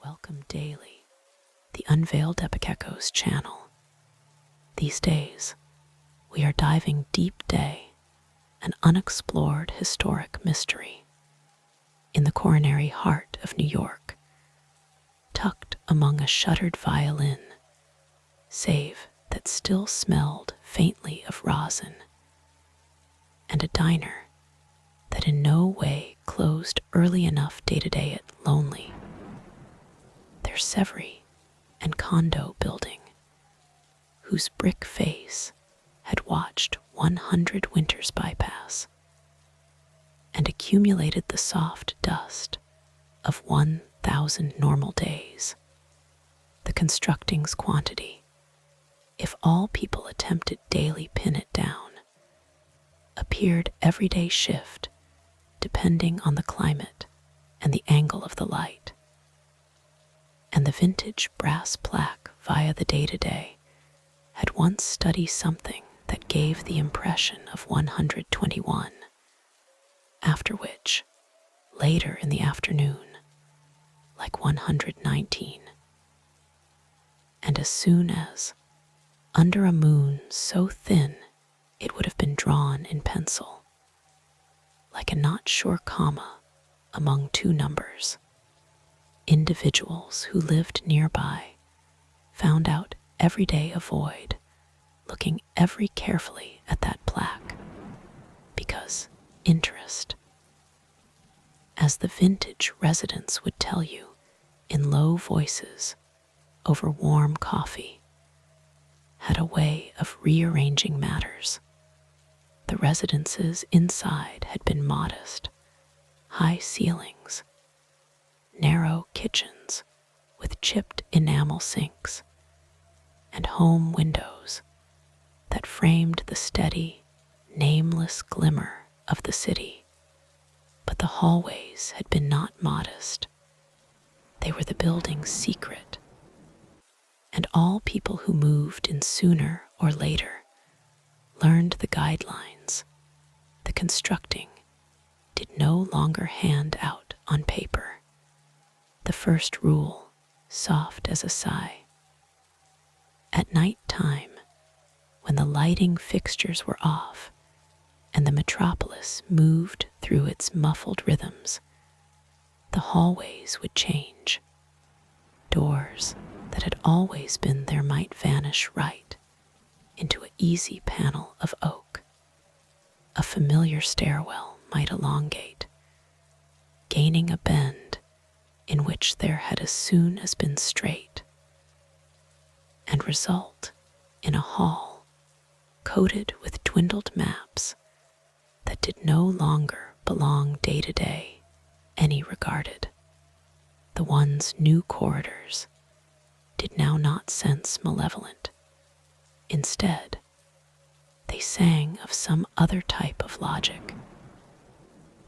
welcome daily the Unveiled Epic Echoes channel. These days, we are diving deep day, an unexplored historic mystery, in the coronary heart of New York, tucked among a shuttered violin, save that still smelled faintly of rosin, and a diner that in no way closed early enough day-to-day at Lonely. Their Savory and condo building, whose brick face had watched 100 winters bypass and accumulated the soft dust of 1,000 normal days. The constructing's quantity, if all people attempted daily pin it down, appeared everyday shift depending on the climate and the angle of the light. And the vintage brass plaque via the day-to-day had once studied something that gave the impression of 121, after which, later in the afternoon, like 119. And as soon as, under a moon so thin it would have been drawn in pencil, like a not sure comma among two numbers, individuals who lived nearby found out every day avoid looking every carefully at that plaque, because interest, as the vintage residents would tell you in low voices over warm coffee, had a way of rearranging matters. The residences inside had been modest, high ceilings, narrow kitchens with chipped enamel sinks, and home windows that framed the steady, nameless glimmer of the city. But the hallways had been not modest. They were the building's secret, and all people who moved in sooner or later learned the guidelines. The constructing did no longer hand out on paper. The first rule, soft as a sigh. At night time, when the lighting fixtures were off and the metropolis moved through its muffled rhythms, the hallways would change. Doors that had always been there might vanish right into an easy panel of oak. A familiar stairwell might elongate, gaining a bend in which there had as soon as been straight, and result in a hall coated with dwindled maps that did no longer belong day-to-day any regarded. The one's new corridors did now not sense malevolent. Instead, they sang of some other type of logic,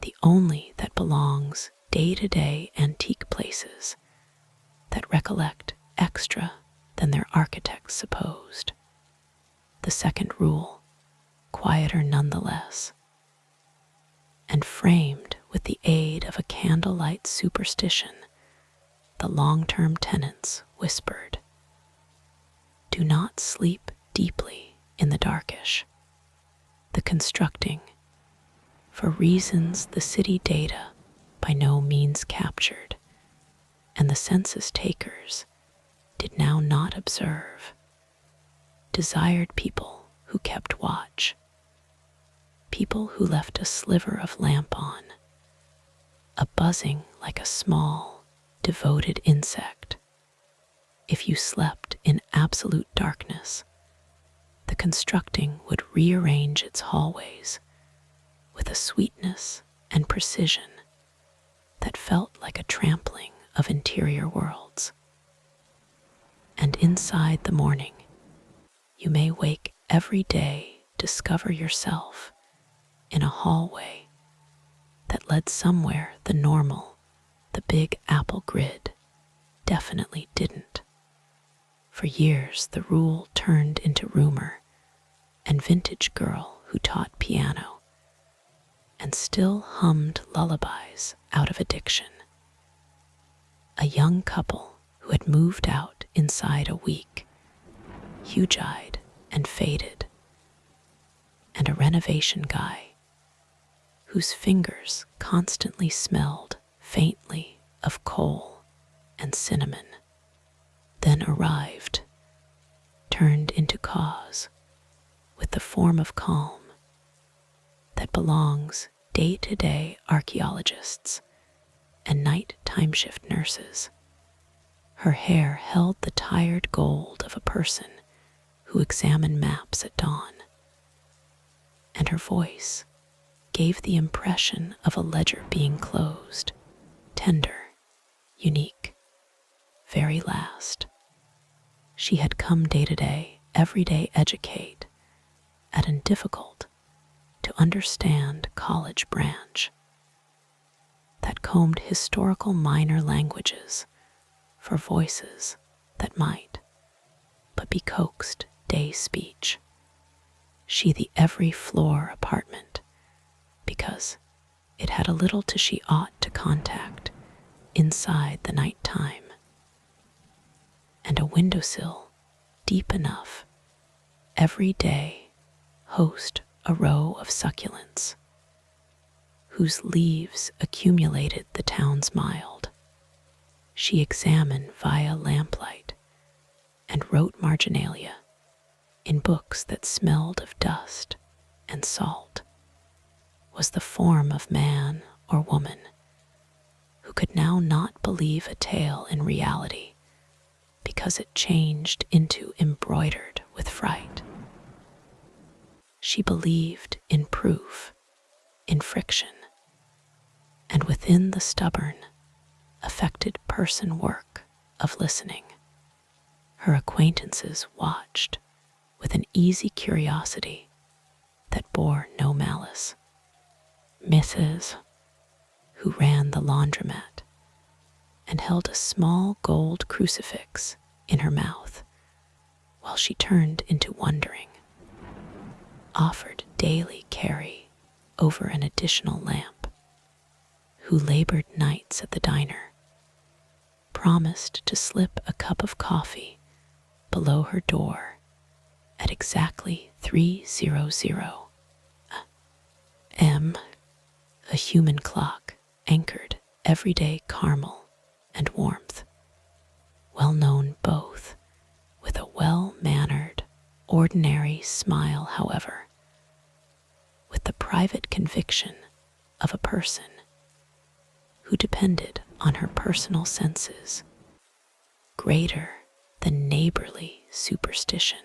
the only that belongs day-to-day antique places that recollect extra than their architects supposed. The second rule, quieter nonetheless, and framed with the aid of a candlelight superstition, the long-term tenants whispered, "Do not sleep deeply in the darkish." The constructing, for reasons the city data by no means captured, and the census takers did now not observe, desired people who kept watch, people who left a sliver of lamp on, a buzzing like a small, devoted insect. If you slept in absolute darkness, the constructing would rearrange its hallways with a sweetness and precision that felt like a trampling of interior worlds. And inside the morning, you may wake every day, discover yourself in a hallway that led somewhere the normal, the Big Apple grid definitely didn't. For years, the rule turned into rumor and vintage girl who taught piano and still hummed lullabies out of addiction. a young couple who had moved out inside a week, huge-eyed and faded, and a renovation guy whose fingers constantly smelled faintly of coal and cinnamon, then arrived, turned into cause, with the form of calm that belongs day-to-day archaeologists and night time-shift nurses. Her hair held the tired gold of a person who examined maps at dawn, and her voice gave the impression of a ledger being closed, tender, unique, very last. She had come day to day, every day educate, at an difficult to understand college branch that combed historical minor languages for voices that might but be coaxed day speech. She the every floor apartment, because it had a little to she ought to contact inside the night time, and a windowsill deep enough every day host a row of succulents whose leaves accumulated the town's mild. She examined via lamplight and wrote marginalia in books that smelled of dust and salt. Was the form of man or woman who could now not believe a tale in reality because it changed into embroidered with fright. She believed in proof, in friction, and within the stubborn, affected person work of listening. Her acquaintances watched with an easy curiosity that bore no malice. Mrs., who ran the laundromat and held a small gold crucifix in her mouth while she turned into wondering, offered daily carry over an additional lamp, who labored nights at the diner, promised to slip a cup of coffee below her door at exactly 3:00 m, a human clock anchored everyday caramel and warmth, well known both with a well-mannered, ordinary smile, however, with the private conviction of a person who depended on her personal senses, greater than neighborly superstition.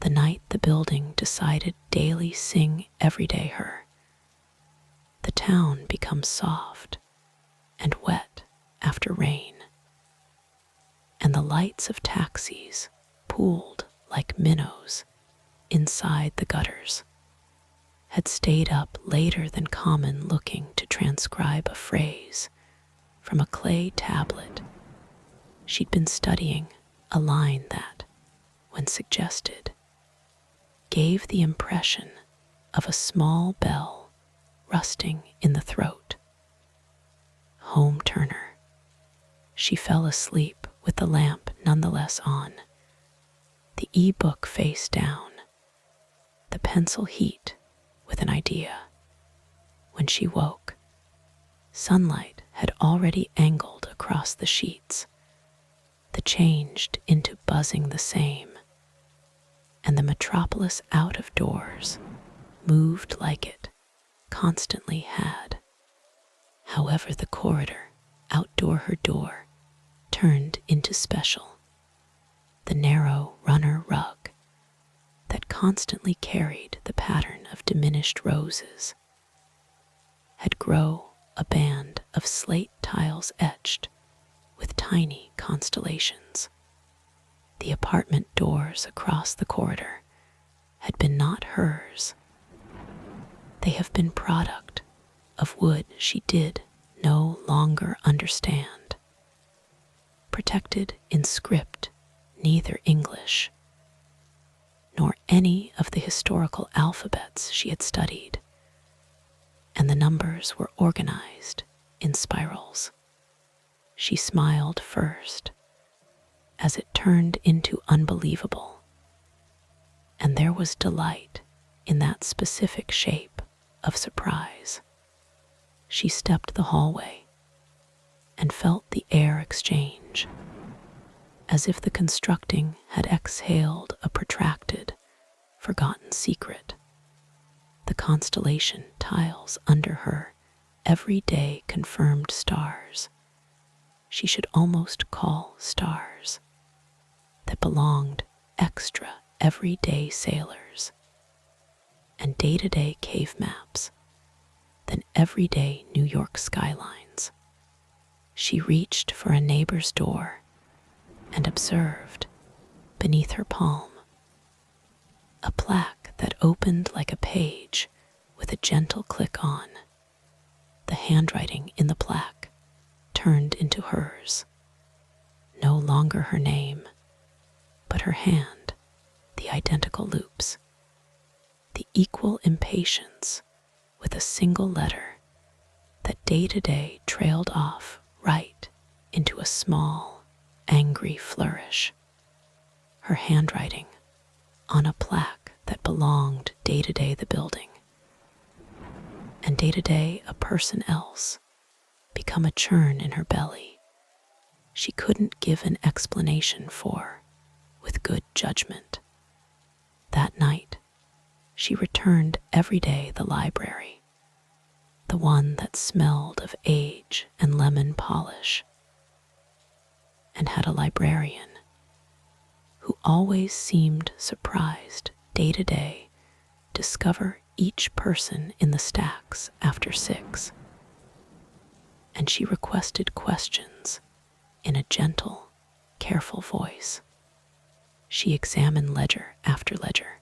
The night the building decided daily sing everyday her, the town becomes soft and wet after rain, and the lights of taxis pooled like minnows inside the gutters had stayed up later than common looking to transcribe a phrase from a clay tablet. She'd been studying a line that, when suggested, gave the impression of a small bell rusting in the throat. Home Turner. She fell asleep with the lamp nonetheless on, the e-book face down, the pencil heat with an idea. When she woke, sunlight had already angled across the sheets, the changed into buzzing the same, and the metropolis out of doors moved like it constantly had. However, the corridor outdoor her door turned into special, the narrow runner rug that constantly carried the pattern of diminished roses had grow a band of slate tiles etched with tiny constellations. The apartment doors across the corridor had been not hers. They have been product of wood she did no longer understand, protected in script neither English nor any of the historical alphabets she had studied, and the numbers were organized in spirals. She smiled first, as it turned into unbelievable, and there was delight in that specific shape of surprise. She stepped the hallway and felt the air exchange, as if the constructing had exhaled a protracted, forgotten secret. The constellation tiles under her everyday confirmed stars. She should almost call stars that belonged extra everyday sailors, and day-to-day cave maps than everyday New York skylines. She reached for a neighbor's door and observed, beneath her palm, a plaque that opened like a page with a gentle click on. The handwriting in the plaque turned into hers. No longer her name, but her hand, the identical loops, the equal impatience with a single letter that day to day trailed off right into a small, angry flourish. Her handwriting on a plaque that belonged day to day the building, and day to day a person else, become a churn in her belly she couldn't give an explanation for with good judgment. That night, she returned every day the library, the one that smelled of age and lemon polish, and had a librarian who always seemed surprised day to day discover each person in the stacks after 6. And she requested questions in a gentle, careful voice. She examined ledger after ledger,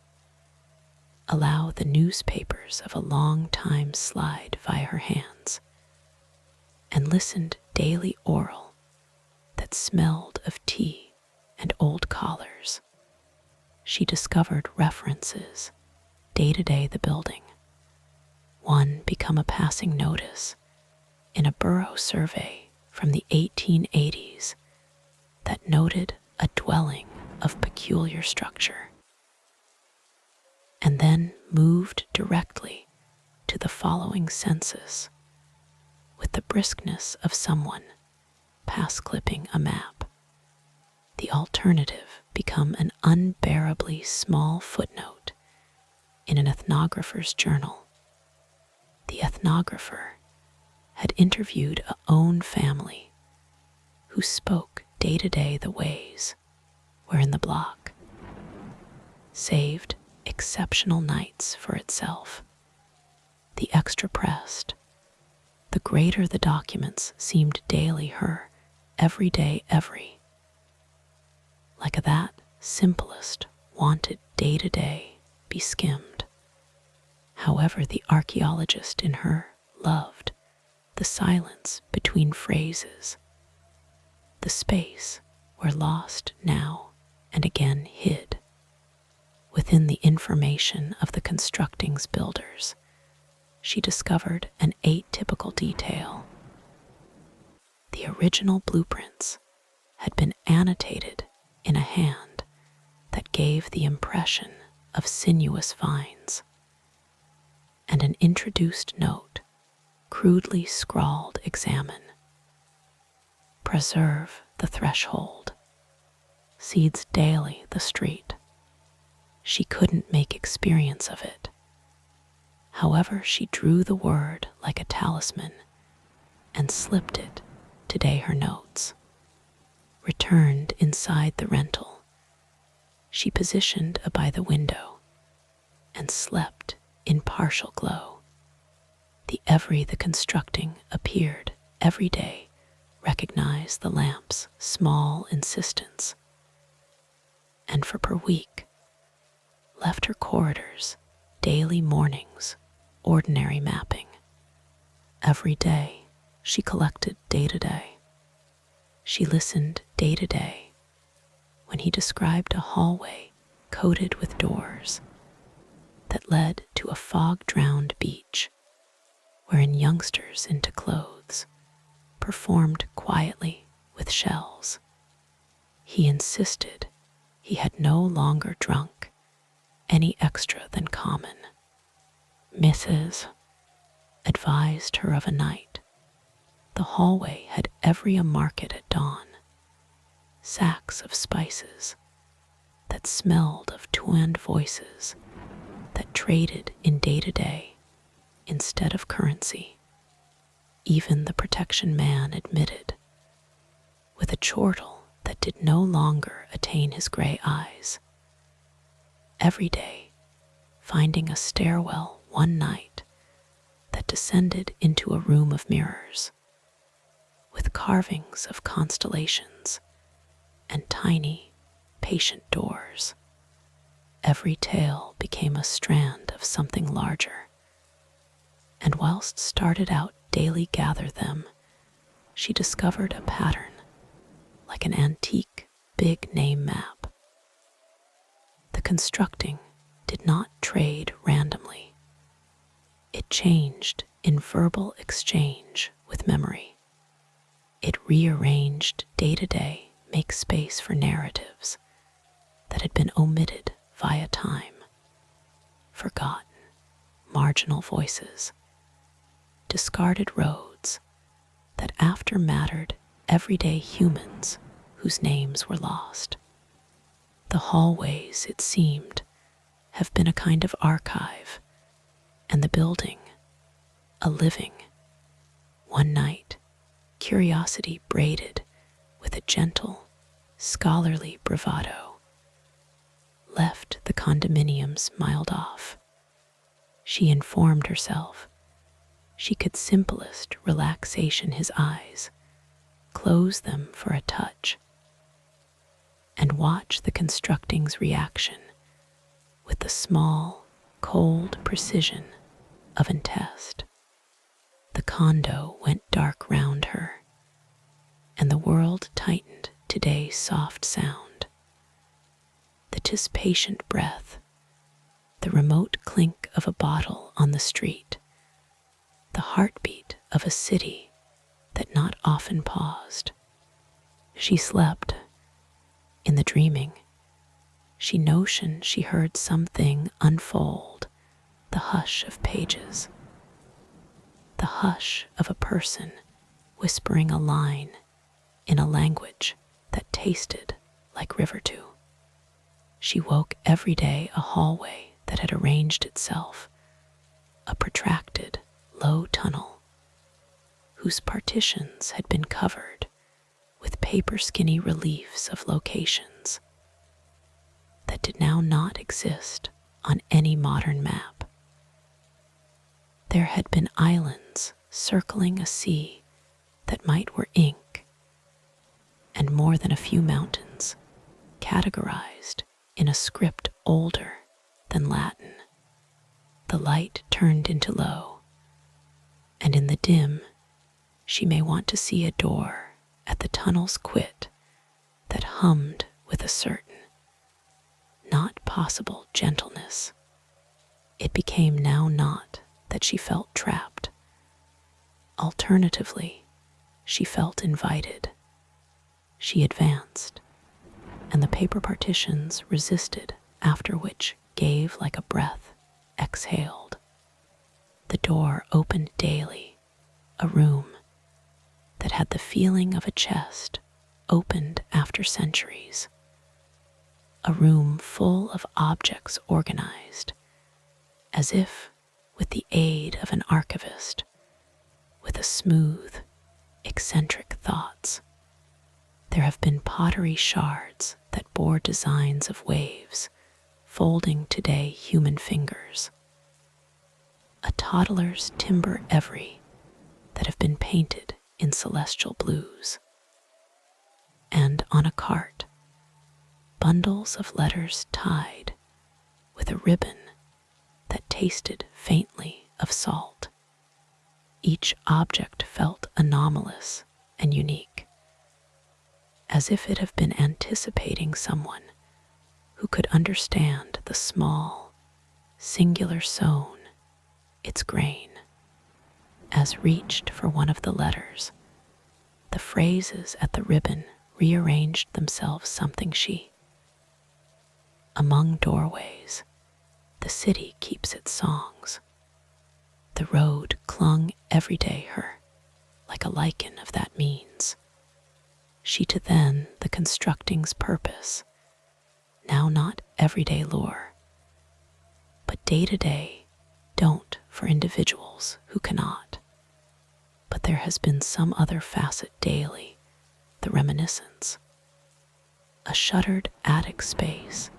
allow the newspapers of a long time slide via her hands, and listened daily oral that smelled of tea and old collars. She discovered references day to day the building, one become a passing notice in a borough survey from the 1880s that noted a dwelling of peculiar structure, and then moved directly to the following census with the briskness of someone pass-clipping a map. The alternative become an unbearably small footnote in an ethnographer's journal. The ethnographer had interviewed a own family who spoke day to day the ways wherein the block saved exceptional nights for itself. The extra pressed, the greater the documents seemed daily her everyday every, like that simplest wanted day to day be skimmed. However, the archaeologist in her loved the silence between phrases, the space where lost now and again hid within the information of the constructing's builders. She discovered an atypical detail. The original blueprints had been annotated in a hand that gave the impression of sinuous vines, and an introduced note crudely scrawled examine. Preserve the threshold. Seeds daily the street. She couldn't make experience of it. However, she drew the word like a talisman and slipped it today her notes. Returned inside the rental. She positioned by the window and slept in partial glow. The constructing appeared every day, recognized the lamp's small insistence, and for per week left her corridors, daily mornings, ordinary mapping. Every day she collected day to day. She listened day to day when he described a hallway coated with doors that led to a fog-drowned beach wherein youngsters into clothes performed quietly with shells. He insisted he had no longer drunk any extra than common. Mrs. advised her of a night. The hallway had every a market at dawn. Sacks of spices that smelled of two-end voices that traded in day-to-day instead of currency. Even the protection man admitted, with a chortle that did no longer attain his gray eyes. Every day, finding a stairwell one night that descended into a room of mirrors, with carvings of constellations and tiny, patient doors. Every tale became a strand of something larger, and whilst started out daily gather them, she discovered a pattern like an antique big name map. The constructing did not trade randomly. It changed in verbal exchange with memory. It rearranged day to day, make space for narratives that had been omitted via time, forgotten, marginal voices, discarded roads that after mattered everyday humans whose names were lost. The hallways, it seemed, have been a kind of archive, and the building, a living. One night, curiosity braided with a gentle, scholarly bravado, left the condominiums miled off. She informed herself she could simplest relaxation his eyes, close them for a touch, and watch the constructing's reaction with the small, cold precision of an test. The condo went dark round her, and the world tightened to day's soft sound. The 'tis patient breath, the remote clink of a bottle on the street, the heartbeat of a city that not often paused. She slept. In the dreaming, she notioned she heard something unfold, the hush of pages, the hush of a person whispering a line in a language that tasted like river dew. She woke every day a hallway that had arranged itself, a protracted, low tunnel whose partitions had been covered with paper-skinny reliefs of locations that did now not exist on any modern map. There had been islands circling a sea that might were ink, and more than a few mountains categorized in a script older than Latin. The light turned into low, and in the dim she may want to see a door at the tunnel's quit that hummed with a certain, not possible gentleness. It became now not that she felt trapped. Alternatively, she felt invited. She advanced, and the paper partitions resisted, after which gave like a breath, exhaled. The door opened daily, a room that had the feeling of a chest opened after centuries, a room full of objects organized, as if with the aid of an archivist, with a smooth, eccentric thoughts. There have been pottery shards that bore designs of waves, folding today human fingers. A toddler's timber every that have been painted in celestial blues. And on a cart, bundles of letters tied with a ribbon that tasted faintly of salt. Each object felt anomalous and unique, as if it had been anticipating someone who could understand the small, singular sewn, its grain, as reached for one of the letters. The phrases at the ribbon rearranged themselves something she. Among doorways, the city keeps its songs. The road clung every day her, like a lichen of that means. She to then the constructing's purpose, now not everyday lore, but day-to-day don't for individuals who cannot. But there has been some other facet daily, the reminiscence. A shuttered attic space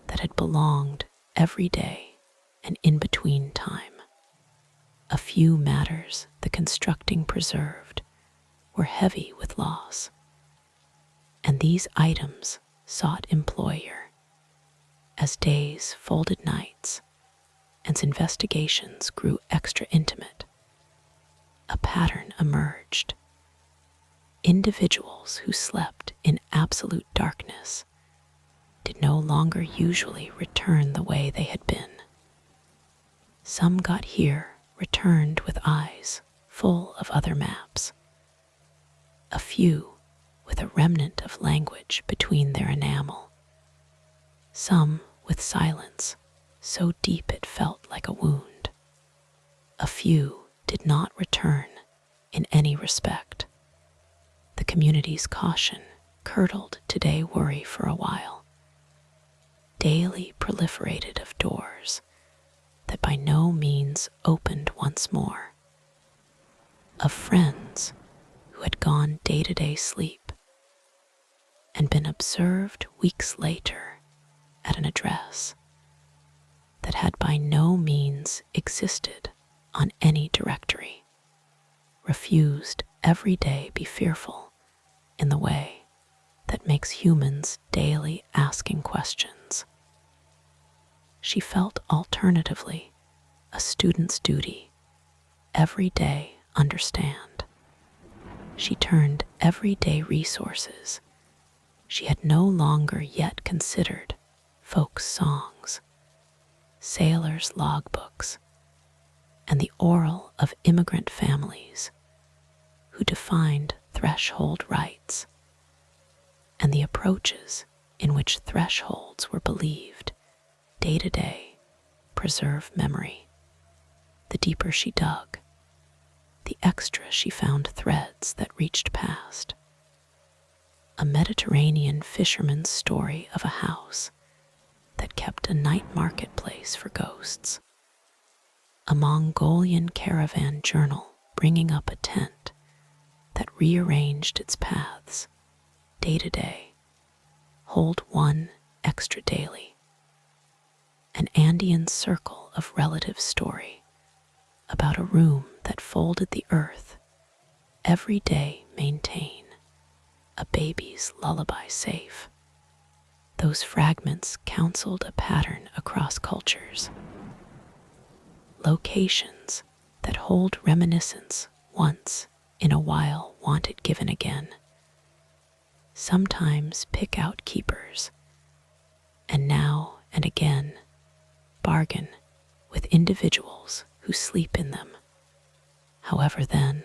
that had belonged every day and in between time. A few matters the constructing preserved were heavy with loss, and these items sought employer as days folded nights and investigations grew extra intimate. A pattern emerged. Individuals who slept in absolute darkness did no longer usually return the way they had been. Some got here returned with eyes full of other maps. A few with a remnant of language between their enamel. Some with silence so deep it felt like a wound. A few did not return in any respect. The community's caution curdled today worry for a while. Daily proliferated of doors that by no means opened once more. Of friends who had gone day-to-day sleep and been observed weeks later at an address that had by no means existed on any directory, refused every day be fearful in the way that makes humans daily asking questions. She felt alternatively a student's duty every day understand. She turned everyday resources she had no longer yet considered folk songs, sailors' logbooks, and the oral of immigrant families who defined threshold rights, and the approaches in which thresholds were believed day to day preserve memory. The deeper she dug, the extra she found threads that reached past. A Mediterranean fisherman's story of a house that kept a night marketplace for ghosts. A Mongolian caravan journal bringing up a tent that rearranged its paths day to day. Hold one extra daily. An Andean circle of relative story about a room that folded the earth every day maintain a baby's lullaby safe. Those fragments counseled a pattern across cultures. Locations that hold reminiscence once in a while wanted given again. Sometimes pick out keepers, and now and again bargain with individuals who sleep in them. However then,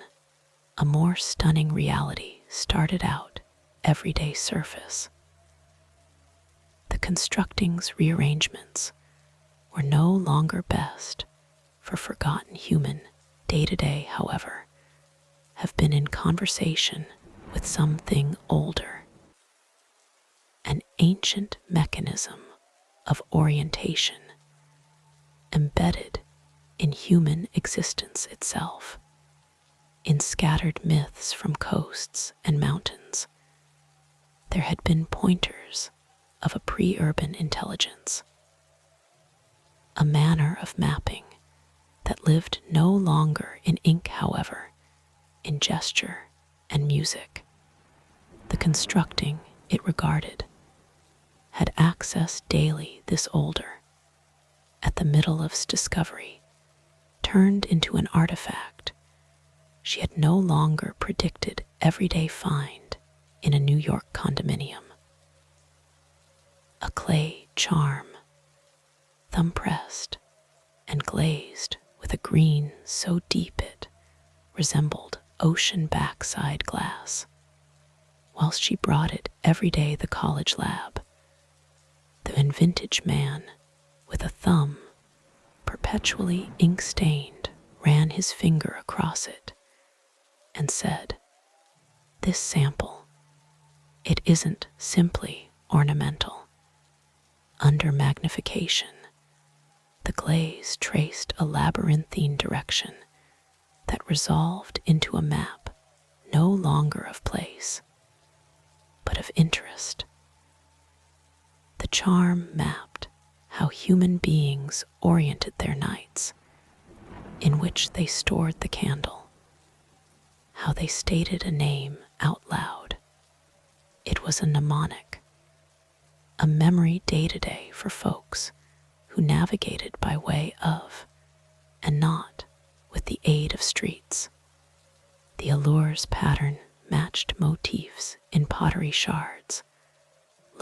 a more stunning reality started out everyday surface. The constructing's rearrangements were no longer best for forgotten human day-to-day, however, have been in conversation with something older, an ancient mechanism of orientation embedded in human existence itself, in scattered myths from coasts and mountains. There had been pointers of a pre-urban intelligence, a manner of mapping that lived no longer in ink, however, in gesture and music. The constructing it regarded had accessed daily this older, at the middle of discovery, turned into an artifact she had no longer predicted everyday find in a New York condominium. A clay charm, thumb-pressed and glazed with a green so deep it resembled ocean backside glass, whilst she brought it every day the college lab. The vintage man, with a thumb perpetually ink-stained, ran his finger across it and said, "This sample, it isn't simply ornamental." Under magnification, the glaze traced a labyrinthine direction that resolved into a map no longer of place, but of interest. The charm mapped how human beings oriented their nights, in which they stored the candle, how they stated a name out loud. It was a mnemonic, a memory day-to-day for folks who navigated by way of, and not with the aid of streets. The allure's pattern matched motifs in pottery shards,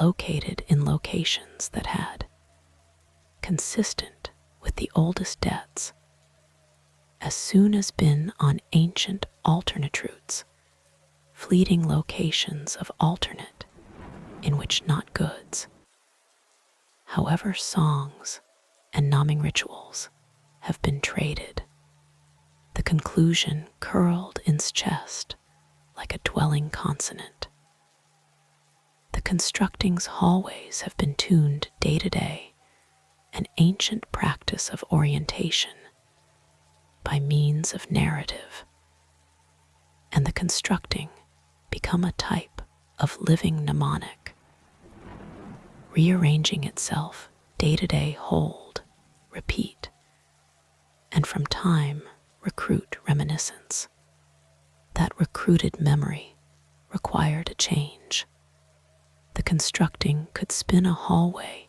located in locations that had, consistent with the oldest debts, as soon as been on ancient alternate routes, fleeting locations of alternate, in which not goods. However, songs and numbing rituals have been traded, the conclusion curled in's chest like a dwelling consonant. The constructing's hallways have been tuned day to day, an ancient practice of orientation by means of narrative, and the constructing become a type of living mnemonic, rearranging itself day to day, hold, repeat, and from time recruit reminiscence. That recruited memory required a change. The constructing could spin a hallway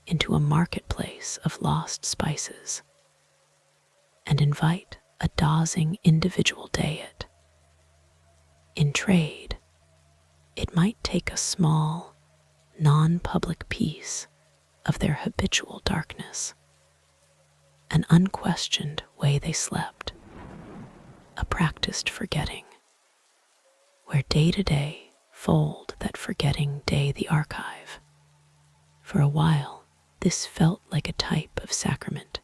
into a marketplace of lost spices and invite a dawsing individual diet. In trade, it might take a small, non-public piece of their habitual darkness, an unquestioned way they slept, a practiced forgetting, where day-to-day fold that forgetting day the archive. For a while, this felt like a type of sacrament.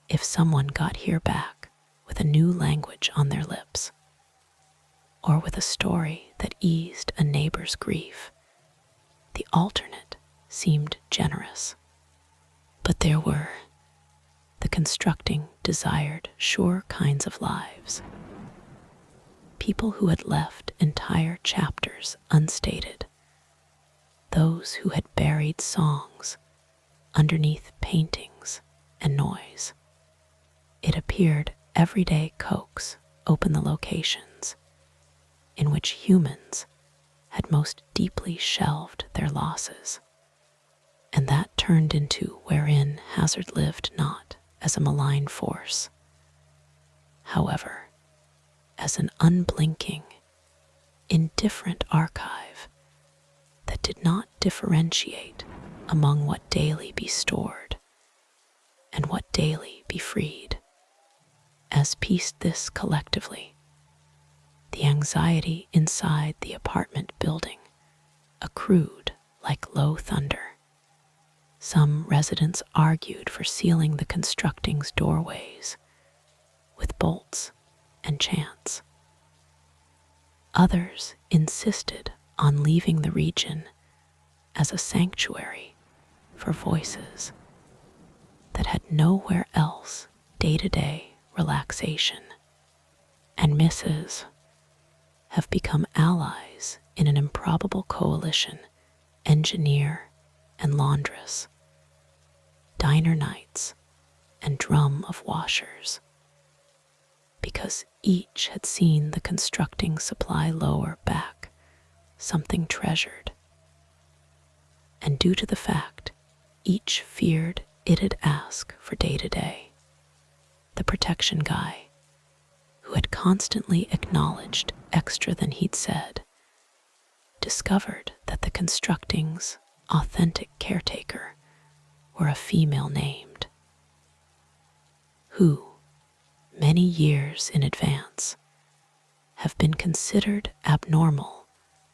If someone got here back with a new language on their lips, or with a story that eased a neighbor's grief, the alternate seemed generous. But there were, the constructing desired sure kinds of lives. People who had left entire chapters unstated, those who had buried songs underneath paintings and noise. It appeared everyday coax open the locations in which humans had most deeply shelved their losses, and that turned into wherein hazard lived not as a malign force, however, as an unblinking, indifferent archive that did not differentiate among what daily be stored and what daily be freed. As pieced this collectively, the anxiety inside the apartment building accrued like low thunder. Some residents argued for sealing the constructing's doorways with bolts and chants. Others insisted on leaving the region as a sanctuary for voices that had nowhere else day-to-day relaxation, and misses have become allies in an improbable coalition, engineer and laundress, diner knights and drum of washers, because each had seen the constructing supply lower back something treasured, and due to the fact each feared it'd ask for day-to-day, the protection guy, who had constantly acknowledged extra than he'd said, discovered that the constructing's authentic caretaker were a female named, who, many years in advance, have been considered abnormal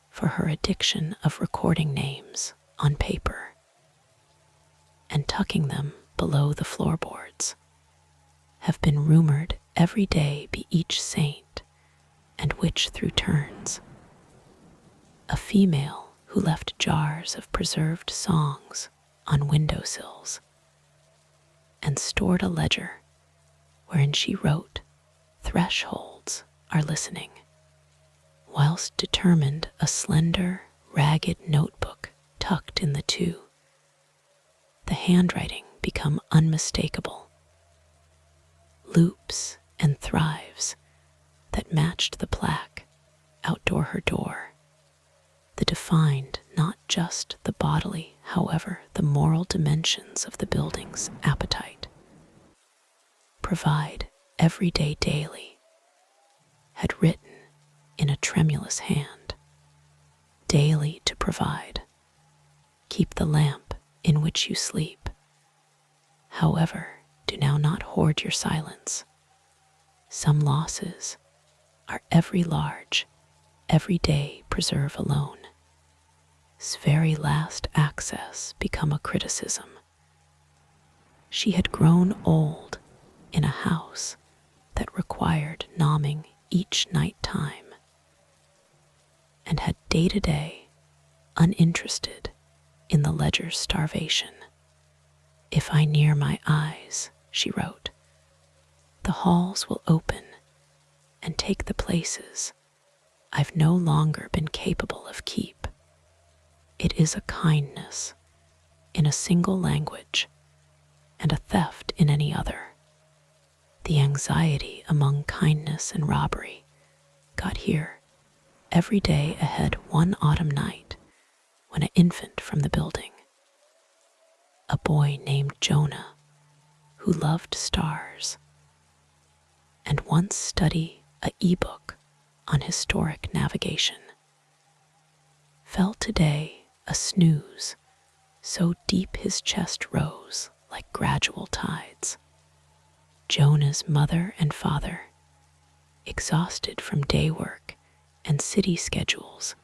for her addiction of recording names on paper and tucking them below the floorboards, have been rumored every day be each saint and witch through turns. A female who left jars of preserved songs on windowsills and stored a ledger wherein she wrote, "Thresholds are listening," whilst determined a slender, ragged notebook tucked in the two, the handwriting become unmistakable. Loops and thrives that matched the plaque outdoor her door, that defined not just the bodily, however, the moral dimensions of the building's appetite. Provide every day daily, had written in a tremulous hand, daily to provide, keep the lamp in which you sleep. However, do now not hoard your silence. Some losses are every large, every day preserve alone. His very last access become a criticism. She had grown old in a house that required nomming each night time, and had day-to-day, uninterested in the ledger's starvation. "If I near my eyes," she wrote, "the halls will open and take the places I've no longer been capable of keep. It is a kindness in a single language and a theft in any other. The anxiety among kindness and robbery got here every day ahead one autumn night when an infant from the building, a boy named Jonah, who loved stars and once studied a e-book on historic navigation, fell today a snooze so deep his chest rose like gradual tides. Jonah's mother and father, exhausted from day work and city schedules,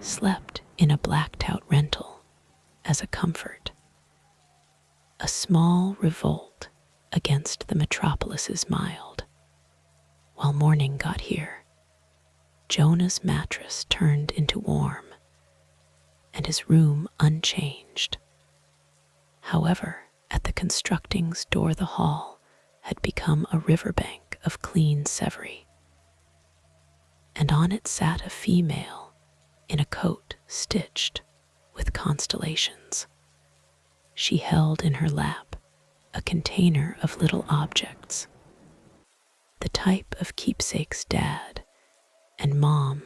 slept in a blacked-out rental as a comfort. A small revolt against the metropolis's mild. While morning got here, Jonah's mattress turned into warm, and his room unchanged. However, at the constructing's door the hall had become a riverbank of clean Sevres, and on it sat a female in a coat stitched with constellations. She held in her lap a container of little objects, the type of keepsakes Dad and Mom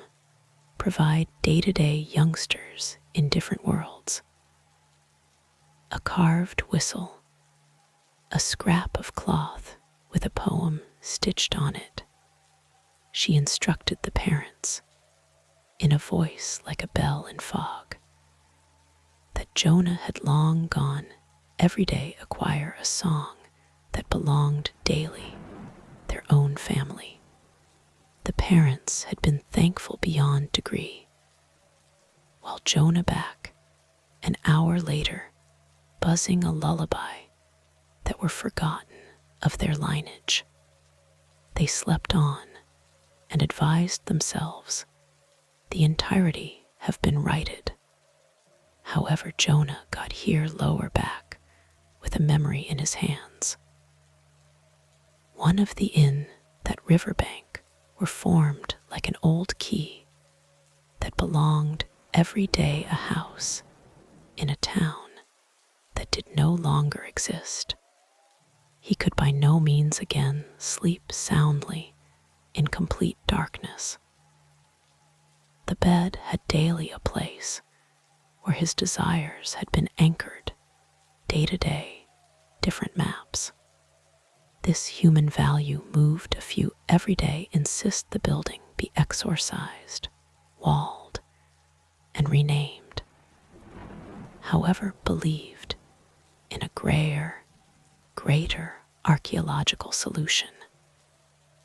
provide day-to-day youngsters in different worlds. A carved whistle, a scrap of cloth with a poem stitched on it. She instructed the parents, in a voice like a bell in fog, that Jonah had long gone every day acquire a song that belonged daily their own family. The parents had been thankful beyond degree, while Jonah back, an hour later, buzzing a lullaby that were forgotten of their lineage. They slept on and advised themselves, the entirety have been righted. However, Jonah got here lower back with a memory in his hands. One of the inn that riverbank were formed like an old key that belonged every day a house in a town that did no longer exist. He could by no means again sleep soundly in complete darkness. The bed had daily a place where his desires had been anchored, day to day, different maps. This human value moved a few every day insist the building be exorcised, walled, and renamed. However, believed in a greater archaeological solution.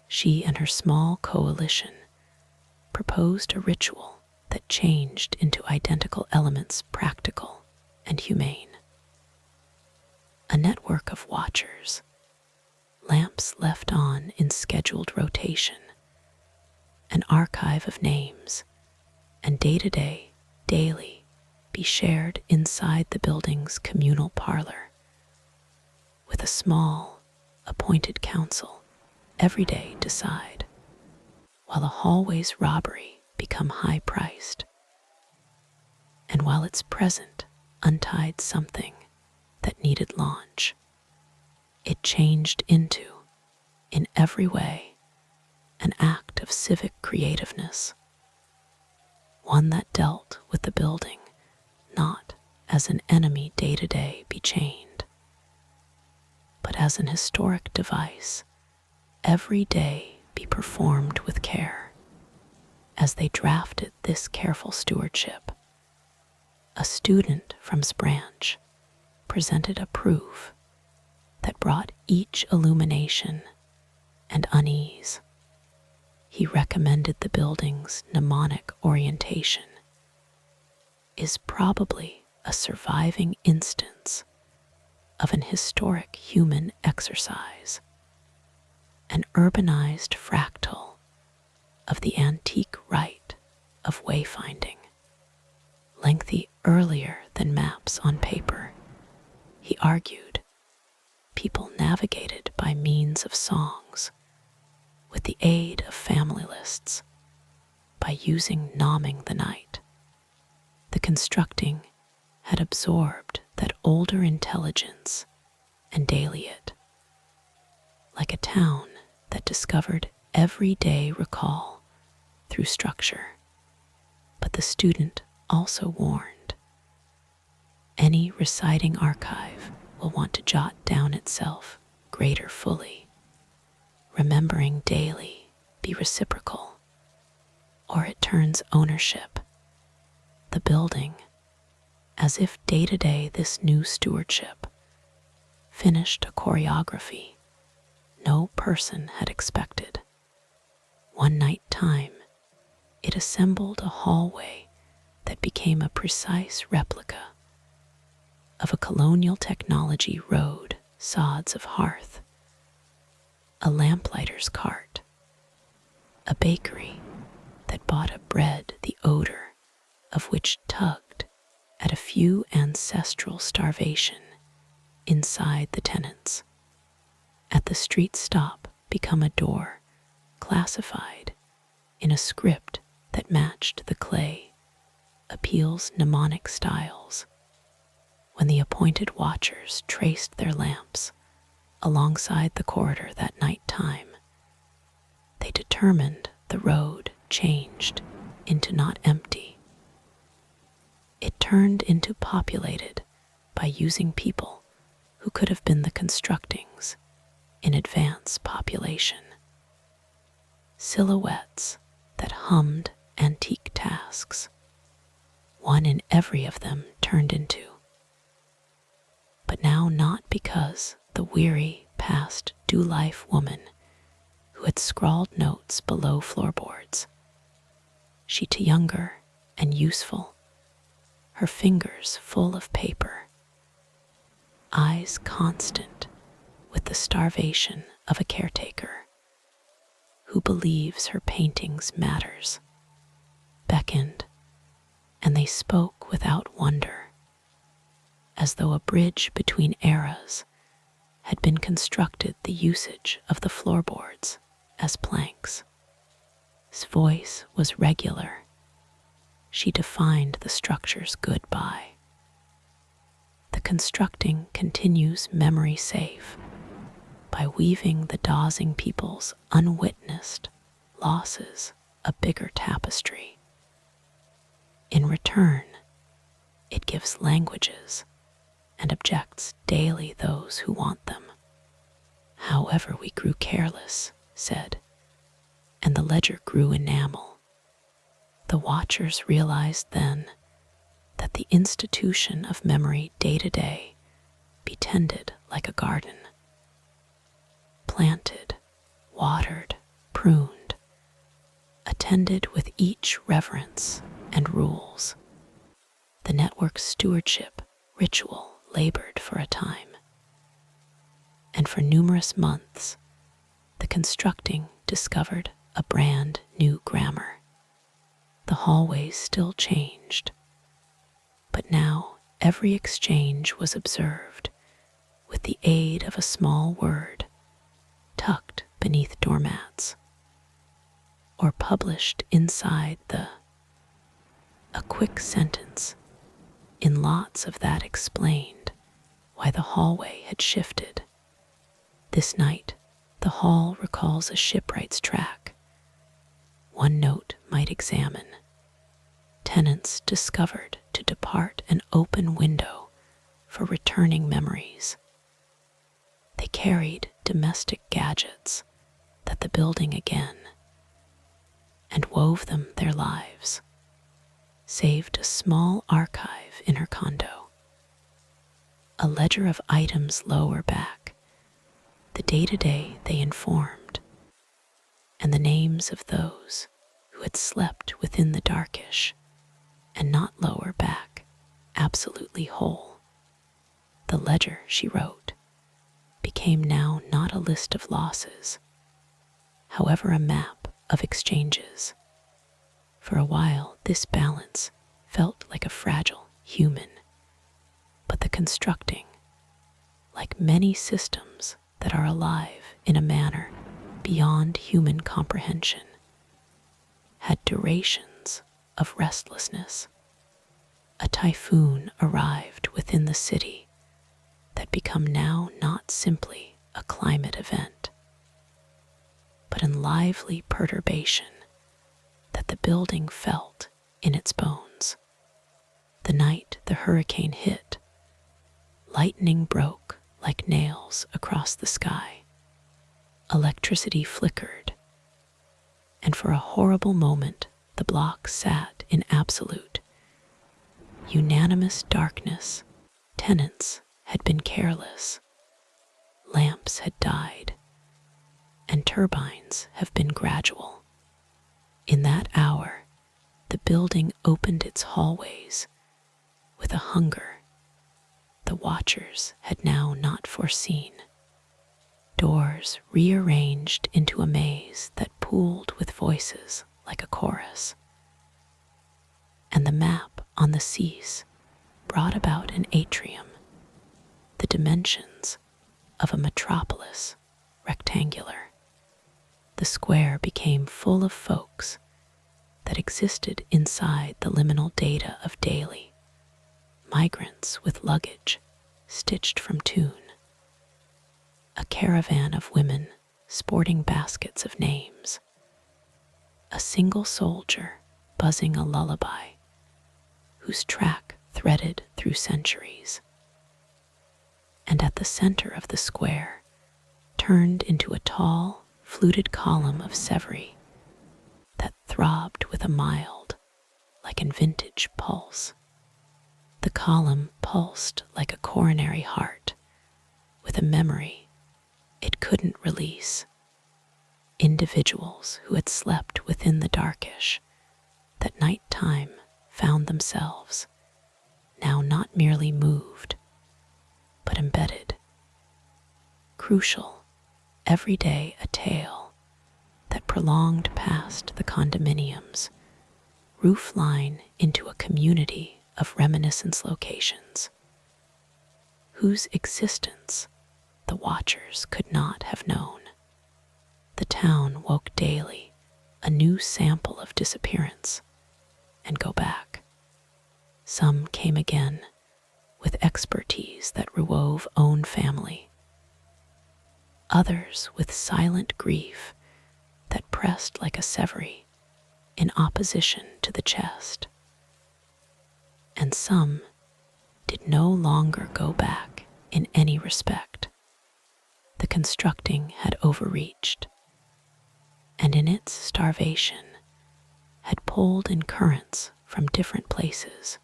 She and her small coalition proposed a ritual that changed into identical elements practical and humane. A network of watchers, lamps left on in scheduled rotation, an archive of names, and day-to-day, daily, be shared inside the building's communal parlor. With a small, appointed council, every day decide, while the hallway's robbery become high-priced, and while its present untied something that needed launch, it changed into, in every way, an act of civic creativeness, one that dealt with the building not as an enemy day-to-day be chained, but as an historic device every day be performed with care. As they drafted this careful stewardship, a student from branch presented a proof that brought each illumination and unease. He recommended the building's mnemonic orientation is probably a surviving instance of an historic human exercise, an urbanized fractal of the antique rite of wayfinding. Lengthy earlier than maps on paper, he argued, people navigated by means of songs, with the aid of family lists, by using nomming the night. The constructing had absorbed that older intelligence and daily it, like a town that discovered everyday recall through structure. But the student also warned, any reciting archive will want to jot down itself greater fully, remembering daily be reciprocal, or it turns ownership, the building, as if day-to-day this new stewardship finished a choreography no person had expected. One night time, it assembled a hallway that became a precise replica of a colonial technology road, sods of hearth, a lamplighter's cart, a bakery that bought a bread the odor of which tugged at a few ancestral starvation inside the tenants. At the street stop become a door classified in a script that matched the clay appeal's mnemonic styles. When the appointed watchers traced their lamps alongside the corridor that night time, they determined the road changed into not empty. It turned into populated by using people who could have been the constructings in advance population. Silhouettes that hummed antique tasks, one in every of them turned into. But now not because the weary past due life woman who had scrawled notes below floorboards. She too younger and useful, her fingers full of paper, eyes constant with the starvation of a caretaker who believes her paintings matters, beckoned, and they spoke without wonder, as though a bridge between eras had been constructed the usage of the floorboards as planks. His voice was regular. She defined the structure's goodbye. The constructing continues memory safe by weaving the dawsing people's unwitnessed losses a bigger tapestry. In return, it gives languages and objects daily those who want them. However, we grew careless, said, and the ledger grew enamel. The watchers realized then that the institution of memory day to day be tended like a garden, planted, watered, pruned, attended with each reverence and rules. The network's stewardship ritual labored for a time, and for numerous months, the constructing discovered a brand new grammar. The hallways still changed, but now every exchange was observed with the aid of a small word tucked beneath doormats or published inside a quick sentence in lots of that explained why the hallway had shifted. This night, the hall recalls a shipwright's track. One note might examine. Tenants discovered to depart an open window for returning memories. They carried domestic gadgets that the building again and wove them their lives, saved a small archive in her condo, a ledger of items lower back, the day-to-day they informed, and the names of those who had slept within the darkish and not lower back, absolutely whole. The ledger, she wrote, became now not a list of losses, however a map of exchanges. For a while, this balance felt like a fragile human, but the constructing, like many systems that are alive in a manner beyond human comprehension, had durations of restlessness. A typhoon arrived within the city that become now not simply a climate event, but in lively perturbation that the building felt in its bones. The night the hurricane hit, lightning broke like nails across the sky. Electricity flickered, and for a horrible moment the block sat in absolute, unanimous darkness. Tenants had been careless, lamps had died, and turbines have been gradual. In that hour, the building opened its hallways with a hunger the watchers had now not foreseen. Doors rearranged into a maze that pooled with voices like a chorus, and the map on the cease brought about an atrium, the dimensions of a metropolis, rectangular. The square became full of folks that existed inside the liminal data of daily, migrants with luggage stitched from tune, a caravan of women sporting baskets of names, a single soldier buzzing a lullaby whose track threaded through centuries. And at the center of the square, turned into a tall, fluted column of Sèvres that throbbed with a mild, like an vintage pulse. The column pulsed like a coronary heart, with a memory it couldn't release. Individuals who had slept within the darkish, that nighttime found themselves, now not merely moved, but embedded. Crucial, every day a tale that prolonged past the condominiums, roof line into a community of reminiscence locations, whose existence the watchers could not have known. The town woke daily, a new sample of disappearance, and go back. Some came again, with expertise that rewove own family. Others with silent grief that pressed like a Sèvres in opposition to the chest. And some did no longer go back in any respect. The constructing had overreached, and in its starvation had pulled in currents from different places,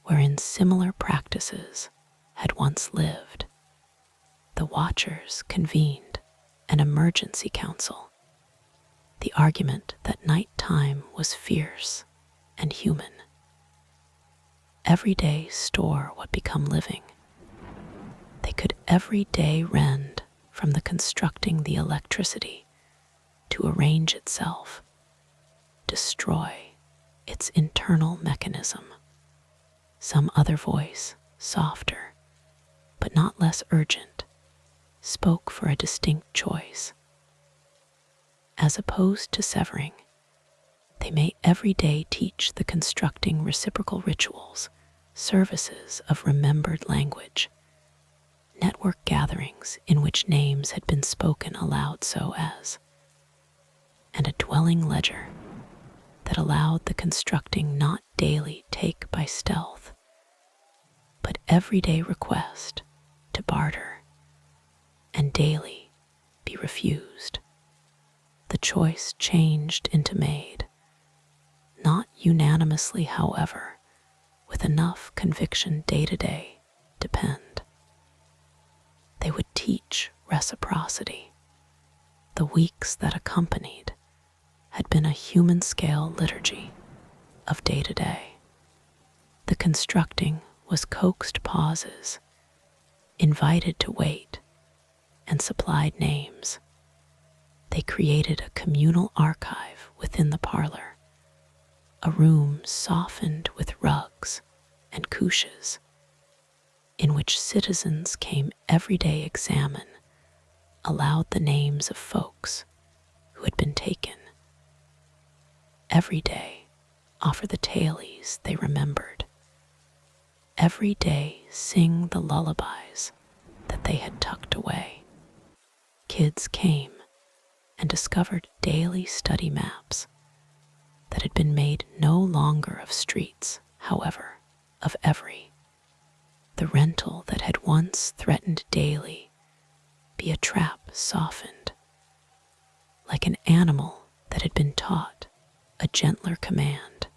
wherein similar practices had once lived. The watchers convened an emergency council, the argument that nighttime was fierce and human. Every day store what become living. They could every day rend from the constructing the electricity to arrange itself, destroy its internal mechanism. Some other voice, softer, but not less urgent, spoke for a distinct choice. As opposed to severing, they may every day teach the constructing reciprocal rituals, services of remembered language, network gatherings in which names had been spoken aloud so as, and a dwelling ledger that allowed the constructing not daily take by stealth, but everyday request to barter, and daily be refused. The choice changed into made, not unanimously, however, with enough conviction day to day depend. They would teach reciprocity. The weeks that accompanied had been a human-scale liturgy of day to day. The constructing was coaxed pauses, invited to wait, and supplied names. They created a communal archive within the parlor, a room softened with rugs and couches, in which citizens came every day examine aloud the names of folks who had been taken. Every day offer the tales they remembered. Every day sing the lullabies that they had tucked away. Kids came and discovered daily study maps that had been made no longer of streets, however, of every. The rental that had once threatened daily be a trap softened, like an animal that had been taught a gentler command.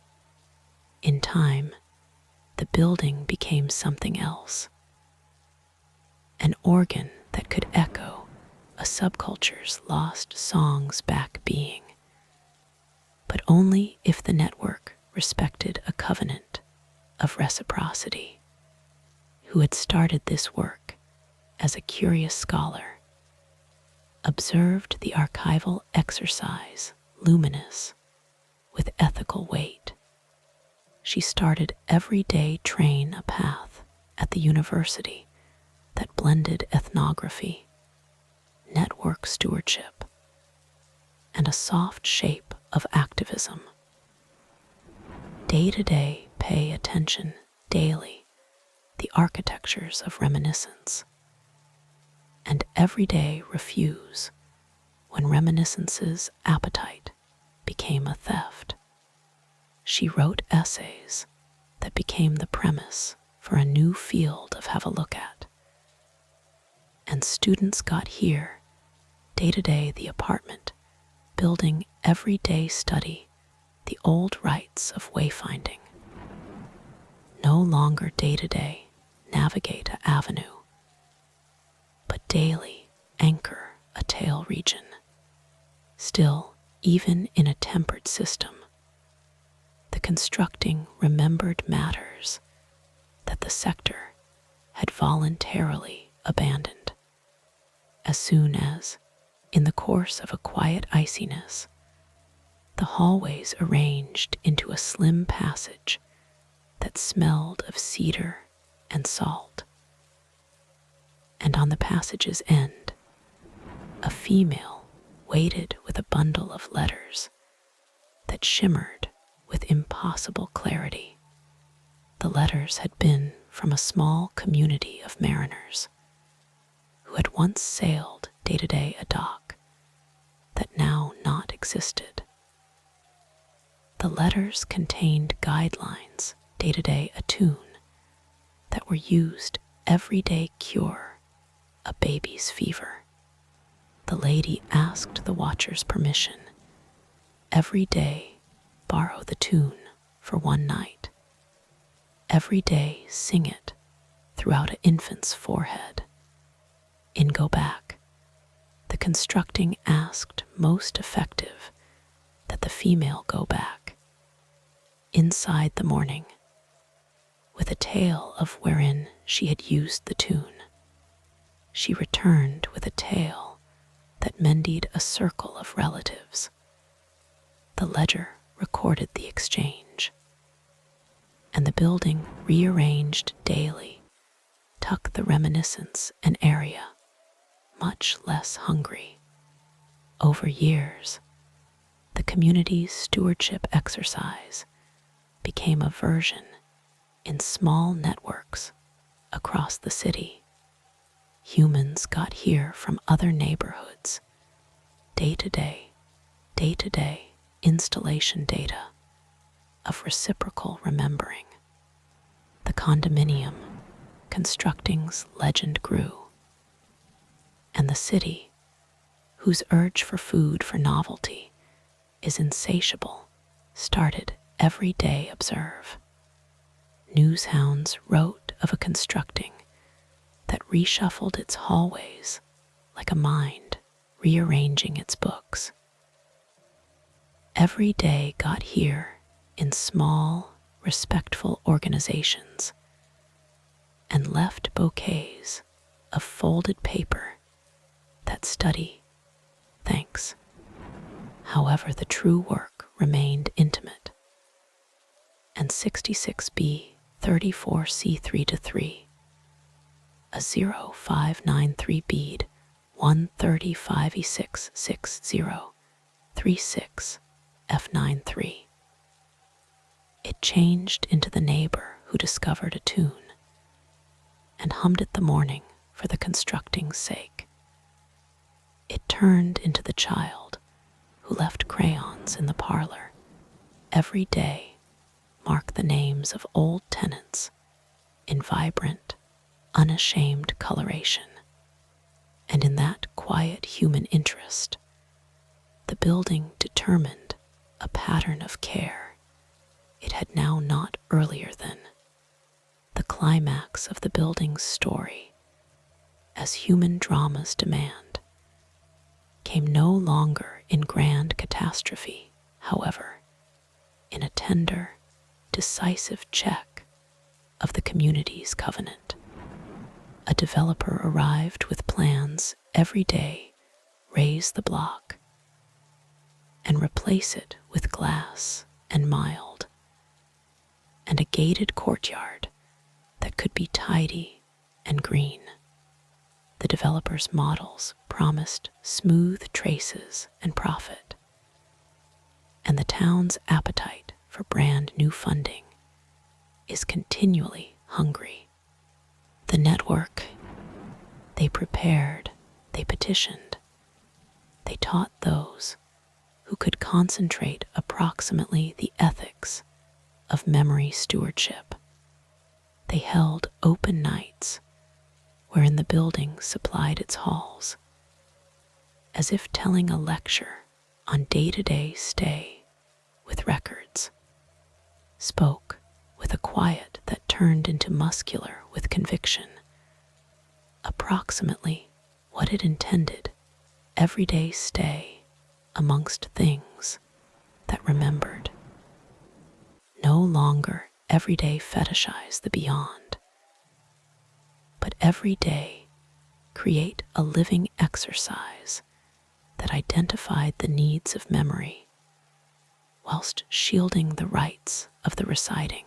In time, the building became something else, an organ that could echo a subculture's lost songs back being, but only if the network respected a covenant of reciprocity. Who had started this work as a curious scholar, observed the archival exercise luminous with ethical weight. She started every day train a path at the university that blended ethnography, network stewardship, and a soft shape of activism. Day to day pay attention daily the architectures of reminiscence, and every day refuse when reminiscence's appetite became a theft. She wrote essays that became the premise for a new field of have a look at. And students got here, day to day the apartment, building everyday study, the old rites of wayfinding. No longer day to day navigate a avenue, but daily anchor a tail region. Still, even in a tempered system, the constructing remembered matters that the sector had voluntarily abandoned. As soon as, in the course of a quiet iciness, the hallways arranged into a slim passage that smelled of cedar and salt, and on the passage's end, a female waited with a bundle of letters that shimmered with impossible clarity. The letters had been from a small community of mariners who had once sailed day to day a dock that now not existed. The letters contained guidelines day to day attune that were used everyday cure a baby's fever. The lady asked the watcher's permission every day borrow the tune for one night, every day sing it throughout an infant's forehead. In Go Back, the constructing asked most effective that the female go back, inside the morning, with a tale of wherein she had used the tune. She returned with a tale that mended a circle of relatives. The ledger recorded the exchange, and the building rearranged daily tuck the reminiscence an area much less hungry. Over years, the community's stewardship exercise became a version in small networks across the city. Humans got here from other neighborhoods, day-to-day installation data of reciprocal remembering. The condominium constructing's legend grew, and the city, whose urge for food for novelty is insatiable, started every day observe. Newshounds wrote of a constructing that reshuffled its hallways like a mind rearranging its books. Every day got here in small, respectful organizations and left bouquets of folded paper that study thanks. However, the true work remained intimate, and 66B 34C3-3, a 0593 bead 135E66036 F93. It changed into the neighbor who discovered a tune and hummed it the morning for the constructing's sake. It turned into the child who left crayons in the parlor every day, mark the names of old tenants in vibrant, unashamed coloration. And in that quiet human interest, the building determined a pattern of care it had now not earlier than. The climax of the building's story, as human dramas demand, came no longer in grand catastrophe, however, in a tender, decisive check of the community's covenant. A developer arrived with plans every day, raise the block, and replace it with glass and mild, and a gated courtyard that could be tidy and green. The developer's models promised smooth traces and profit, and the town's appetite for brand new funding is continually hungry. The network, they prepared, they petitioned, they taught those who could concentrate approximately the ethics of memory stewardship. They held open nights wherein the building supplied its halls, as if telling a lecture on day-to-day stay with records, spoke with a quiet that turned into muscular with conviction, approximately what it intended, everyday stay amongst things that remembered. No longer everyday fetishize the beyond, but every day create a living exercise that identified the needs of memory whilst shielding the rights of the reciting.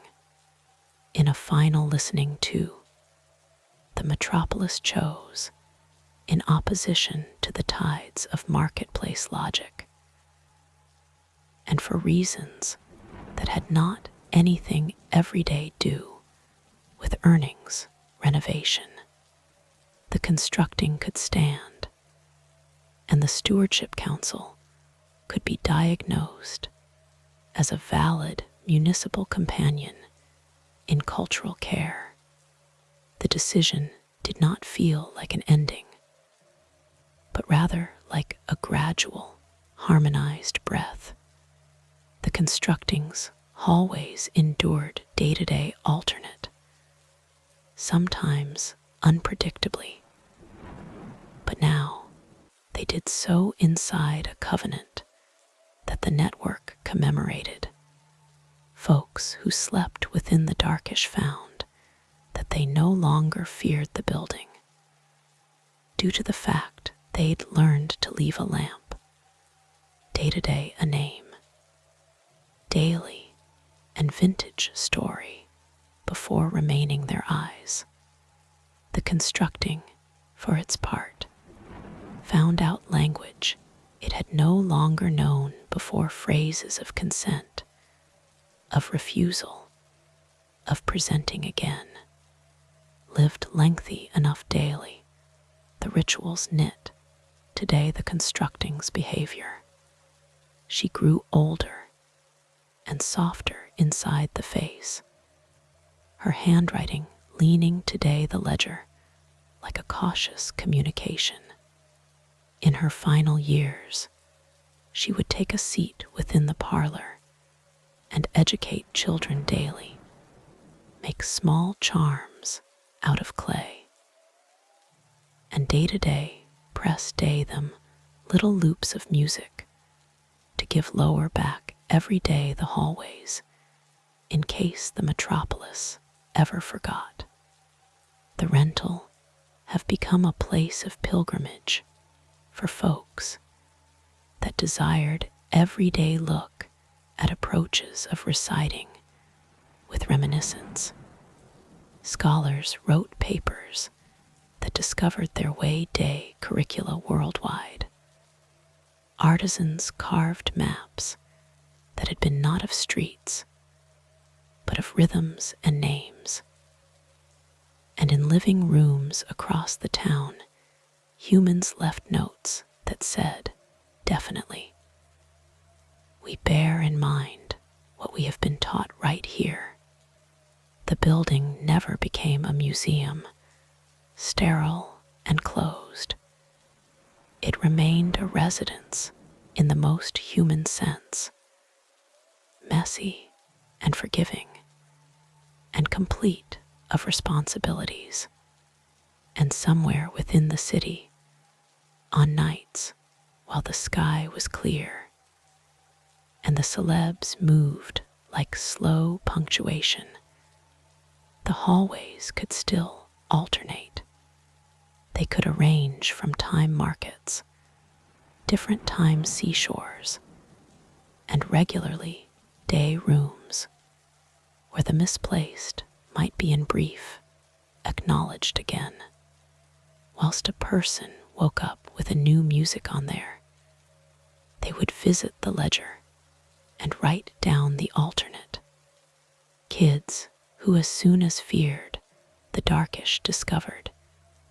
In a final listening to, the metropolis chose, in opposition to the tides of marketplace logic, and for reasons that had not anything everyday do with earnings, renovation, the constructing could stand, and the Stewardship Council could be diagnosed as a valid municipal companion in cultural care. The decision did not feel like an ending, but rather like a gradual, harmonized breath. The constructing's hallways endured day-to-day alternate, sometimes unpredictably, but now they did so inside a covenant that the network commemorated. Folks who slept within the darkish found that they no longer feared the building, due to the fact they'd learned to leave a lamp, day to day a name, daily and vintage story before remaining their eyes. The constructing, for its part, found out language it had no longer known before, phrases of consent, of refusal, of presenting again, lived lengthy enough daily. The rituals knit today the constructing's behavior. She grew older and softer inside the face, her handwriting leaning today the ledger like a cautious communication. In her final years, she would take a seat within the parlor and educate children daily, make small charms out of clay, and day to day press day them little loops of music to give lower back every day the hallways, in case the metropolis ever forgot. The rental have become a place of pilgrimage for folks that desired everyday look at approaches of reciting with reminiscence. Scholars wrote papers that discovered their way day curricula worldwide. Artisans carved maps that had been not of streets, but of rhythms and names. And in living rooms across the town, humans left notes that said, definitely, we bear in mind what we have been taught right here. The building never became a museum, sterile and closed. It remained a residence in the most human sense, messy and forgiving, and complete of responsibilities. And somewhere within the city, on nights while the sky was clear and the celebs moved like slow punctuation, the hallways could still alternate. They could arrange from time markets, different time seashores, and regularly day rooms where the misplaced might be in brief acknowledged again, whilst a person woke up with a new music on there. They would visit the ledger and write down the alternate. Kids who as soon as feared the darkish discovered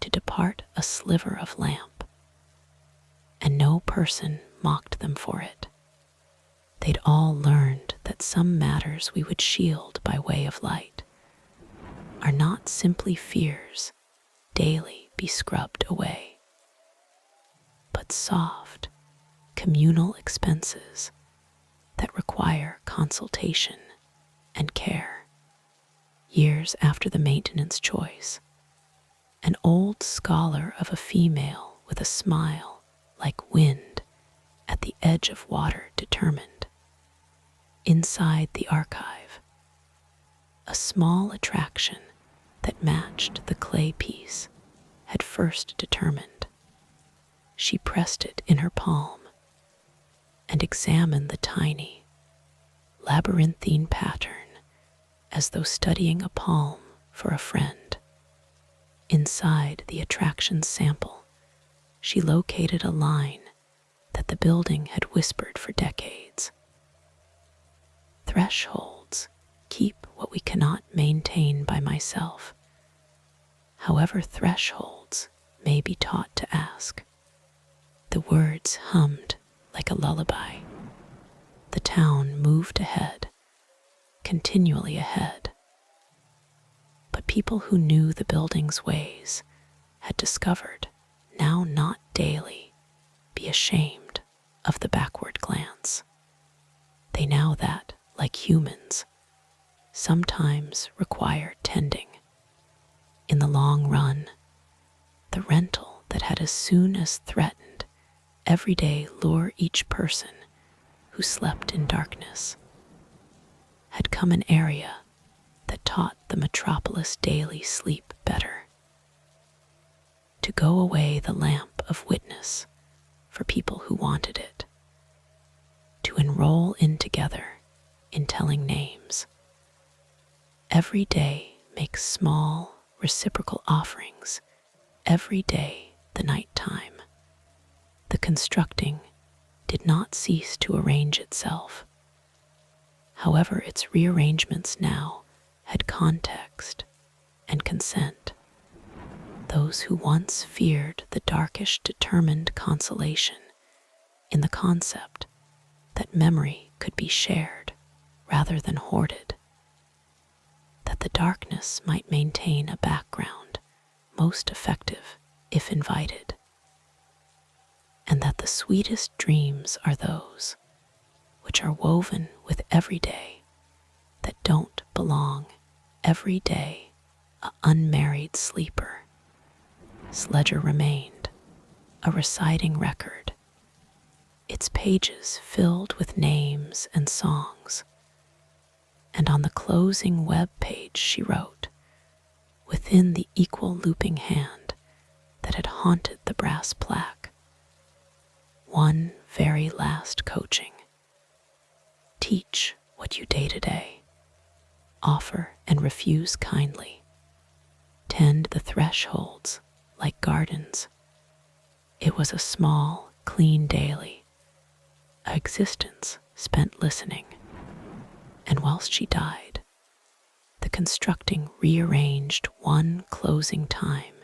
to depart a sliver of lamp, and no person mocked them for it. They'd all learned that some matters we would shield by way of light are not simply fears daily be scrubbed away, but soft, communal expenses that require consultation and care. Years after the maintenance choice, an old scholar of a female with a smile like wind at the edge of water determined, inside the archive, a small attraction that matched the clay piece had first determined. She pressed it in her palm and examined the tiny, labyrinthine pattern as though studying a palm for a friend. Inside the attraction sample, she located a line that the building had whispered for decades. Thresholds keep what we cannot maintain by myself. However, thresholds may be taught to ask. The words hummed like a lullaby. The town moved ahead, continually ahead. But people who knew the building's ways had discovered, now not daily, be ashamed of the backward glance. They now that, like humans, sometimes require tending. In the long run, the rental that had as soon as threatened every day lure each person who slept in darkness, had come an area that taught the metropolis daily sleep better, to go away the lamp of witness for people who wanted it, to enroll in together in telling names. Every day makes small reciprocal offerings, every day the night time. The constructing did not cease to arrange itself. However, its rearrangements now had context and consent. Those who once feared the darkish determined consolation in the concept that memory could be shared rather than hoarded, that the darkness might maintain a background most effective if invited, and that the sweetest dreams are those which are woven with every day that don't belong every day. A unmarried sleeper, Sledger remained, a reciting record, its pages filled with names and songs. And on the closing web page she wrote, within the equal looping hand that had haunted the brass plaque, one very last coaching. Teach what you day to day. Offer and refuse kindly. Tend the thresholds like gardens. It was a small, clean daily, a existence spent listening. And whilst she died, the constructing rearranged one closing time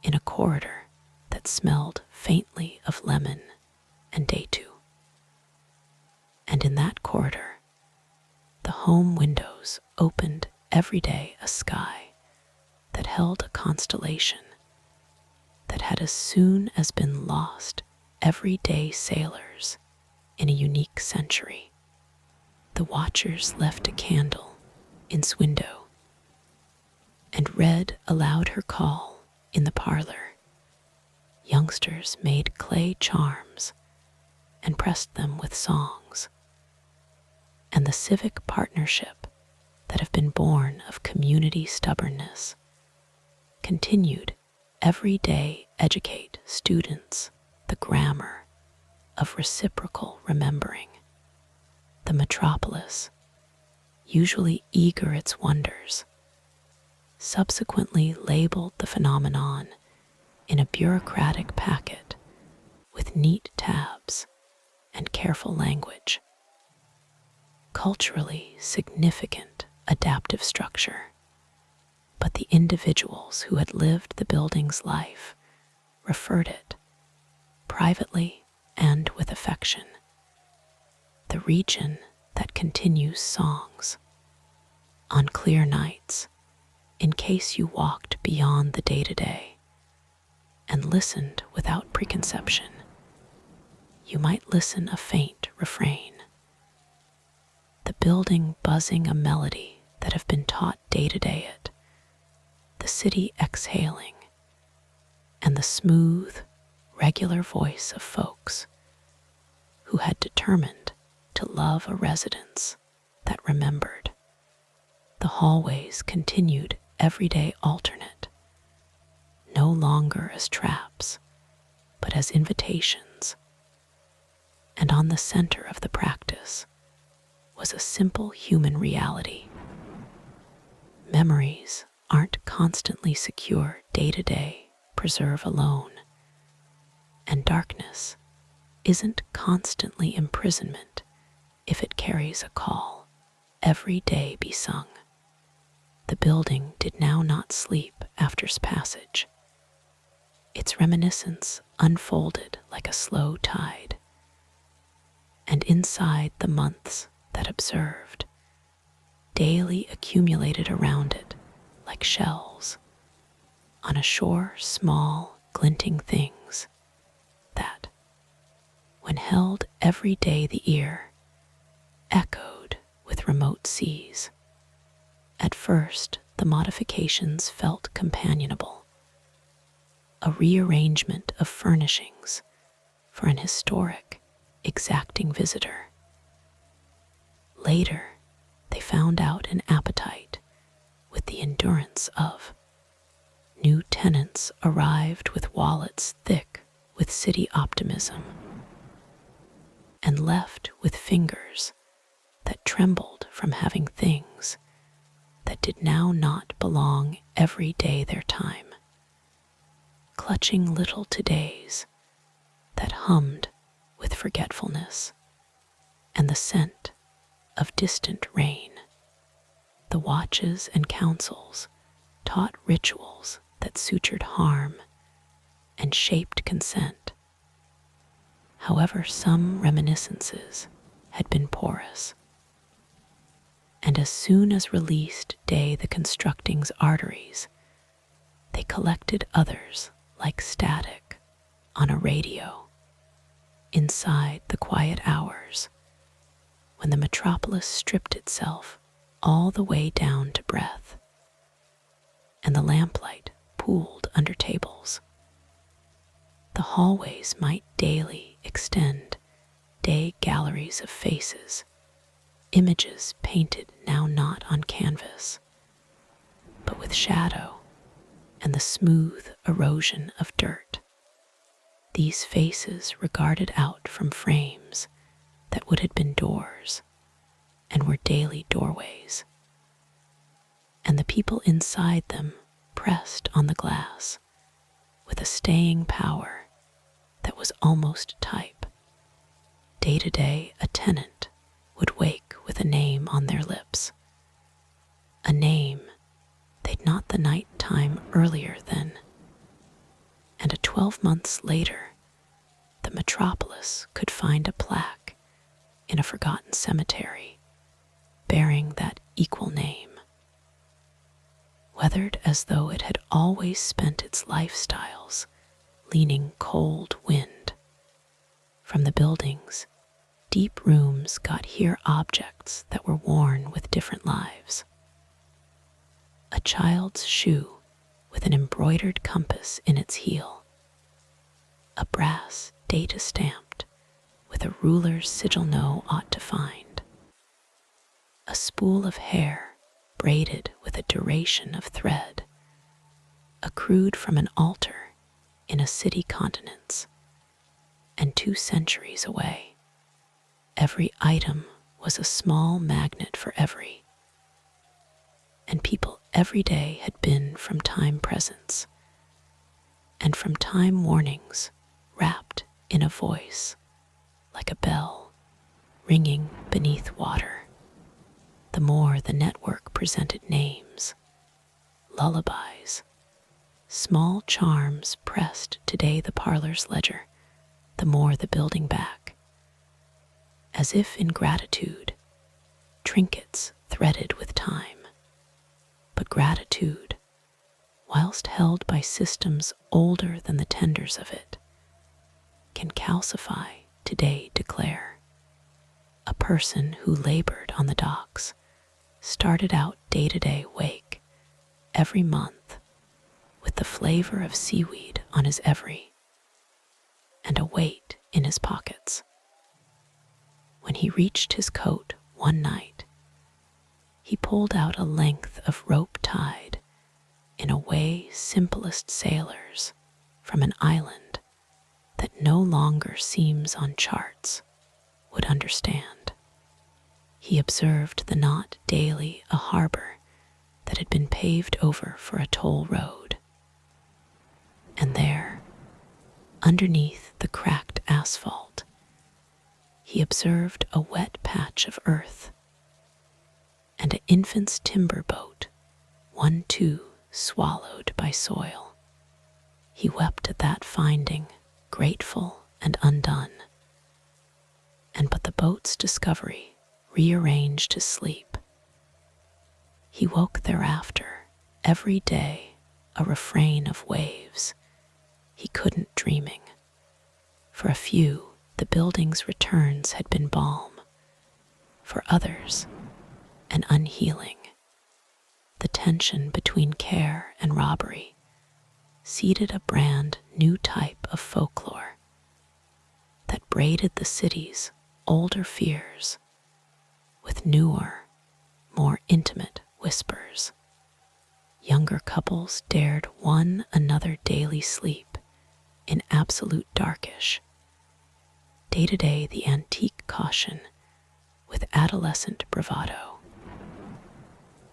in a corridor that smelled faintly of lemon and datu. And in that corridor, the home windows opened every day a sky that held a constellation that had as soon as been lost everyday sailors in a unique century. The watchers left a candle in's window and read aloud her call in the parlor. Youngsters made clay charms and pressed them with songs. And the civic partnership that have been born of community stubbornness continued every day educate students the grammar of reciprocal remembering. The metropolis, usually eager its wonders, subsequently labeled the phenomenon in a bureaucratic packet with neat tabs and careful language. Culturally significant adaptive structure, but the individuals who had lived the building's life referred it, privately and with affection, the region that continues songs. On clear nights, in case you walked beyond the day-to-day and listened without preconception, you might listen a faint refrain, the building buzzing a melody that have been taught day-to-day it, the city exhaling, and the smooth, regular voice of folks who had determined to love a residence that remembered. The hallways continued everyday alternate, no longer as traps, but as invitations. And on the center of the practice was a simple human reality. Memories aren't constantly secure day-to-day, preserve alone. And darkness isn't constantly imprisonment if it carries a call, every day be sung. The building did now not sleep after's passage. Its reminiscence unfolded like a slow tide. And inside the months that observed, daily accumulated around it like shells on a shore, small, glinting things that, when held every day the ear, echoed with remote seas. At first, the modifications felt companionable, a rearrangement of furnishings for an historic, exacting visitor. Later, they found out an appetite with the endurance of. New tenants arrived with wallets thick with city optimism and left with fingers that trembled from having things that did now not belong every day their time, clutching little todays that hummed with forgetfulness and the scent of distant rain. The watches and councils taught rituals that sutured harm and shaped consent. However, some reminiscences had been porous, and as soon as released day the constructing's arteries, they collected others like static on a radio inside the quiet hours when the metropolis stripped itself all the way down to breath, and the lamplight pooled under tables. The hallways might daily extend day galleries of faces, images painted now not on canvas, but with shadow and the smooth erosion of dirt. These faces regarded out from frames that would have been doors and were daily doorways, and the people inside them pressed on the glass with a staying power that was almost type. Day to day, a tenant would wake with a name on their lips, a name they'd not the night time earlier than, and 12 months later, the metropolis could find a plaque in a forgotten cemetery bearing that equal name, weathered as though it had always spent its lifestyles leaning cold wind. From the buildings, deep rooms got here objects that were worn with different lives. A child's shoe with an embroidered compass in its heel, a brass data stamped with a ruler's sigil no ought to find, a spool of hair braided with a duration of thread, accrued from an altar in a city continents, and 2 centuries away. Every item was a small magnet for every, and people every day had been from time presents, and from time warnings wrapped in a voice like a bell ringing beneath water. The more the network presented names, lullabies, small charms pressed today the parlor's ledger, the more the building back, as if in gratitude, trinkets threaded with time. But gratitude, whilst held by systems older than the tenders of it, can calcify today declare. A person who labored on the docks started out day-to-day wake every month with the flavor of seaweed on his every and a weight in his pockets. When he reached his coat one night, he pulled out a length of rope tied in a way simplest sailors from an island that no longer seems on charts would understand. He observed the knot daily a harbor that had been paved over for a toll road, and there, underneath the cracked asphalt, he observed a wet patch of earth and an infant's timber boat, one too swallowed by soil. He wept at that finding, grateful and undone, and but the boat's discovery rearranged his sleep. He woke thereafter, every day, a refrain of waves he couldn't dreaming. For a few, the building's returns had been balm. For others, an unhealing. The tension between care and robbery seeded a brand new type of folklore that braided the city's older fears with newer, more intimate whispers. Younger couples dared one another daily sleep in absolute darkish. Day to day, the antique caution with adolescent bravado.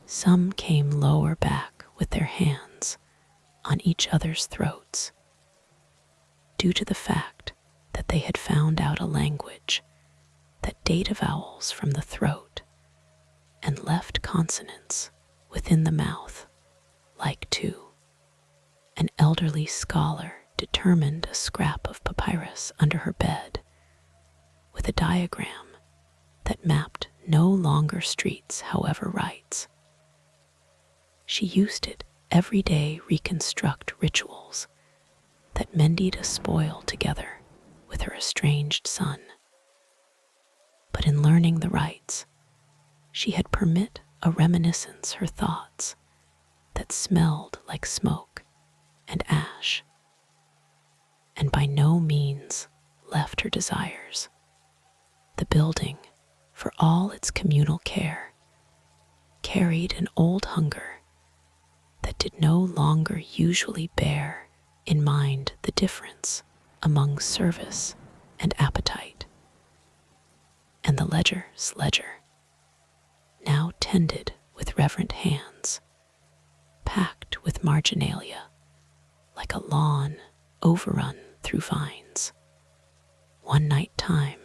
Some came lower back with their hands on each other's throats, due to the fact that they had found out a language that data vowels from the throat and left consonants within the mouth, like two. An elderly scholar determined a scrap of papyrus under her bed with a diagram that mapped no longer streets, however rights. She used it every day reconstruct rituals that mended a spoil together with her estranged son. But in learning the rites, she had permit a reminiscence her thoughts that smelled like smoke and ash, and by no means left her desires. The building, for all its communal care, carried an old hunger that did no longer usually bear in mind the difference among service and appetite. And the ledger's ledger, now tended with reverent hands, packed with marginalia, like a lawn overrun through vines. One night time,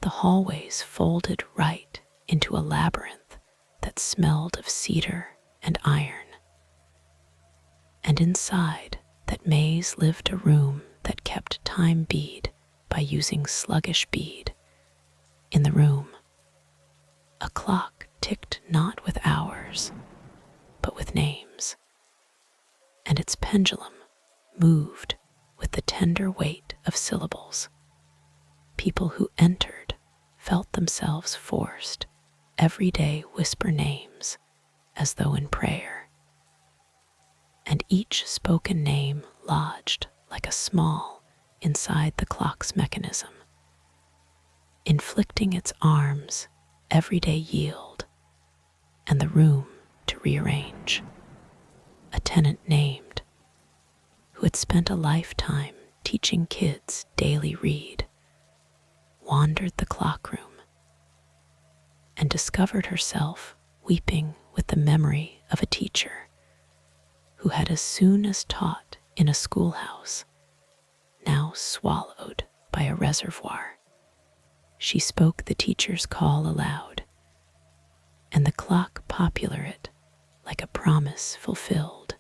the hallways folded right into a labyrinth that smelled of cedar and iron. And inside that maze lived a room that kept time bead by using sluggish bead. In the room, a clock ticked not with hours, but with names, and its pendulum moved with the tender weight of syllables. People who entered felt themselves forced every day whisper names as though in prayer, and each spoken name lodged like a small inside the clock's mechanism, inflicting its arms everyday yield and the room to rearrange. A tenant named, who had spent a lifetime teaching kids daily read, wandered the clockroom and discovered herself weeping with the memory of a teacher who had as soon as taught in a schoolhouse, now swallowed by a reservoir. She spoke the teacher's call aloud, and the clock popular it like a promise fulfilled.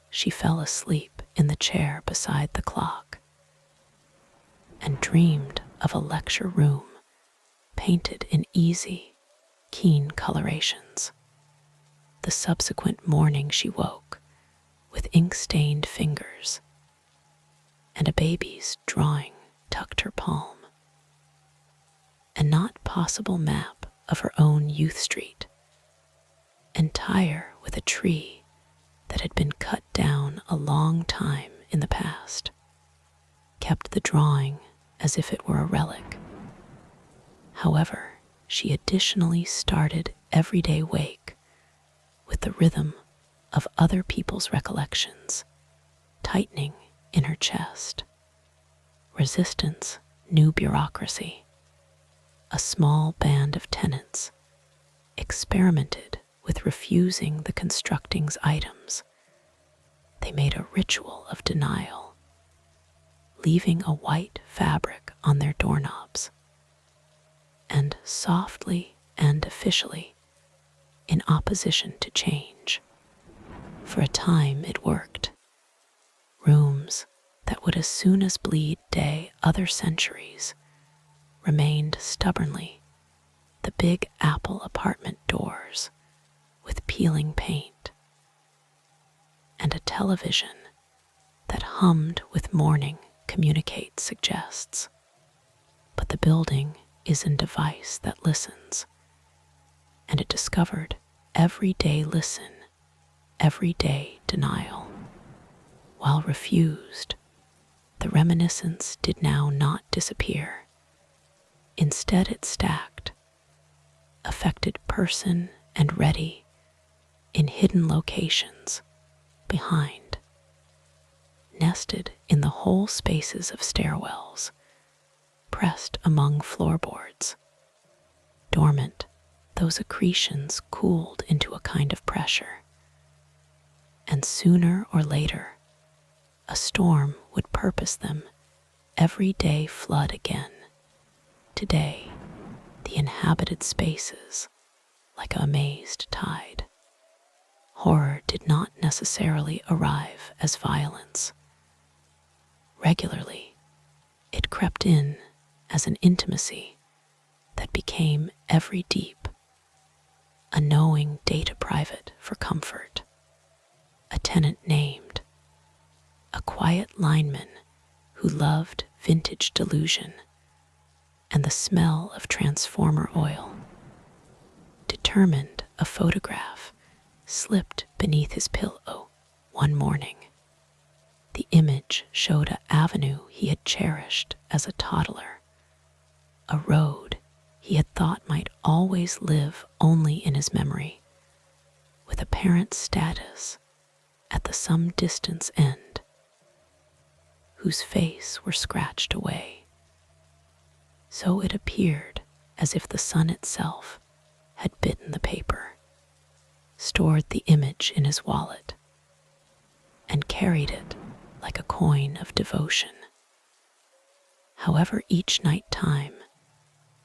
She fell asleep in the chair beside the clock and dreamed of a lecture room painted in easy, keen colorations. The subsequent morning she woke with ink-stained fingers, and a baby's drawing tucked her palm. A not possible map of her own youth street, entire with a tree that had been cut down a long time in the past, kept the drawing as if it were a relic. However, she additionally started everyday wake with the rhythm of other people's recollections tightening in her chest. Resistance knew bureaucracy. A small band of tenants experimented with refusing the constructing's items. They made a ritual of denial, leaving a white fabric on their doorknobs, and softly and officially in opposition to change. For a time it worked. Rooms that would as soon as bleed day other centuries remained stubbornly the Big Apple apartment doors with peeling paint, and a television that hummed with morning communicate suggests. But the building is a device that listens, and it discovered everyday listen, everyday denial. While refused, the reminiscence did now not disappear. Instead it stacked, affected person and ready in hidden locations behind, nested in the whole spaces of stairwells, pressed among floorboards. Dormant, those accretions cooled into a kind of pressure, and sooner or later, a storm would purpose them every day flood again. Today, the inhabited spaces, like a amazed tide. Horror did not necessarily arrive as violence. Regularly, it crept in as an intimacy that became every deep, a knowing data private for comfort, a tenant named, a quiet lineman who loved vintage delusion and the smell of transformer oil. Determined, a photograph slipped beneath his pillow one morning. The image showed an avenue he had cherished as a toddler, a road he had thought might always live only in his memory, with a parent's status at the some distance end, whose face were scratched away. So it appeared as if the sun itself had bitten the paper, stored the image in his wallet, and carried it like a coin of devotion. However, each night time,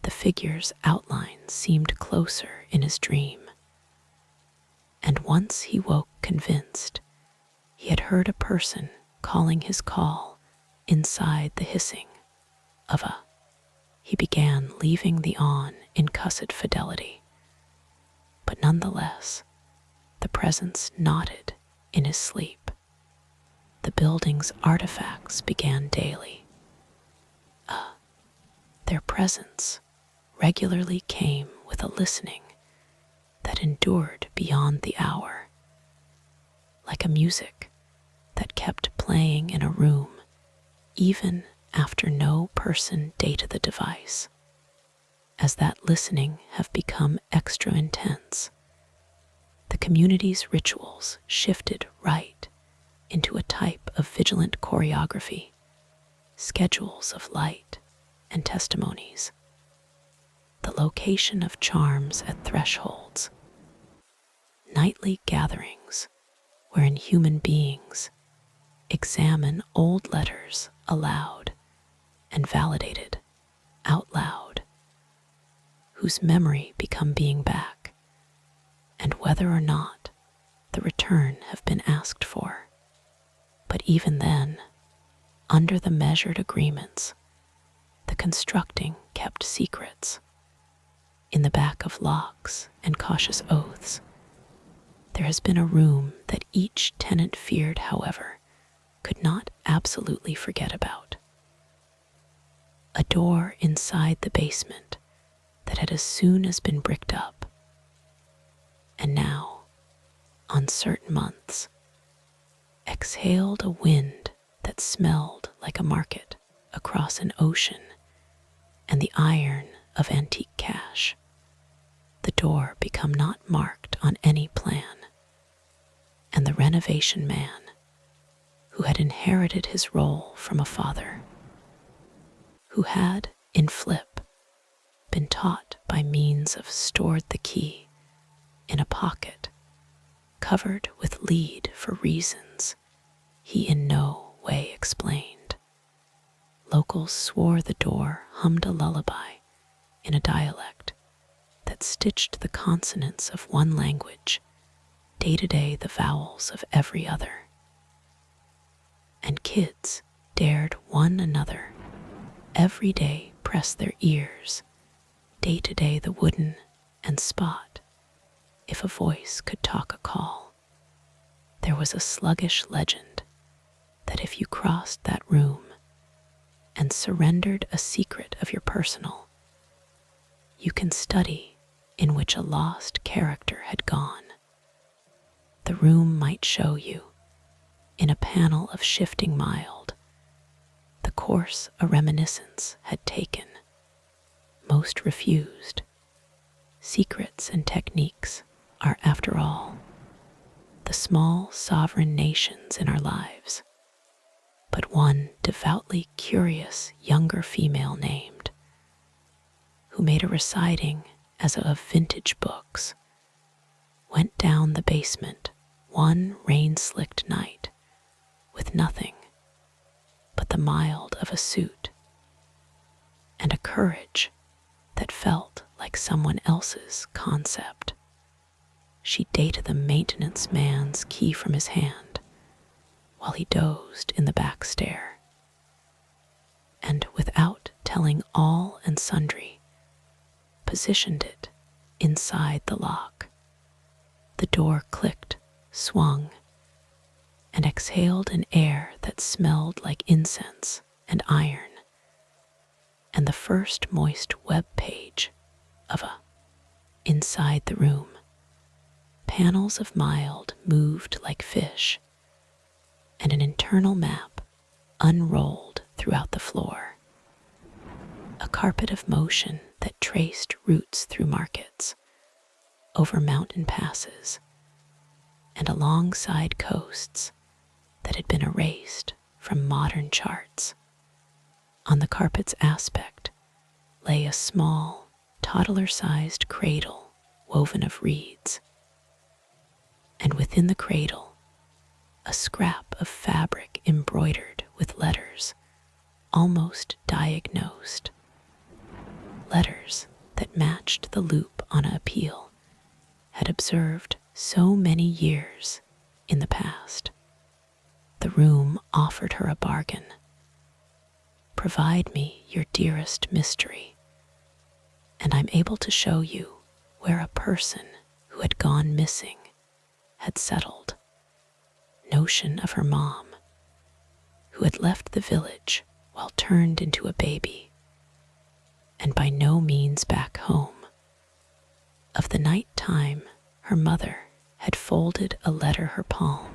the figure's outline seemed closer in his dream, and once he woke convinced he had heard a person calling his call inside the hissing of a. He began leaving the on in cussed fidelity, but nonetheless, the presence nodded in his sleep. The building's artifacts began daily. Their presence regularly came with a listening that endured beyond the hour, like a music that kept playing in a room even after no person dated the device. As that listening have become extra intense, the community's rituals shifted right into a type of vigilant choreography, schedules of light and testimonies, the location of charms at thresholds, nightly gatherings wherein human beings examine old letters aloud and validated out loud, whose memory become being back, and whether or not the return have been asked for. But even then, under the measured agreements, the constructing kept secrets. In the back of locks and cautious oaths, there has been a room that each tenant feared, however, could not absolutely forget about. A door inside the basement that had as soon as been bricked up. And now, on certain months, exhaled a wind that smelled like a market across an ocean and the iron of antique cash. The door become not marked on any plan, and the renovation man, who had inherited his role from a father, who had, in flip, been taught by means of stored the key in a pocket, covered with lead for reasons he in no way explained. Locals swore the door hummed a lullaby in a dialect that stitched the consonants of one language, day-to-day the vowels of every other. And kids dared one another every day press their ears, day-to-day the wooden and spot, if a voice could talk a call. There was a sluggish legend that if you crossed that room and surrendered a secret of your personal, you can study in which a lost character had gone. The room might show you, in a panel of shifting mild, the course a reminiscence had taken, most refused, secrets and techniques are, after all, the small sovereign nations in our lives, but one devoutly curious younger female named, who made a reciting as of vintage books, went down the basement one rain-slicked night with nothing but the mild of a suit and a courage that felt like someone else's concept. She dated the maintenance man's key from his hand while he dozed in the back stair, and without telling all and sundry, positioned it inside the lock. The door clicked, swung, and exhaled an air that smelled like incense and iron, and the first moist web page of a Inside the Room. Panels of mild moved like fish, and an internal map unrolled throughout the floor. A carpet of motion that traced routes through markets, over mountain passes, and alongside coasts that had been erased from modern charts. On the carpet's aspect lay a small, toddler-sized cradle woven of reeds, and within the cradle, a scrap of fabric embroidered with letters, almost diagnosed. Letters that matched the loop on a appeal had observed so many years in the past. The room offered her a bargain. Provide me your dearest mystery, and I'm able to show you where a person who had gone missing had settled. Notion of her mom, who had left the village while turned into a baby, and by no means back home. Of the night time her mother had folded a letter her palm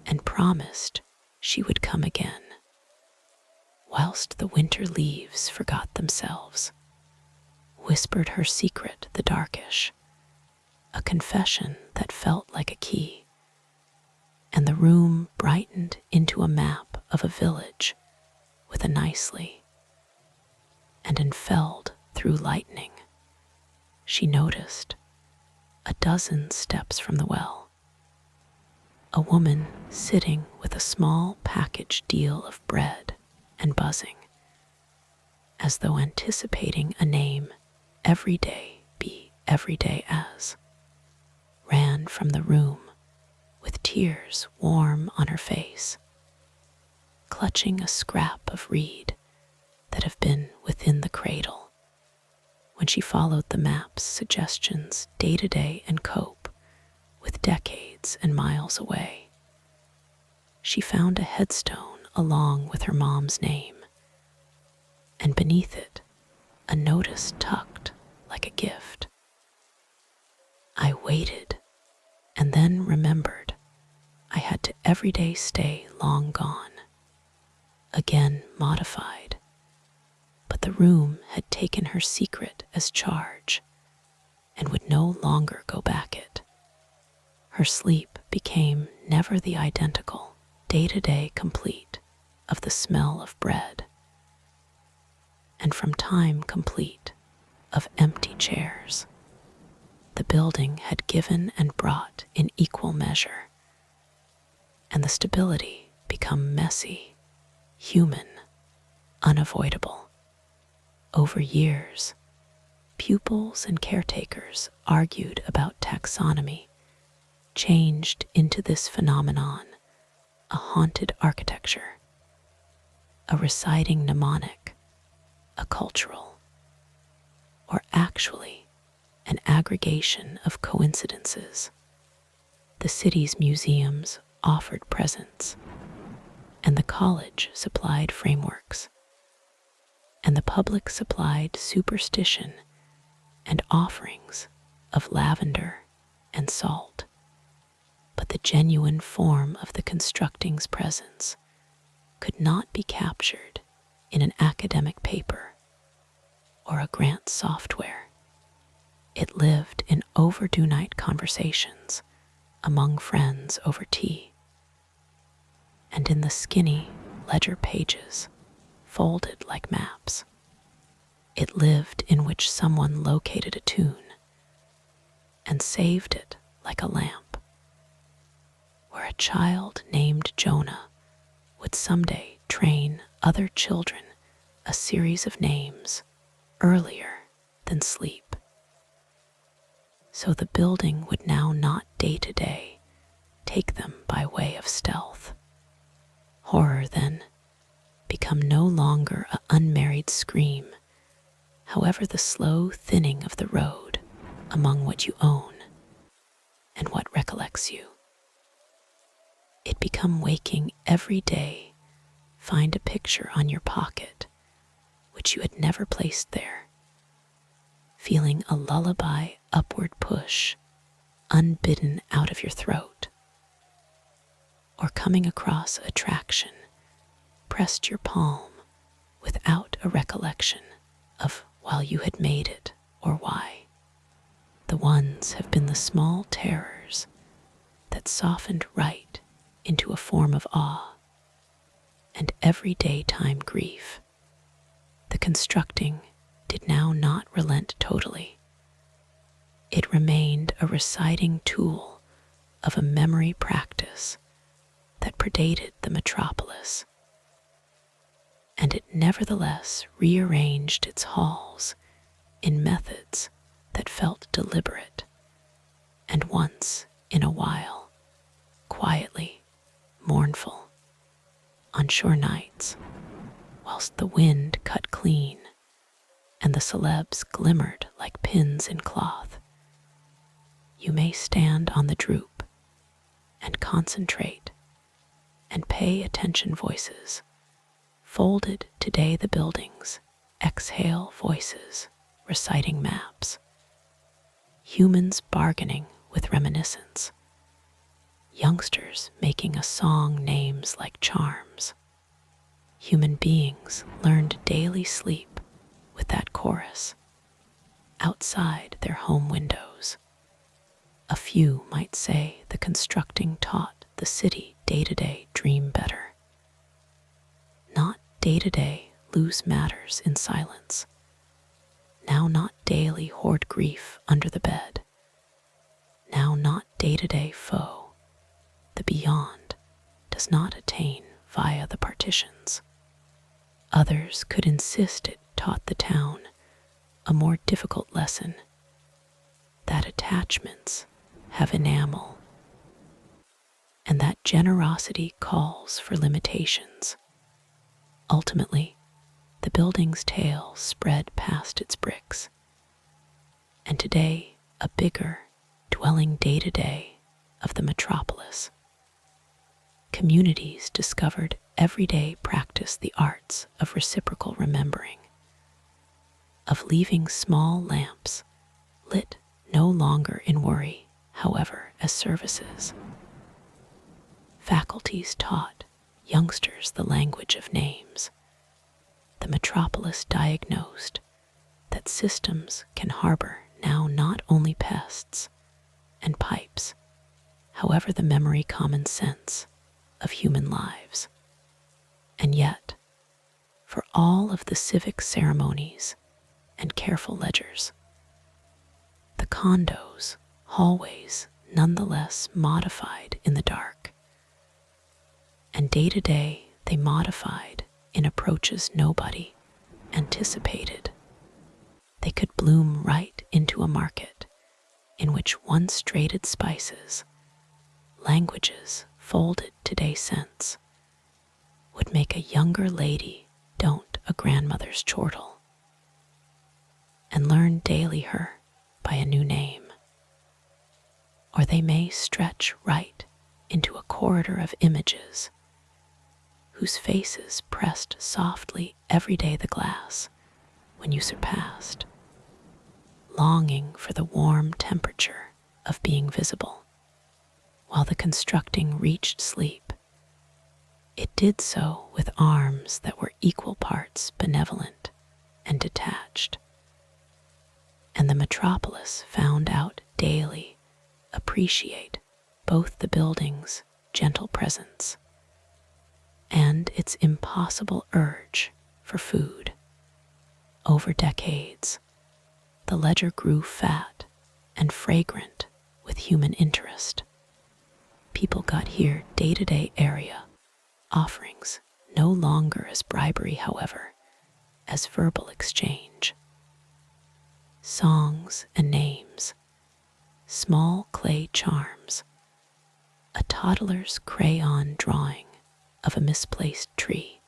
and promised she would come again, whilst the winter leaves forgot themselves, whispered her secret the darkish, a confession that felt like a key, and the room brightened into a map of a village with a nicely, and enfelled through lightning. She noticed, a dozen steps from the well, a woman sitting with a small package deal of bread and buzzing, as though anticipating a name every day be every day as, ran from the room with tears warm on her face, clutching a scrap of reed that had been within the cradle. When she followed the map's suggestions day to day and cope with decades and miles away, she found a headstone along with her mom's name, and beneath it, a notice tucked like a gift. I waited, and then remembered I had to everyday stay long gone, again modified, but the room had taken her secret as charge and would no longer go back it. Her sleep became never the identical, day-to-day complete of the smell of bread, and from time complete of empty chairs. The building had given and brought in equal measure, and the stability become messy, human, unavoidable. Over years, pupils and caretakers argued about taxonomy, changed into this phenomenon, a haunted architecture, a reciting mnemonic, a cultural, or actually an aggregation of coincidences. The city's museums offered presents, and the college supplied frameworks, and the public supplied superstition and offerings of lavender and salt. But the genuine form of the constructing's presence could not be captured in an academic paper or a grant software. It lived in overdue night conversations among friends over tea, and in the skinny ledger pages folded like maps. It lived in which someone located a tune and saved it like a lamp, where a child named Jonah would someday train other children a series of names earlier than sleep. So the building would now not day to day take them by way of stealth. Horror then become no longer an unmarried scream, however the slow thinning of the road among what you own and what recollects you. It become waking every day, find a picture on your pocket which you had never placed there, feeling a lullaby upward push unbidden out of your throat, or coming across attraction pressed your palm without a recollection of while you had made it or why. The ones have been the small terrors that softened right into a form of awe, and every daytime grief. The constructing did now not relent totally. It remained a reciting tool of a memory practice that predated the metropolis, and it nevertheless rearranged its halls in methods that felt deliberate, and once in a while, quietly mournful, on sure nights, whilst the wind cut clean and the celebs glimmered like pins in cloth. You may stand on the droop and concentrate and pay attention. Voices folded today, the buildings exhale voices reciting maps, humans bargaining with reminiscence, youngsters making a song names like charms. Human beings learned daily sleep with that chorus outside their home windows. A few might say the constructing taught the city day-to-day dream better. Not day-to-day lose matters in silence. Now not daily hoard grief under the bed. Now not day-to-day foe. The beyond does not attain via the partitions. Others could insist it taught the town a more difficult lesson, that attachments have enamel, and that generosity calls for limitations. Ultimately, the building's tale spread past its bricks, and today a bigger, dwelling day-to-day of the metropolis. Communities discovered every day practice the arts of reciprocal remembering, of leaving small lamps lit no longer in worry, however, as services. Faculties taught youngsters the language of names. The metropolis diagnosed that systems can harbor now not only pests and pipes, however the memory common sense of human lives. And yet, for all of the civic ceremonies and careful ledgers, the condos, hallways nonetheless modified in the dark, and day to day they modified in approaches nobody anticipated. They could bloom right into a market in which once traded spices, languages folded today sense, would make a younger lady don't a grandmother's chortle, and learn daily her by a new name. Or they may stretch right into a corridor of images, whose faces pressed softly every day the glass when you surpassed, longing for the warm temperature of being visible. While the constructing reached sleep, it did so with arms that were equal parts benevolent and detached, And the metropolis found out daily appreciate both the building's gentle presence and its impossible urge for food. Over decades, the ledger grew fat and fragrant with human interest. People got here day-to-day area offerings, no longer as bribery, however, as verbal exchange. Songs and names, small clay charms, a toddler's crayon drawing of a misplaced tree,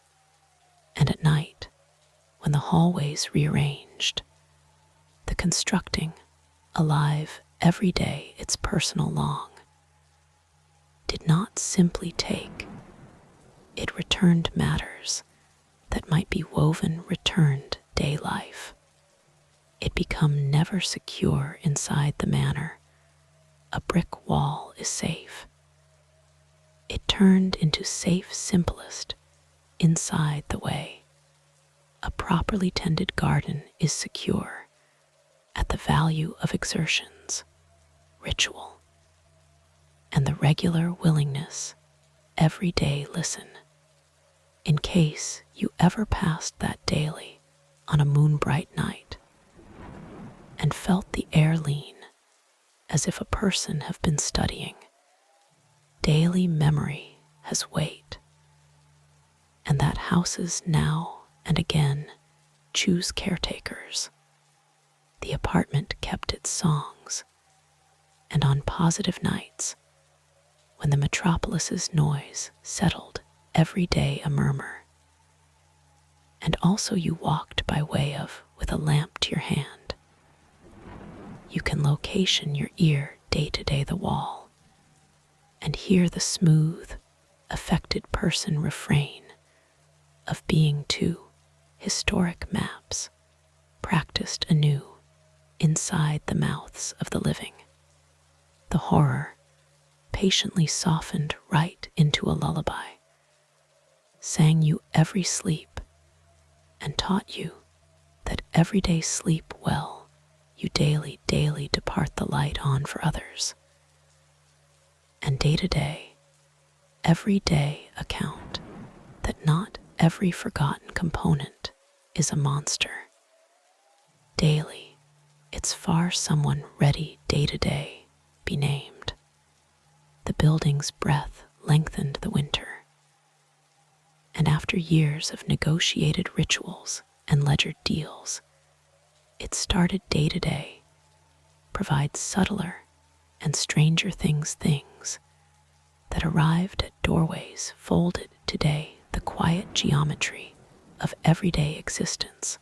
and at night, when the hallways rearranged, the constructing, alive every day its personal long, did not simply take, it returned matters that might be woven returned day life. It become never secure inside the manor. A brick wall is safe. It turned into safe simplest inside the way. A properly tended garden is secure at the value of exertions, ritual, and the regular willingness every day listen. In case you ever passed that daily on a moonbright night and felt the air lean as if a person have been studying, daily memory has weight, and that houses now and again choose caretakers. The apartment kept its songs, and on positive nights, when the metropolis's noise settled every day a murmur, and also you walked by way of with a lamp to your hand, you can location your ear day to day the wall, and hear the smooth, affected person refrain of being two historic maps practiced anew inside the mouths of the living. The horror patiently softened right into a lullaby, sang you every sleep, and taught you that every day sleep well, you daily depart the light on for others. And day to day, every day account that not every forgotten component is a monster. Daily, it's far someone ready day to day be named. The building's breath lengthened the winter, and after years of negotiated rituals and ledgered deals, it started day to day, provides subtler and stranger things that arrived at doorways folded today the quiet geometry of everyday existence.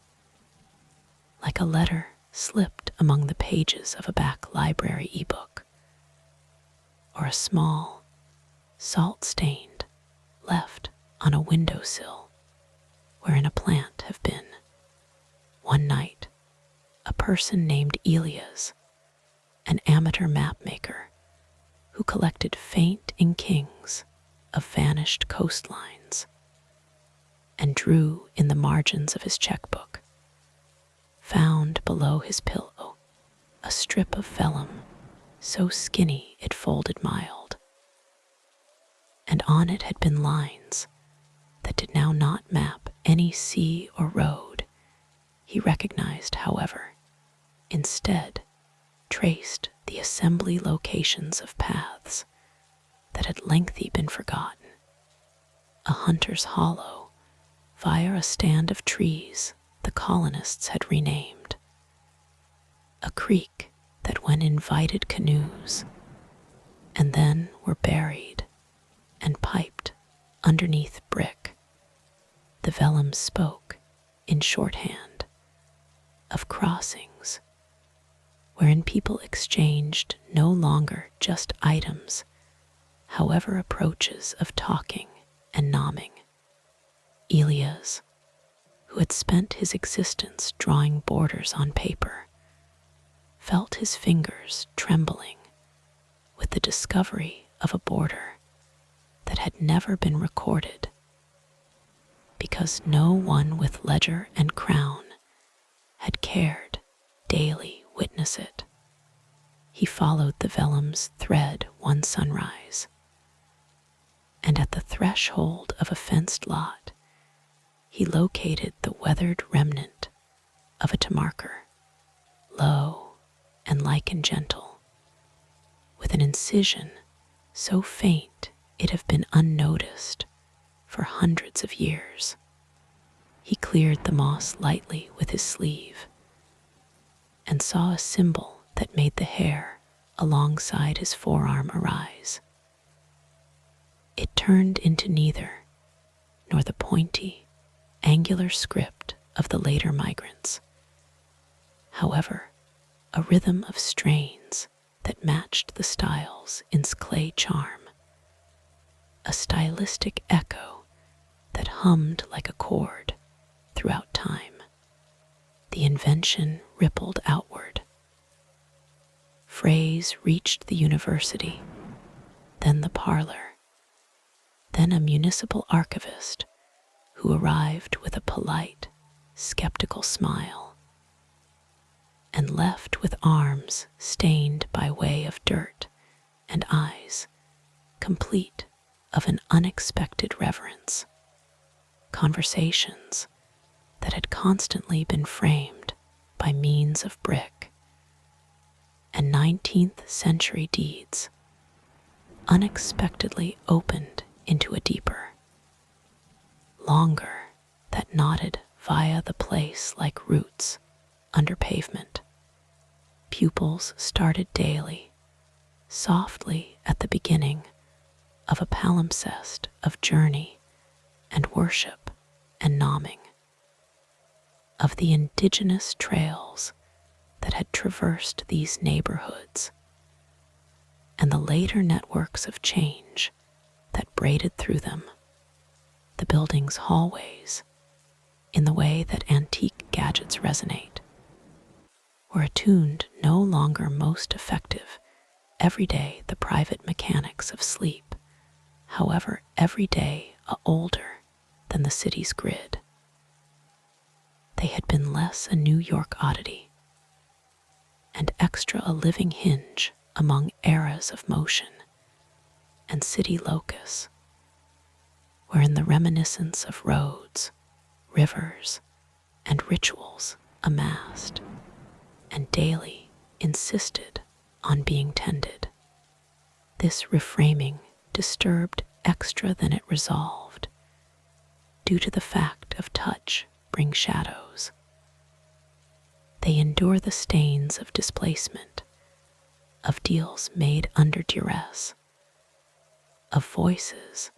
Like a letter slipped among the pages of a back library ebook, or a small, salt-stained, left on a windowsill wherein a plant have been. One night, a person named Elias, an amateur mapmaker who collected faint inkings of vanished coastlines and drew in the margins of his checkbook, found below his pillow a strip of vellum so skinny it folded mild, and on it had been lines that did now not map any sea or road. He recognized, however, instead traced the assembly locations of paths that had lengthy been forgotten. A hunter's hollow via a stand of trees the colonists had renamed. A creek that when invited canoes, and then were buried and piped underneath brick. The vellum spoke in shorthand of crossings wherein people exchanged no longer just items, however approaches of talking and nomming. Elias, who had spent his existence drawing borders on paper, felt his fingers trembling with the discovery of a border that had never been recorded, because no one with ledger and crown had cared daily witness it. He followed the vellum's thread one sunrise, and at the threshold of a fenced lot, he located the weathered remnant of a tamarker, low and light and gentle, with an incision so faint it had been unnoticed for hundreds of years. He cleared the moss lightly with his sleeve and saw a symbol that made the hair alongside his forearm arise. It turned into neither nor the pointy, angular script of the later migrants. However, a rhythm of strains that matched the styles in clay charm, a stylistic echo that hummed like a chord throughout time. The invention rippled outward. Phrase reached the university, then the parlor, then a municipal archivist who arrived with a polite, skeptical smile and left with arms stained by way of dirt and eyes complete of an unexpected reverence. Conversations that had constantly been framed by means of brick and 19th century deeds unexpectedly opened into a deeper, longer, that knotted via the place like roots under pavement. Pupils started daily, softly at the beginning of a palimpsest of journey and worship and nomming, of the indigenous trails that had traversed these neighborhoods, and the later networks of change that braided through them, the building's hallways, in the way that antique gadgets resonate, were attuned no longer most effective every day the private mechanics of sleep, however every day older than the city's grid. They had been less a New York oddity and extra a living hinge among eras of motion and city locus, wherein the reminiscence of roads, rivers, and rituals amassed and daily insisted on being tended. This reframing disturbed extra than it resolved, due to the fact of touch bring shadows. They endure the stains of displacement, of deals made under duress, of voices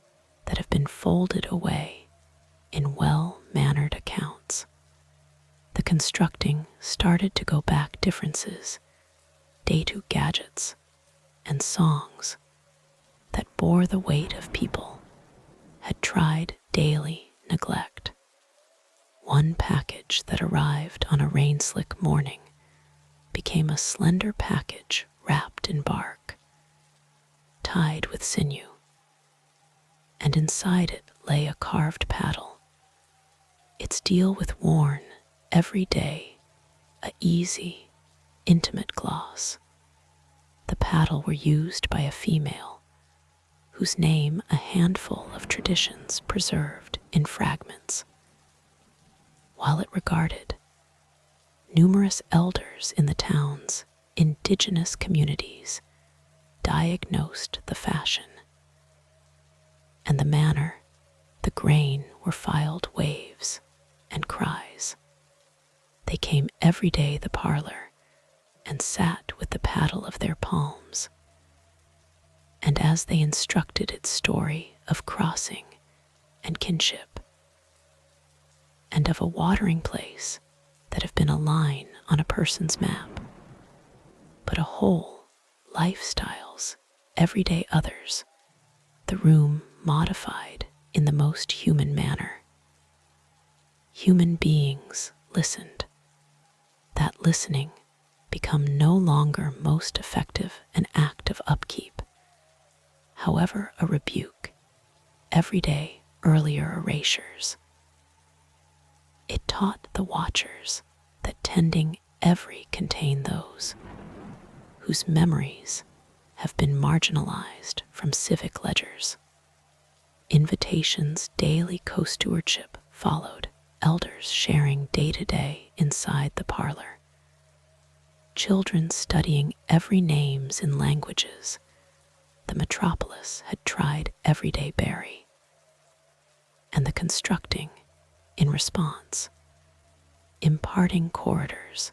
that have been folded away in well-mannered accounts. The constructing started to go back differences, day-to gadgets, and songs that bore the weight of people had tried daily neglect. One package that arrived on a rain-slick morning became a slender package wrapped in bark, tied with sinew, and inside it lay a carved paddle, its deal with worn, every day, a easy, intimate gloss. The paddle were used by a female, whose name a handful of traditions preserved in fragments, while it regarded numerous elders in the town's indigenous communities diagnosed the fashion and the manner the grain were filed waves and cries. They came every day the parlor and sat with the paddle of their palms, and as they instructed its story of crossing and kinship, and of a watering place that have been a line on a person's map, but a whole lifestyles, everyday others, the room modified in the most human manner. Human beings listened. That listening become no longer most effective an act of upkeep, however a rebuke, everyday earlier erasures. It taught the watchers that tending every contain those whose memories have been marginalized from civic ledgers. Invitations daily co-stewardship followed, elders sharing day-to-day inside the parlor, children studying every names in languages the metropolis had tried everyday bury, and the constructing, in response, imparting corridors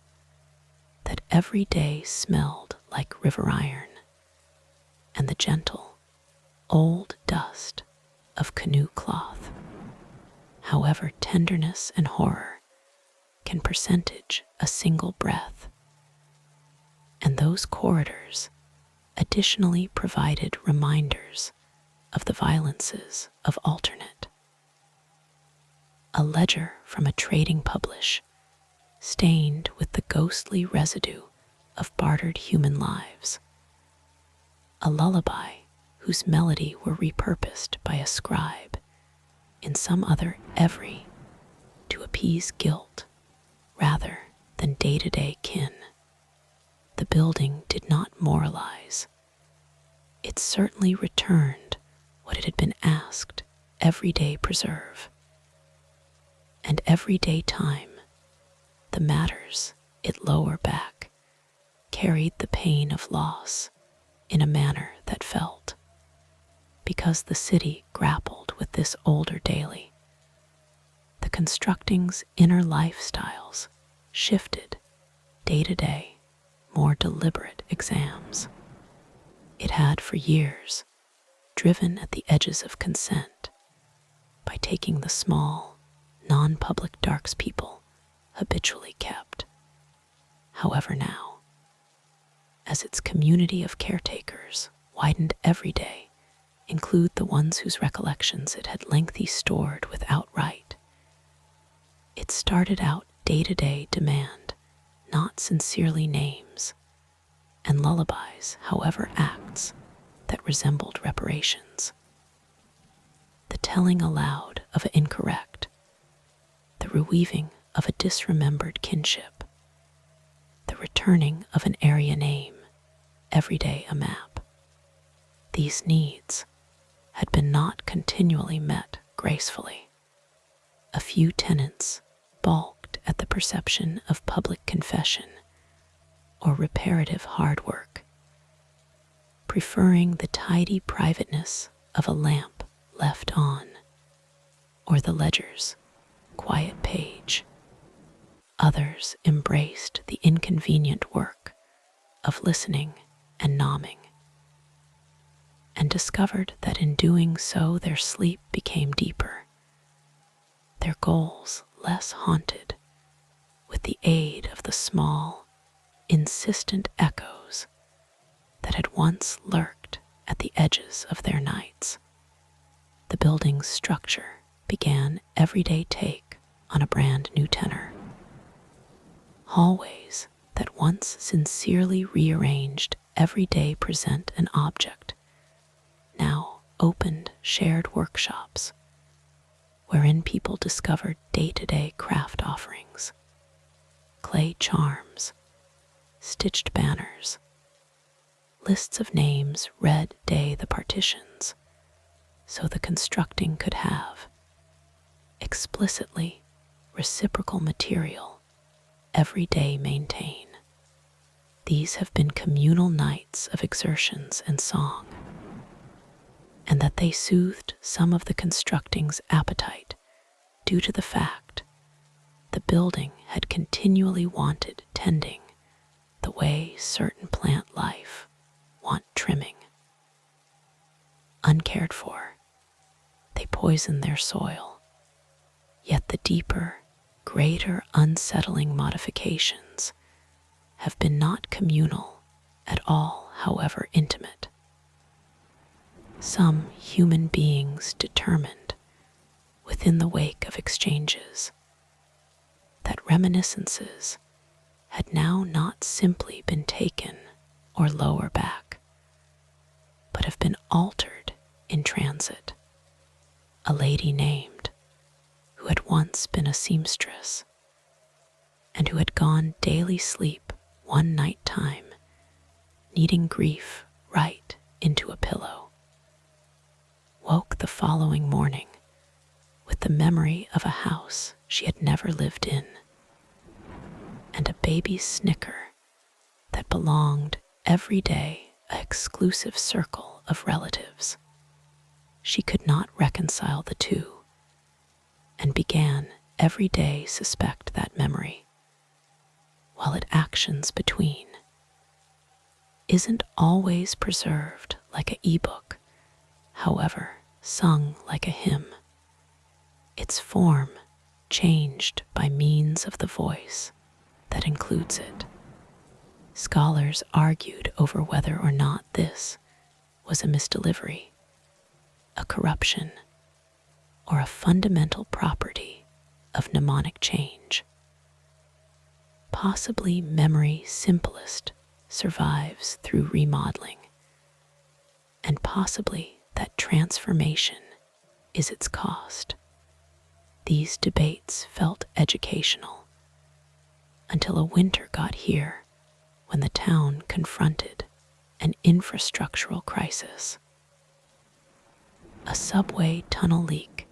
that every day smelled like river iron and the gentle, old dust of canoe cloth. However, tenderness and horror can percentage a single breath, and those corridors additionally provided reminders of the violences of alternate. A ledger from a trading publish, stained with the ghostly residue of bartered human lives. A lullaby whose melody were repurposed by a scribe in some other every to appease guilt rather than day-to-day kin. The building did not moralize. It certainly returned what it had been asked every day preserve. And everyday time, the matters it lower back, carried the pain of loss in a manner that felt, because the city grappled with this older daily. The constructing's inner lifestyles shifted day to day, more deliberate exams. It had for years driven at the edges of consent by taking the small, non-public darks people habitually kept. However, now, as its community of caretakers widened every day, include the ones whose recollections it had lengthy stored without right, it started out day-to-day demand, not sincerely names, and lullabies, however, acts that resembled reparations. The telling aloud of an incorrect, the reweaving of a disremembered kinship, the returning of an area name, every day a map. These needs had been not continually met gracefully. A few tenants balked at the perception of public confession or reparative hard work, preferring the tidy privateness of a lamp left on, or the ledger's quiet page. Others embraced the inconvenient work of listening and nomming, and discovered that in doing so their sleep became deeper, their goals less haunted, with the aid of the small, insistent echoes that had once lurked at the edges of their nights. The building's structure began everyday take on a brand new tenor. Hallways that once sincerely rearranged every day present an object, now opened shared workshops, wherein people discovered day-to-day craft offerings, clay charms, stitched banners, lists of names read day the partitions, so the constructing could have explicitly reciprocal material every day maintain. These have been communal nights of exertions and song, and that they soothed some of the constructing's appetite due to the fact the building had continually wanted tending the way certain plant life want trimming. Uncared for, they poison their soil, yet the deeper, greater unsettling modifications have been not communal at all, however intimate. Some human beings determined, within the wake of exchanges, that reminiscences had now not simply been taken or lower back, but have been altered in transit. A lady named, who had once been a seamstress, and who had gone daily sleep one night time, kneading grief right into a pillow, woke the following morning with the memory of a house she had never lived in, and a baby's snicker that belonged every day an exclusive circle of relatives. She could not reconcile the two, and began every day suspect that memory, while it actions between isn't always preserved like a e-book, however sung like a hymn, its form changed by means of the voice that includes it. Scholars argued over whether or not this was a misdelivery, a corruption, or a fundamental property of mnemonic change. Possibly memory simplest survives through remodeling, and possibly that transformation is its cost. These debates felt educational until a winter got here when the town confronted an infrastructural crisis. A subway tunnel leak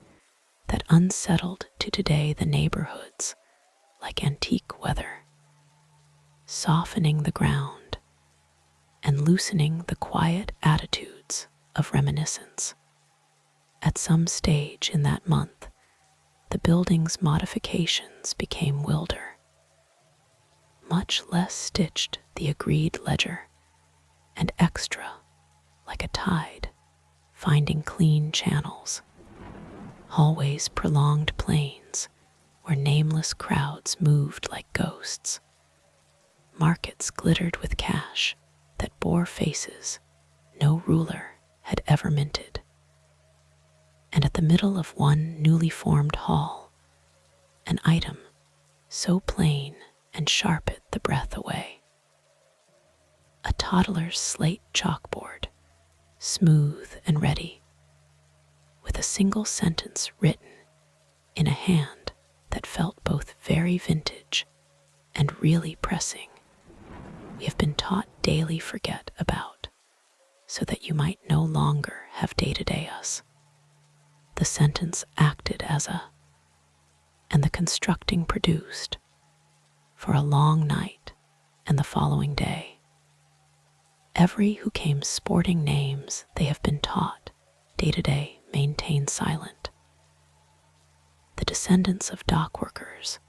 that unsettled to today the neighborhoods like antique weather, softening the ground and loosening the quiet attitudes of reminiscence. At some stage in that month, the building's modifications became wilder. Much less stitched the agreed ledger, and extra, like a tide, finding clean channels. Hallways prolonged plains where nameless crowds moved like ghosts. Markets glittered with cash that bore faces no ruler had ever minted. And at the middle of one newly formed hall, an item so plain and sharp it the breath away. A toddler's slate chalkboard, smooth and ready, with a single sentence written in a hand that felt both very vintage and really pressing. We have been taught daily forget about, so that you might no longer have day-to-day us. The sentence acted as a, and the constructing produced, for a long night and the following day. Every who came sporting names they have been taught day-to-day maintain silent. The descendants of dock workers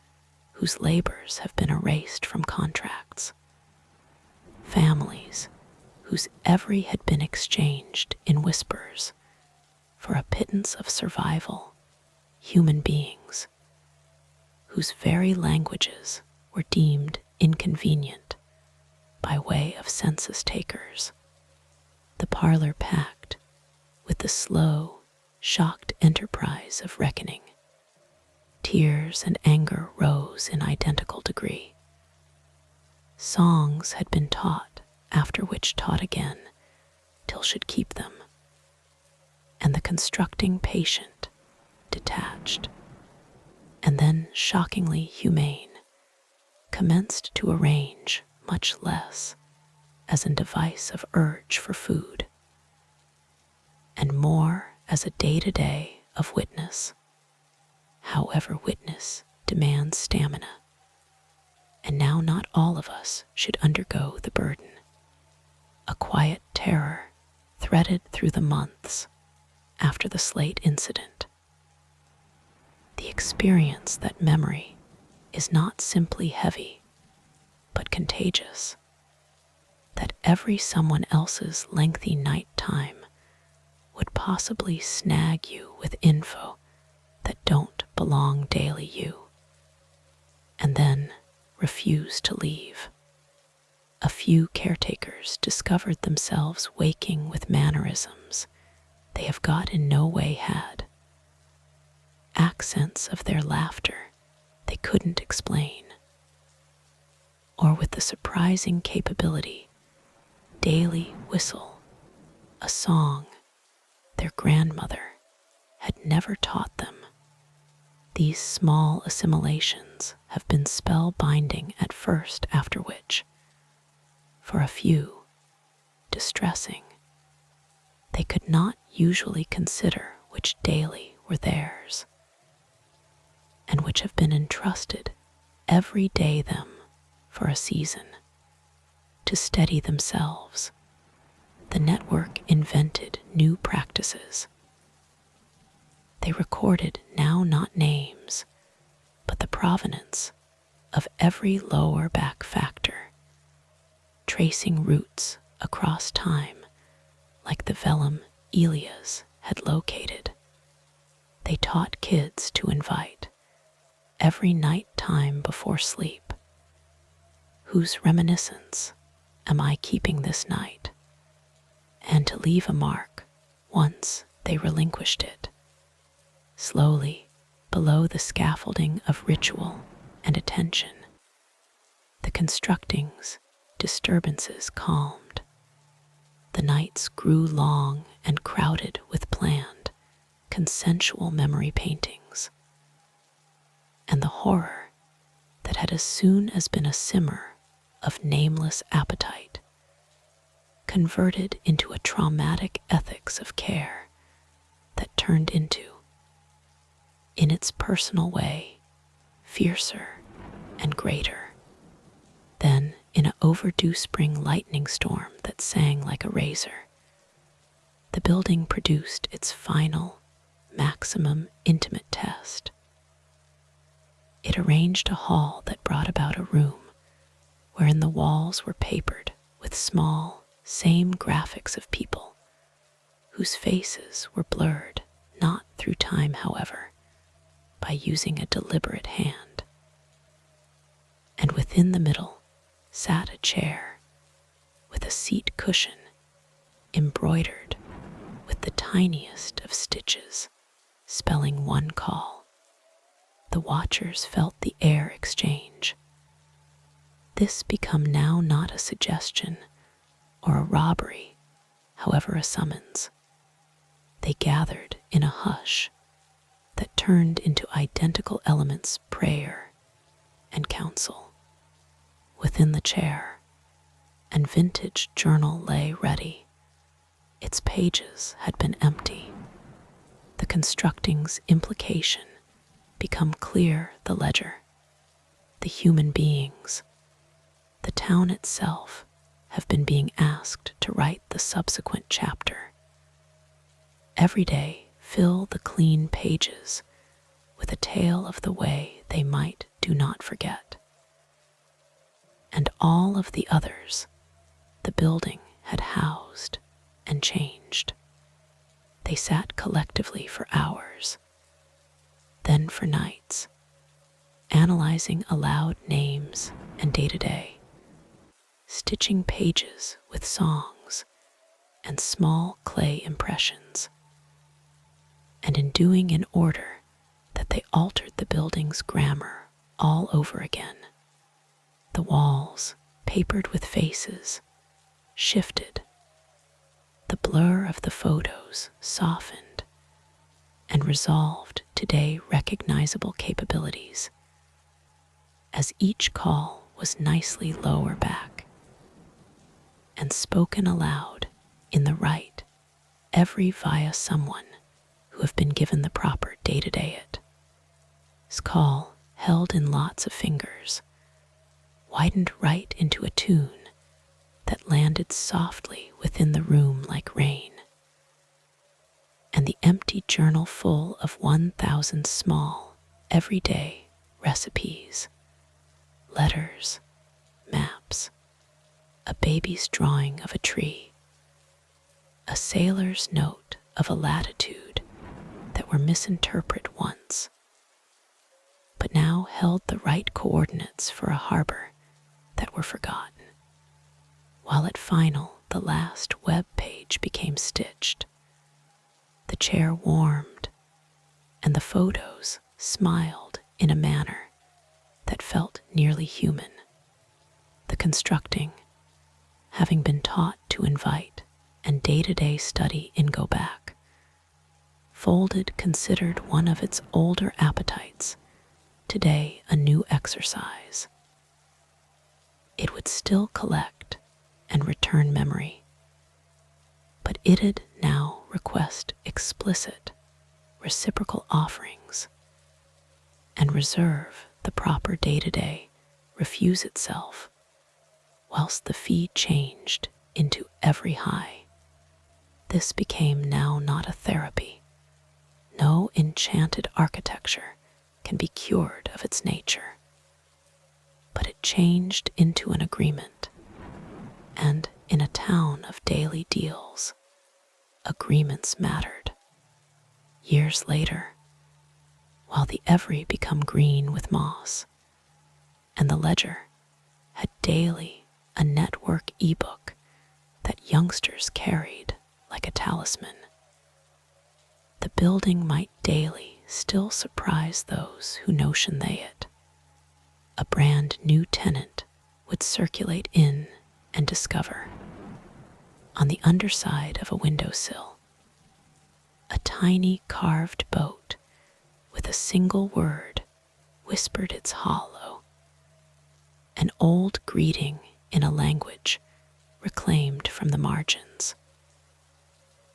whose labors have been erased from contracts. Families whose every had been exchanged in whispers for a pittance of survival. Human beings whose very languages were deemed inconvenient by way of census takers. The parlor packed with the slow, shocked enterprise of reckoning. Tears and anger rose in identical degree. Songs had been taught, after which taught again, till should keep them. And the constructing patient, detached, and then shockingly humane, commenced to arrange much less as a device of urge for food, and more as a day-to-day of witness, however witness demands stamina. And now not all of us should undergo the burden. A quiet terror threaded through the months after the slate incident. The experience that memory is not simply heavy, but contagious. That every someone else's lengthy night time would possibly snag you with info that don't belong daily you, and then refuse to leave. A few caretakers discovered themselves waking with mannerisms they have got in no way had. Accents of their laughter they couldn't explain, or with the surprising capability daily whistle a song their grandmother had never taught them. These small assimilations have been spellbinding at first, after which, for a few, distressing, they could not usually consider which daily were theirs, and which have been entrusted every day them for a season. To steady themselves, the network invented new practices. They recorded now not names, but the provenance of every lower back factor, tracing roots across time like the vellum Elias had located. They taught kids to invite, every night time before sleep, whose reminiscence am I keeping this night, and to leave a mark once they relinquished it. Slowly, below the scaffolding of ritual and attention, the constructing's disturbances calmed. The nights grew long and crowded with planned, consensual memory paintings, and the horror that had as soon as been a simmer of nameless appetite converted into a traumatic ethics of care that turned into, in its personal way, fiercer and greater than in an overdue spring lightning storm that sang like a razor. The building produced its final, maximum intimate test. It arranged a hall that brought about a room wherein the walls were papered with small, same graphics of people whose faces were blurred not through time, however, by using a deliberate hand. And within the middle sat a chair with a seat cushion embroidered with the tiniest of stitches, spelling one call. The watchers felt the air exchange. This become now not a suggestion or a robbery, however a summons. They gathered in a hush that turned into identical elements, prayer and counsel. Within the chair, an vintage journal lay ready. Its pages had been empty. The constructing's implication become clear the ledger. The human beings, the town itself, have been being asked to write the subsequent chapter. Every day fill the clean pages with a tale of the way they might do not forget. And all of the others the building had housed and changed. They sat collectively for hours, then for nights, analyzing aloud names and day-to-day, stitching pages with songs and small clay impressions, and in doing in order that they altered the building's grammar all over again. The walls, papered with faces, shifted. The blur of the photos softened and resolved today recognizable capabilities, as each call was nicely lower back and spoken aloud in the right, every via someone who have been given the proper day-to-day it. His call, held in lots of fingers, widened right into a tune that landed softly within the room like rain, and the empty journal full of 1,000 small, everyday recipes, letters, maps, a baby's drawing of a tree, a sailor's note of a latitude that were misinterpreted once, but now held the right coordinates for a harbor that were forgotten, while at final the last web page became stitched. The chair warmed, and the photos smiled in a manner that felt nearly human. The constructing, having been taught to invite and day-to-day study in go back, unfolded considered one of its older appetites, today a new exercise. It would still collect and return memory, but it'd now request explicit, reciprocal offerings and reserve the proper day-to-day, refuse itself, whilst the fee changed into every high. This became now not a therapy. No enchanted architecture can be cured of its nature, but it changed into an agreement. And in a town of daily deals, agreements mattered. Years later, while the every become green with moss, and the ledger had daily a network ebook that youngsters carried like a talisman, the building might daily still surprise those who notion they it. A brand new tenant would circulate in and discover, on the underside of a windowsill, a tiny carved boat with a single word whispered its hollow, an old greeting in a language reclaimed from the margins,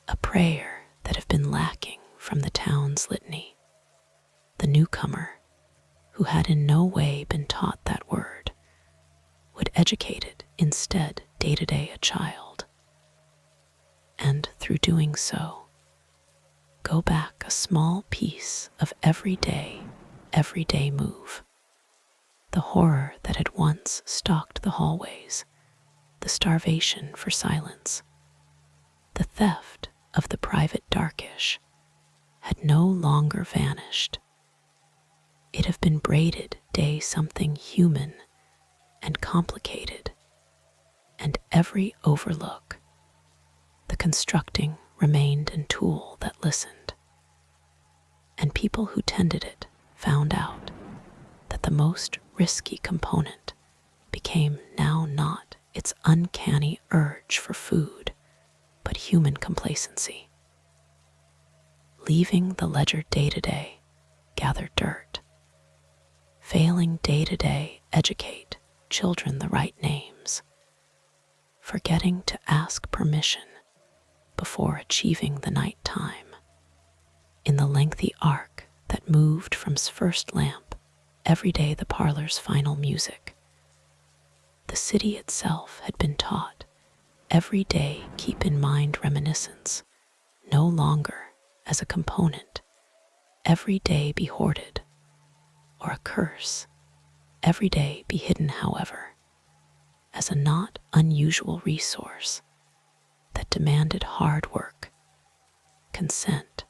a prayer that had been lacking from the town's litany. The newcomer, who had in no way been taught that word, would educate it instead day-to-day a child, and through doing so, go back a small piece of everyday move. The horror that had once stalked the hallways, the starvation for silence, the theft of the private darkish, had no longer vanished. It had been braided day something human and complicated, and every overlook, the constructing remained a tool that listened. And people who tended it found out that the most risky component became now not its uncanny urge for food, but human complacency. Leaving the ledger day-to-day, gather dirt. Failing day-to-day, educate children the right names. Forgetting to ask permission before achieving the night time. In the lengthy arc that moved from first lamp, every day the parlor's final music. The city itself had been taught, every day keep in mind reminiscence, no longer as a component, every day be hoarded, or a curse, every day be hidden, however, as a not unusual resource that demanded hard work, consent,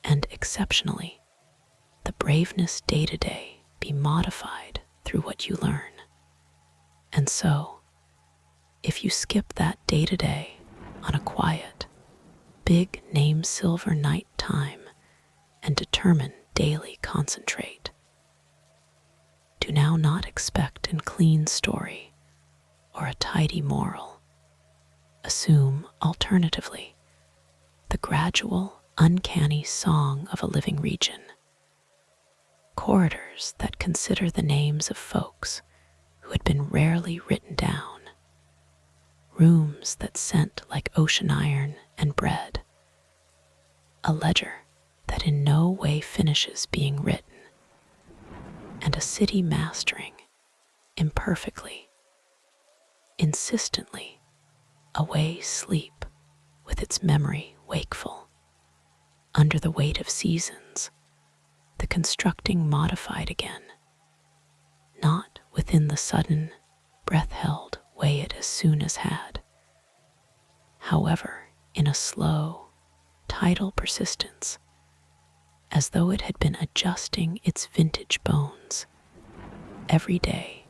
and exceptionally, the braveness day-to-day be modified through what you learn. And so, if you skip that day-to-day on a quiet, big name silver night time and determine daily concentrate, do now not expect a clean story or a tidy moral. Assume, alternatively, the gradual, uncanny song of a living region. Corridors that consider the names of folks who had been rarely written down. Rooms that scent like ocean iron and bread. A ledger that in no way finishes being written. And a city mastering, imperfectly, insistently, away sleep with its memory wakeful. Under the weight of seasons, the constructing modified again, not within the sudden, breath-held way it as soon as had. However, in a slow, tidal persistence, as though it had been adjusting its vintage bones, every day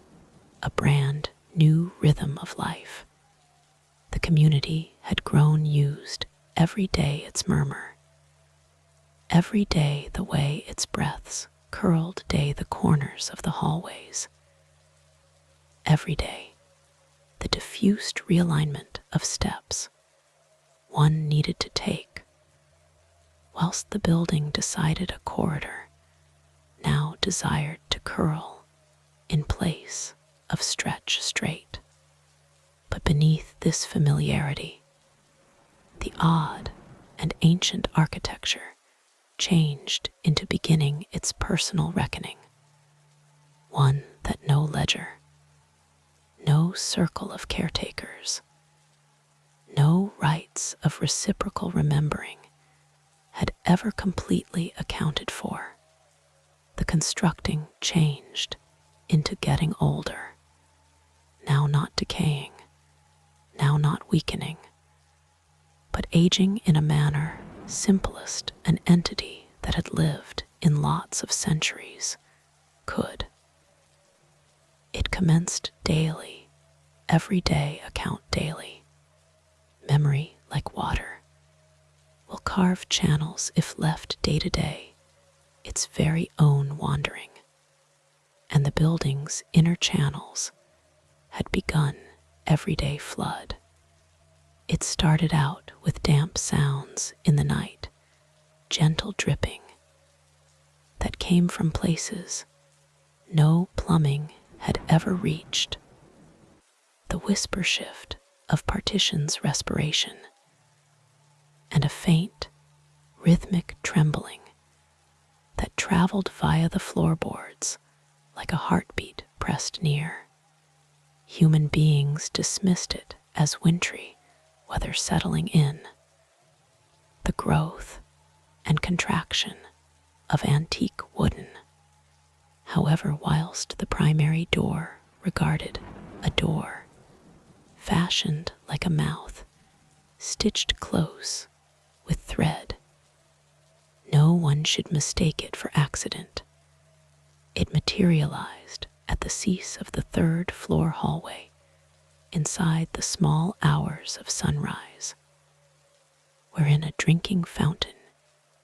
a brand new rhythm of life. The community had grown used, every day its murmur, every day the way its breaths curled day the corners of the hallways, every day the diffused realignment of steps one needed to take, whilst the building decided a corridor now desired to curl in place of stretch straight. But beneath this familiarity, the odd and ancient architecture changed into beginning its personal reckoning, one that no ledger, no circle of caretakers, no rites of reciprocal remembering had ever completely accounted for. The constructing changed into getting older, now not decaying, now not weakening, but aging in a manner simplest an entity that had lived in lots of centuries could. It commenced daily, every day account daily. Memory, like water, will carve channels if left day to day, its very own wandering, and the building's inner channels had begun everyday flood. It started out with damp sounds in the night, gentle dripping, that came from places no plumbing had ever reached, the whisper shift of partitions' respiration, and a faint, rhythmic trembling that traveled via the floorboards like a heartbeat pressed near. Human beings dismissed it as wintry weather settling in, the growth and contraction of antique wooden. However, whilst the primary door regarded a door, fashioned like a mouth, stitched close with thread, no one should mistake it for accident. It materialized at the cease of the third-floor hallway, inside the small hours of sunrise, wherein a drinking fountain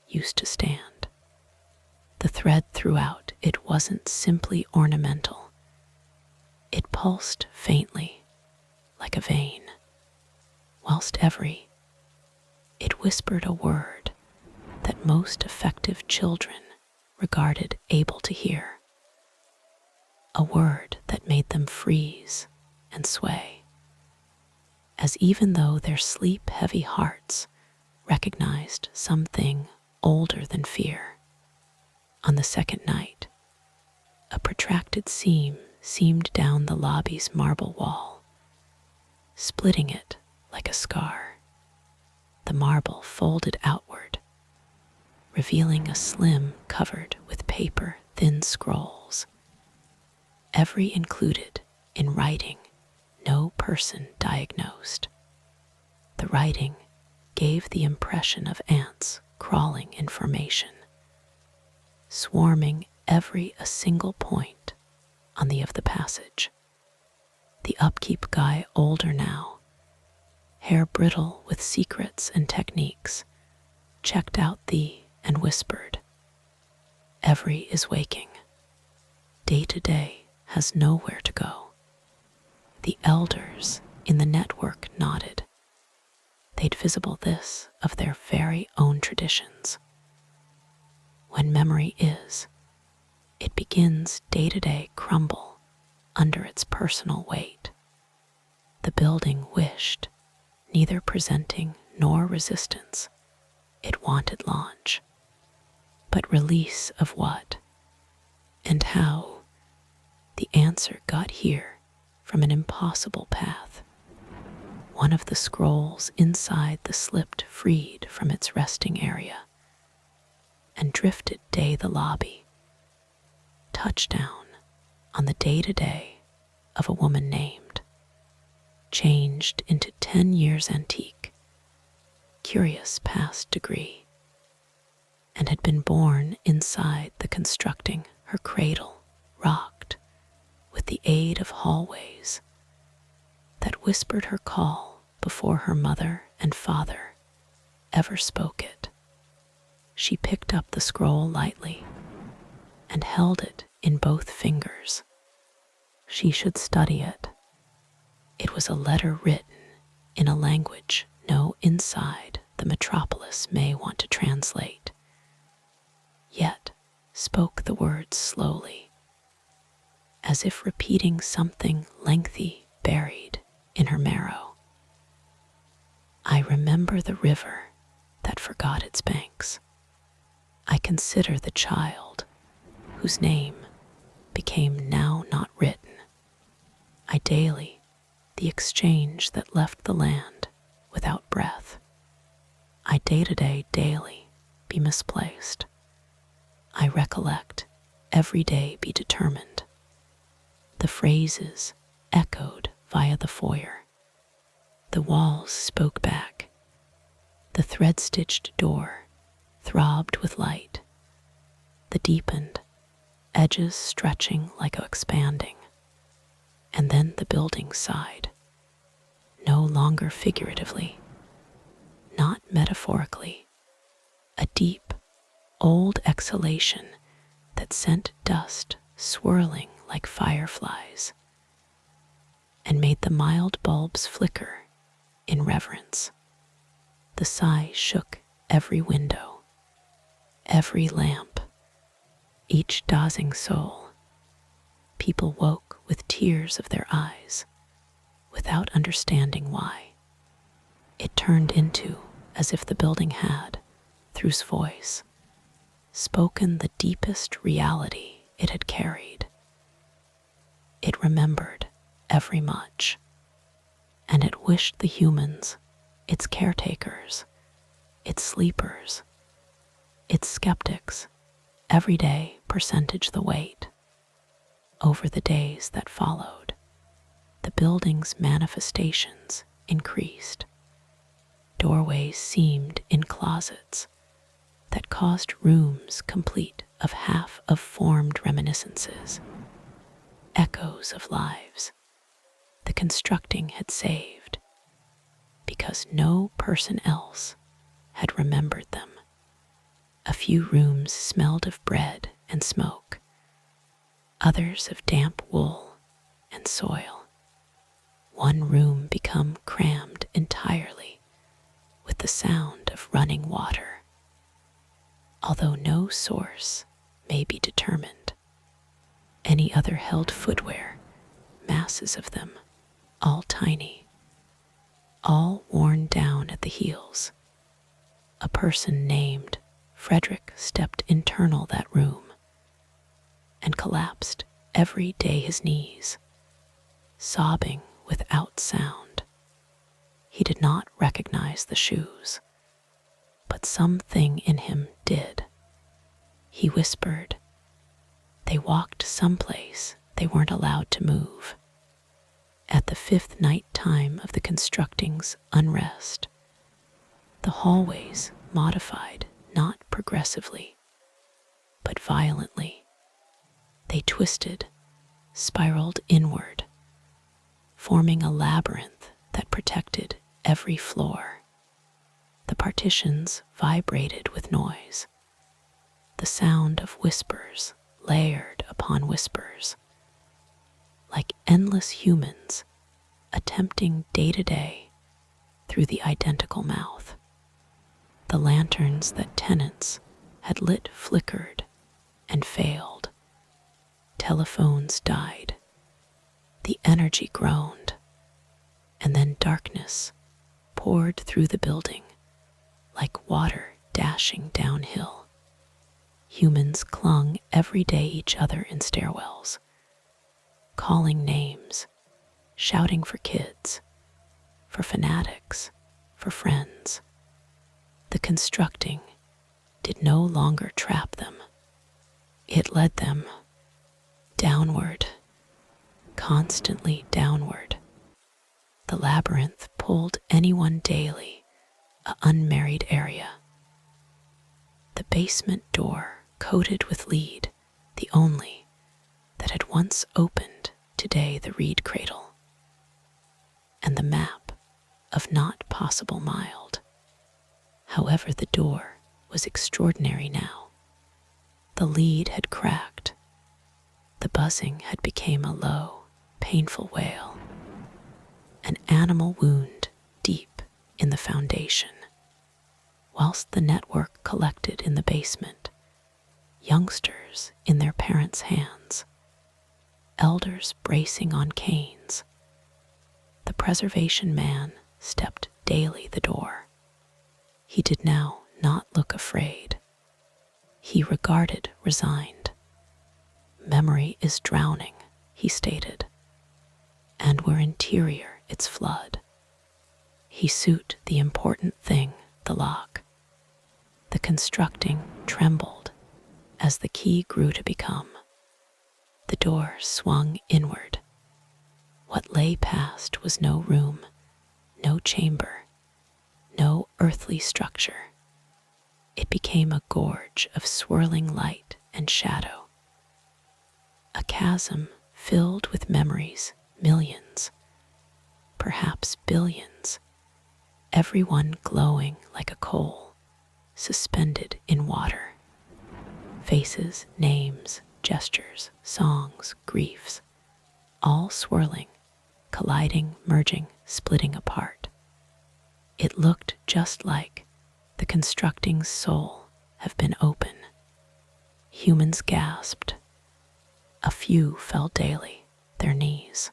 used to stand. The thread throughout it wasn't simply ornamental. It pulsed faintly, like a vein, whilst it whispered a word that most effective children regarded able to hear, a word that made them freeze and sway, as even though their sleep-heavy hearts recognized something older than fear. On the second night, a protracted seam seamed down the lobby's marble wall, splitting it like a scar. The marble folded outward, revealing a slim covered with paper-thin scrolls, every included in writing no person diagnosed. The writing gave the impression of ants crawling in formation, swarming a single point on the passage. The upkeep guy, older now, hair brittle with secrets and techniques, checked out and whispered, "Every is waking. Day to day has nowhere to go." The elders in the network nodded. They'd visible this of their very own traditions. When memory is, it begins day to day crumble under its personal weight. The building wished, neither presenting nor resistance. It wanted launch, but release of what and how? The answer got here from an impossible path. One of the scrolls inside the slipped freed from its resting area and drifted the lobby, touchdown on the day-to-day of a woman named, changed into 10 years antique, curious past degree, and had been born inside the constructing. Her cradle rocked with the aid of hallways that whispered her call before her mother and father ever spoke it. She picked up the scroll lightly and held it in both fingers. She should study it. It was a letter written in a language no inside the metropolis may want to translate. spoke the words slowly, as if repeating something lengthy buried in her marrow. I remember the river that forgot its banks. I consider the child whose name became now not written. I daily the exchange that left the land without breath. I day-to-day daily be misplaced. I recollect every day be determined. The phrases echoed via the foyer. The walls spoke back. The thread-stitched door throbbed with light. The deepened edges stretching like expanding. And then the building sighed, no longer figuratively, not metaphorically, a deep, old exhalation that sent dust swirling like fireflies and made the mild bulbs flicker in reverence. The sigh shook every window, every lamp, each dozing soul. People woke with tears of their eyes, without understanding why. It turned into as if the building had, through's voice, spoken the deepest reality it had carried. It remembered every much, and it wished the humans, its caretakers, its sleepers, its skeptics, every day percentage the weight. Over the days that followed, the building's manifestations increased. Doorways seemed in closets that caused rooms complete of half of formed reminiscences, echoes of lives the constructing had saved because no person else had remembered them. A few rooms smelled of bread and smoke, others of damp wool and soil. One room become crammed entirely with the sound of running water. Although no source may be determined, any other held footwear, masses of them, all tiny, all worn down at the heels. A person named Frederick stepped internal that room and collapsed every day his knees, sobbing without sound. He did not recognize the shoes, but something in him did. He whispered. They walked someplace they weren't allowed to move. At the fifth night time of the constructing's unrest, the hallways modified not progressively, but violently. They twisted, spiraled inward, forming a labyrinth that protected every floor. The partitions vibrated with noise, the sound of whispers layered upon whispers, like endless humans attempting day-to-day through the identical mouth. The lanterns that tenants had lit flickered and failed. Telephones died. The energy groaned, and then darkness poured through the building like water dashing downhill. Humans clung every day each other in stairwells, calling names, shouting for kids, for fanatics, for friends. The constructing did no longer trap them. It led them downward, constantly downward. The labyrinth pulled anyone daily, an unmarried area. The basement door coated with lead, the only that had once opened today the reed cradle, and the map of not possible mild. However, the door was extraordinary now. The lead had cracked. The buzzing had become a low, painful wail, an animal wound deep in the foundation. Whilst the network collected in the basement, youngsters toddlers in their parents' hands, elders bracing on canes. The preservation man stepped daily the door. He did now not look afraid. He regarded resigned. Memory is drowning, he stated, and we're interior its flood. He suit the important thing, the lock. The constructing trembled as the key grew to become. The door swung inward. What lay past was no room, no chamber, no earthly structure. It became a gorge of swirling light and shadow. A chasm filled with memories, millions, perhaps billions, everyone glowing like a coal, suspended in water. Faces, names, gestures, songs, griefs, all swirling, colliding, merging, splitting apart. It looked just like the constructing's soul have been open. Humans gasped. A few fell daily, their knees.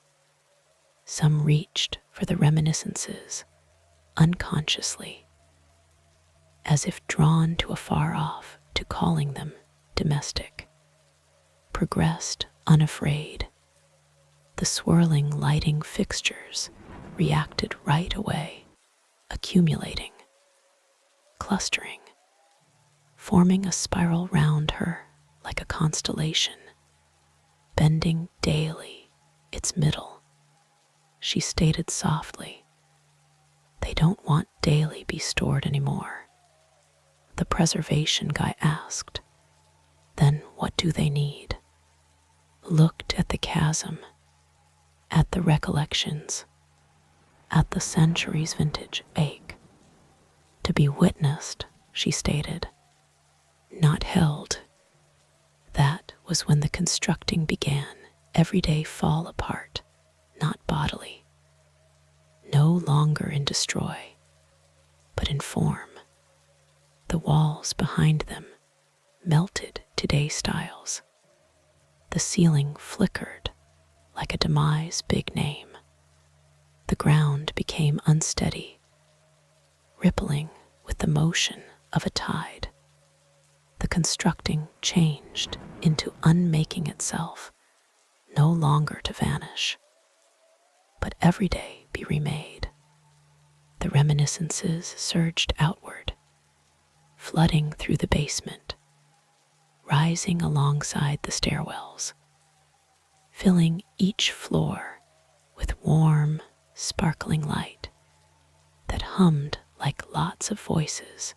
Some reached for the reminiscences, unconsciously, as if drawn to afar off, to calling them domestic. Progressed unafraid. The swirling lighting fixtures reacted right away, accumulating, clustering, forming a spiral round her like a constellation, bending daily its middle. She stated softly, "They don't want daily be stored anymore." The preservation guy asked, "Then what do they need?" Looked at the chasm, at the recollections, at the centuries' vintage ache. To be witnessed, she stated, not held. That was when the constructing began, everyday fall apart, not bodily. No longer in destroy, but in form. The walls behind them melted today styles. The ceiling flickered like a demise big name. The ground became unsteady, rippling with the motion of a tide. The constructing changed into unmaking itself, no longer to vanish, but every day be remade. The reminiscences surged outward, flooding through the basement, rising alongside the stairwells, filling each floor with warm, sparkling light that hummed like lots of voices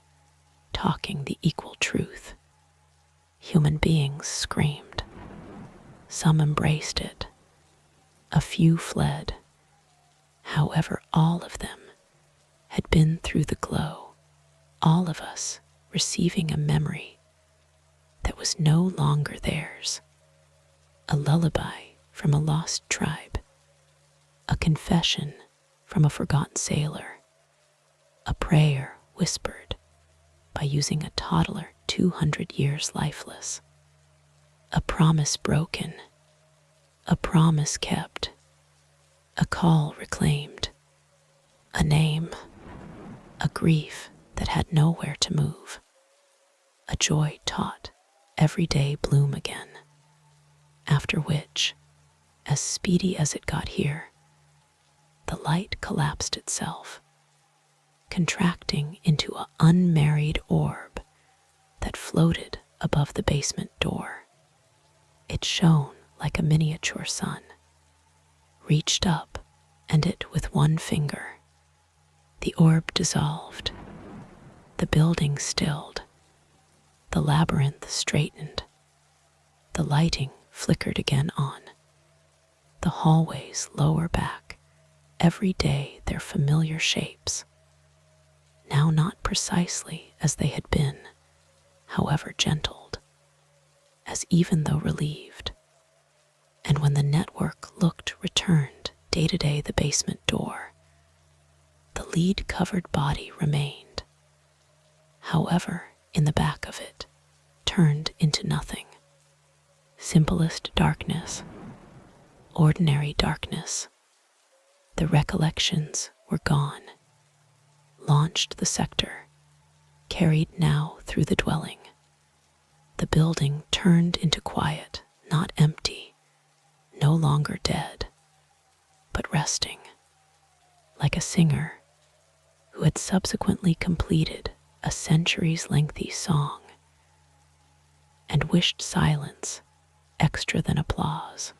talking the equal truth. Human beings screamed. Some embraced it. A few fled. However, all of them had been through the glow, all of us receiving a memory that was no longer theirs, a lullaby from a lost tribe, a confession from a forgotten sailor, a prayer whispered by using a toddler 200 years lifeless, a promise broken, a promise kept, a call reclaimed, a name, a grief that had nowhere to move, a joy taught every day bloom again, after which, as speedy as it got here, the light collapsed itself, contracting into an unmarried orb that floated above the basement door. It shone like a miniature sun, reached up, and it with one finger. The orb dissolved, the building stilled, the labyrinth straightened, the lighting flickered again on, the hallways lower back, every day their familiar shapes, now not precisely as they had been, however gentled, as even though relieved. And when the network looked returned day to day the basement door, the lead-covered body remained, however, in the back of it, turned into nothing, Simplest darkness, ordinary darkness. The recollections were gone, launched the sector, carried now through the dwelling. The building turned into quiet, not empty, no longer dead, but resting, like a singer who had subsequently completed a centuries-lengthy song and wished silence extra than applause.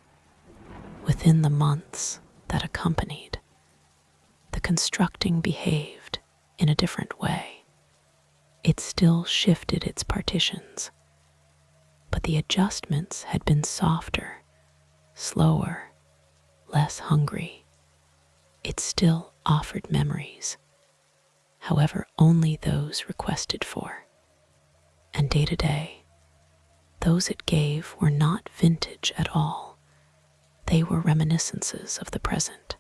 Within the months that accompanied, the constructing behaved in a different way. It still shifted its partitions, but the adjustments had been softer, slower, less hungry. It still offered memories, however only those requested for. And day to day, those it gave were not vintage at all. They were reminiscences of the present,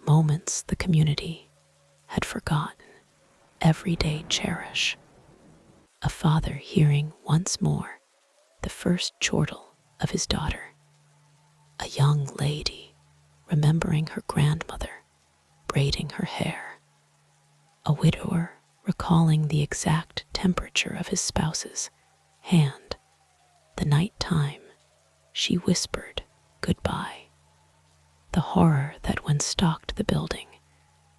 moments the community had forgotten, everyday cherish. A father hearing once more the first chortle of his daughter, a young lady remembering her grandmother braiding her hair, a widower recalling the exact temperature of his spouse's hand the night time she whispered goodbye. The horror that when stalked the building,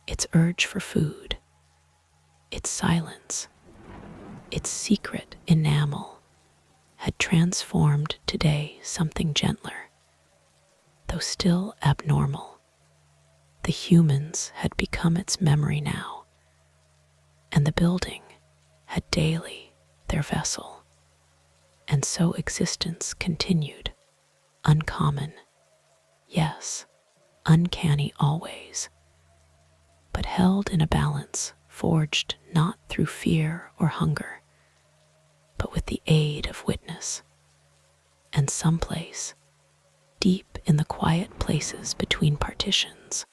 its urge for food, its silence, its secret enamel had transformed today something gentler. Though still abnormal, the humans had become its memory now, and the building had daily their vessel. And so existence continued, uncommon, yes, uncanny always, but held in a balance forged not through fear or hunger, but with the aid of witness. And someplace, deep in the quiet places between partitions,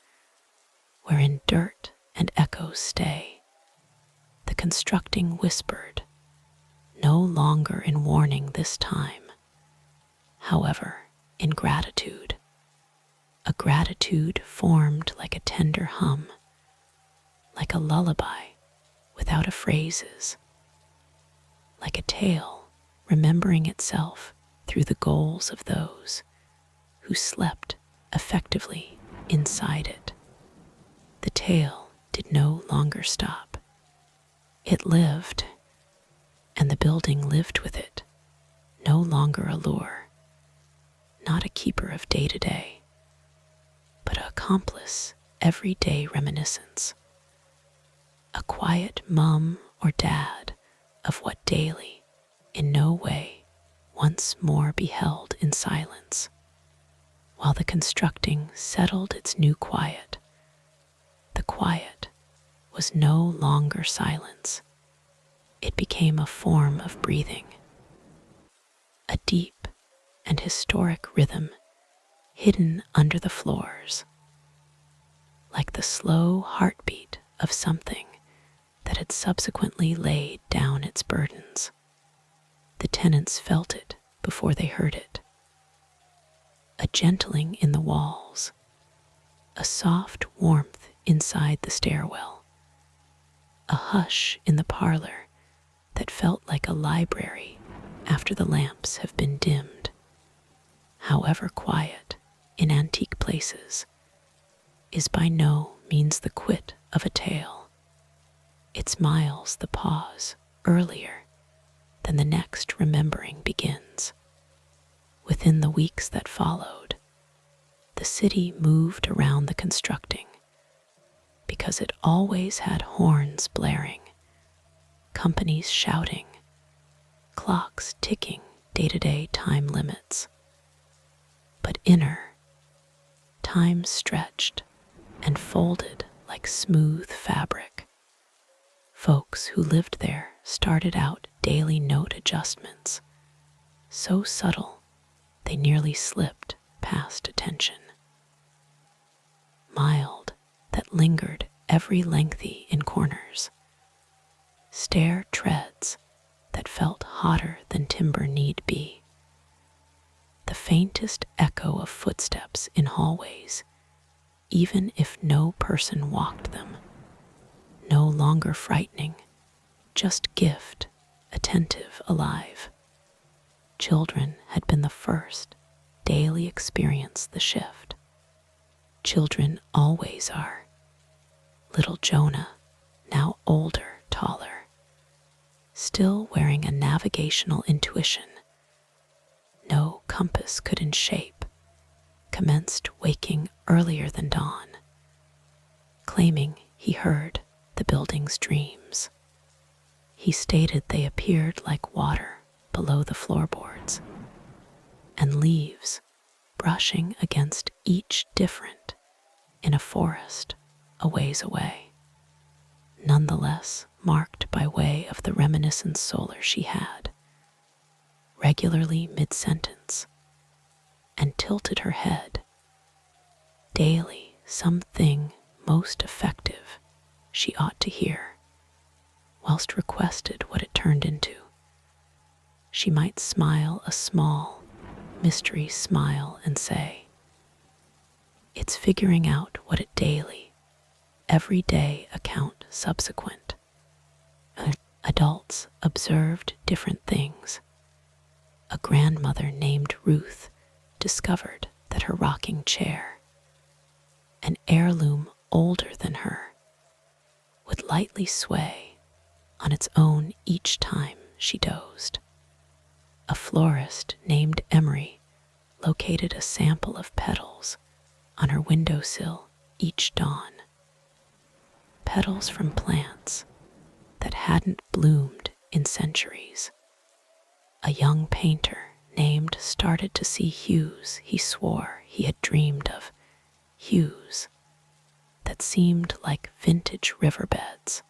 wherein dirt and echoes stay, the constructing whispered, no longer in warning this time, however, in gratitude, a gratitude formed like a tender hum, like a lullaby without a phrases, like a tale remembering itself through the goals of those who slept effectively inside it. The tale did no longer stop. It lived, and the building lived with it, no longer a lure, not a keeper of day-to-day, but an accomplice everyday reminiscence, a quiet mum or dad of what daily, in no way, once more beheld in silence, while the constructing settled its new quiet. The quiet was no longer silence. It became a form of breathing, a deep and historic rhythm hidden under the floors, like the slow heartbeat of something that had subsequently laid down its burdens. The tenants felt it before they heard it. A gentling in the walls, a soft warmth inside the stairwell, a hush in the parlor that felt like a library after the lamps have been dimmed. However quiet in antique places is by no means the quit of a tale. It smiles the pause earlier than the next remembering begins. Within the weeks that followed, the city moved around the constructing because it always had horns blaring, companies shouting, clocks ticking day-to-day time limits. But inner, time stretched and folded like smooth fabric. Folks who lived there started out daily note adjustments, so subtle they nearly slipped past attention. Mild that lingered every lengthy in corners. Stair treads that felt hotter than timber need be. the faintest echo of footsteps in hallways, even if no person walked them. No longer frightening, just gift, attentive, alive. Children had been the first daily experience the shift. Children always are. Little Jonah, now older, taller, still wearing a navigational intuition no compass could enshape, commenced waking earlier than dawn, claiming he heard the building's dreams. He stated they appeared like water below the floorboards, and leaves brushing against each different in a forest a ways away, nonetheless marked by way of the reminiscent solar she had, regularly mid-sentence, and tilted her head. Daily something most effective she ought to hear, whilst requested what it turned into. She might smile a small, mystery smile and say, "It's figuring out what it daily, everyday account subsequent." Adults observed different things. A grandmother named Ruth discovered that her rocking chair, an heirloom older than her, would lightly sway on its own each time she dozed. A florist named Emery located a sample of petals on her windowsill each dawn. Petals from plants that hadn't bloomed in centuries. A young painter named started to see hues he swore he had dreamed of, hues that seemed like vintage riverbeds,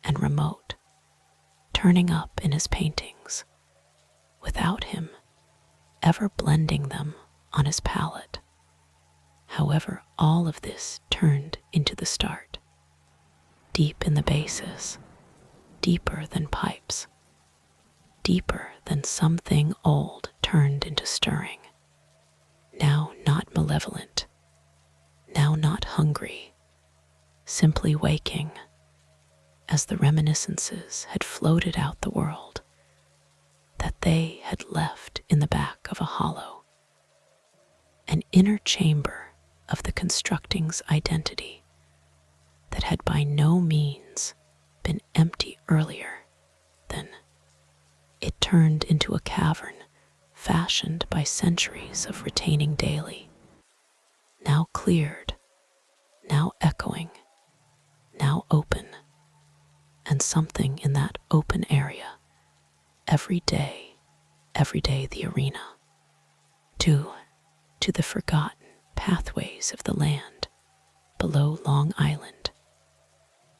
and remote, turning up in his paintings, without him ever blending them on his palette. However, all of this turned into the start, deep in the basis, deeper than pipes, deeper than something old turned into stirring, now not malevolent, now not hungry, simply waking, as the reminiscences had floated out the world that they had left in the back of a hollow, an inner chamber of the constructing's identity that had by no means been empty earlier than it turned into a cavern fashioned by centuries of retaining daily, now cleared, now echoing, now open, and something in that open area, every day the arena, to the forgotten pathways of the land below Long Island,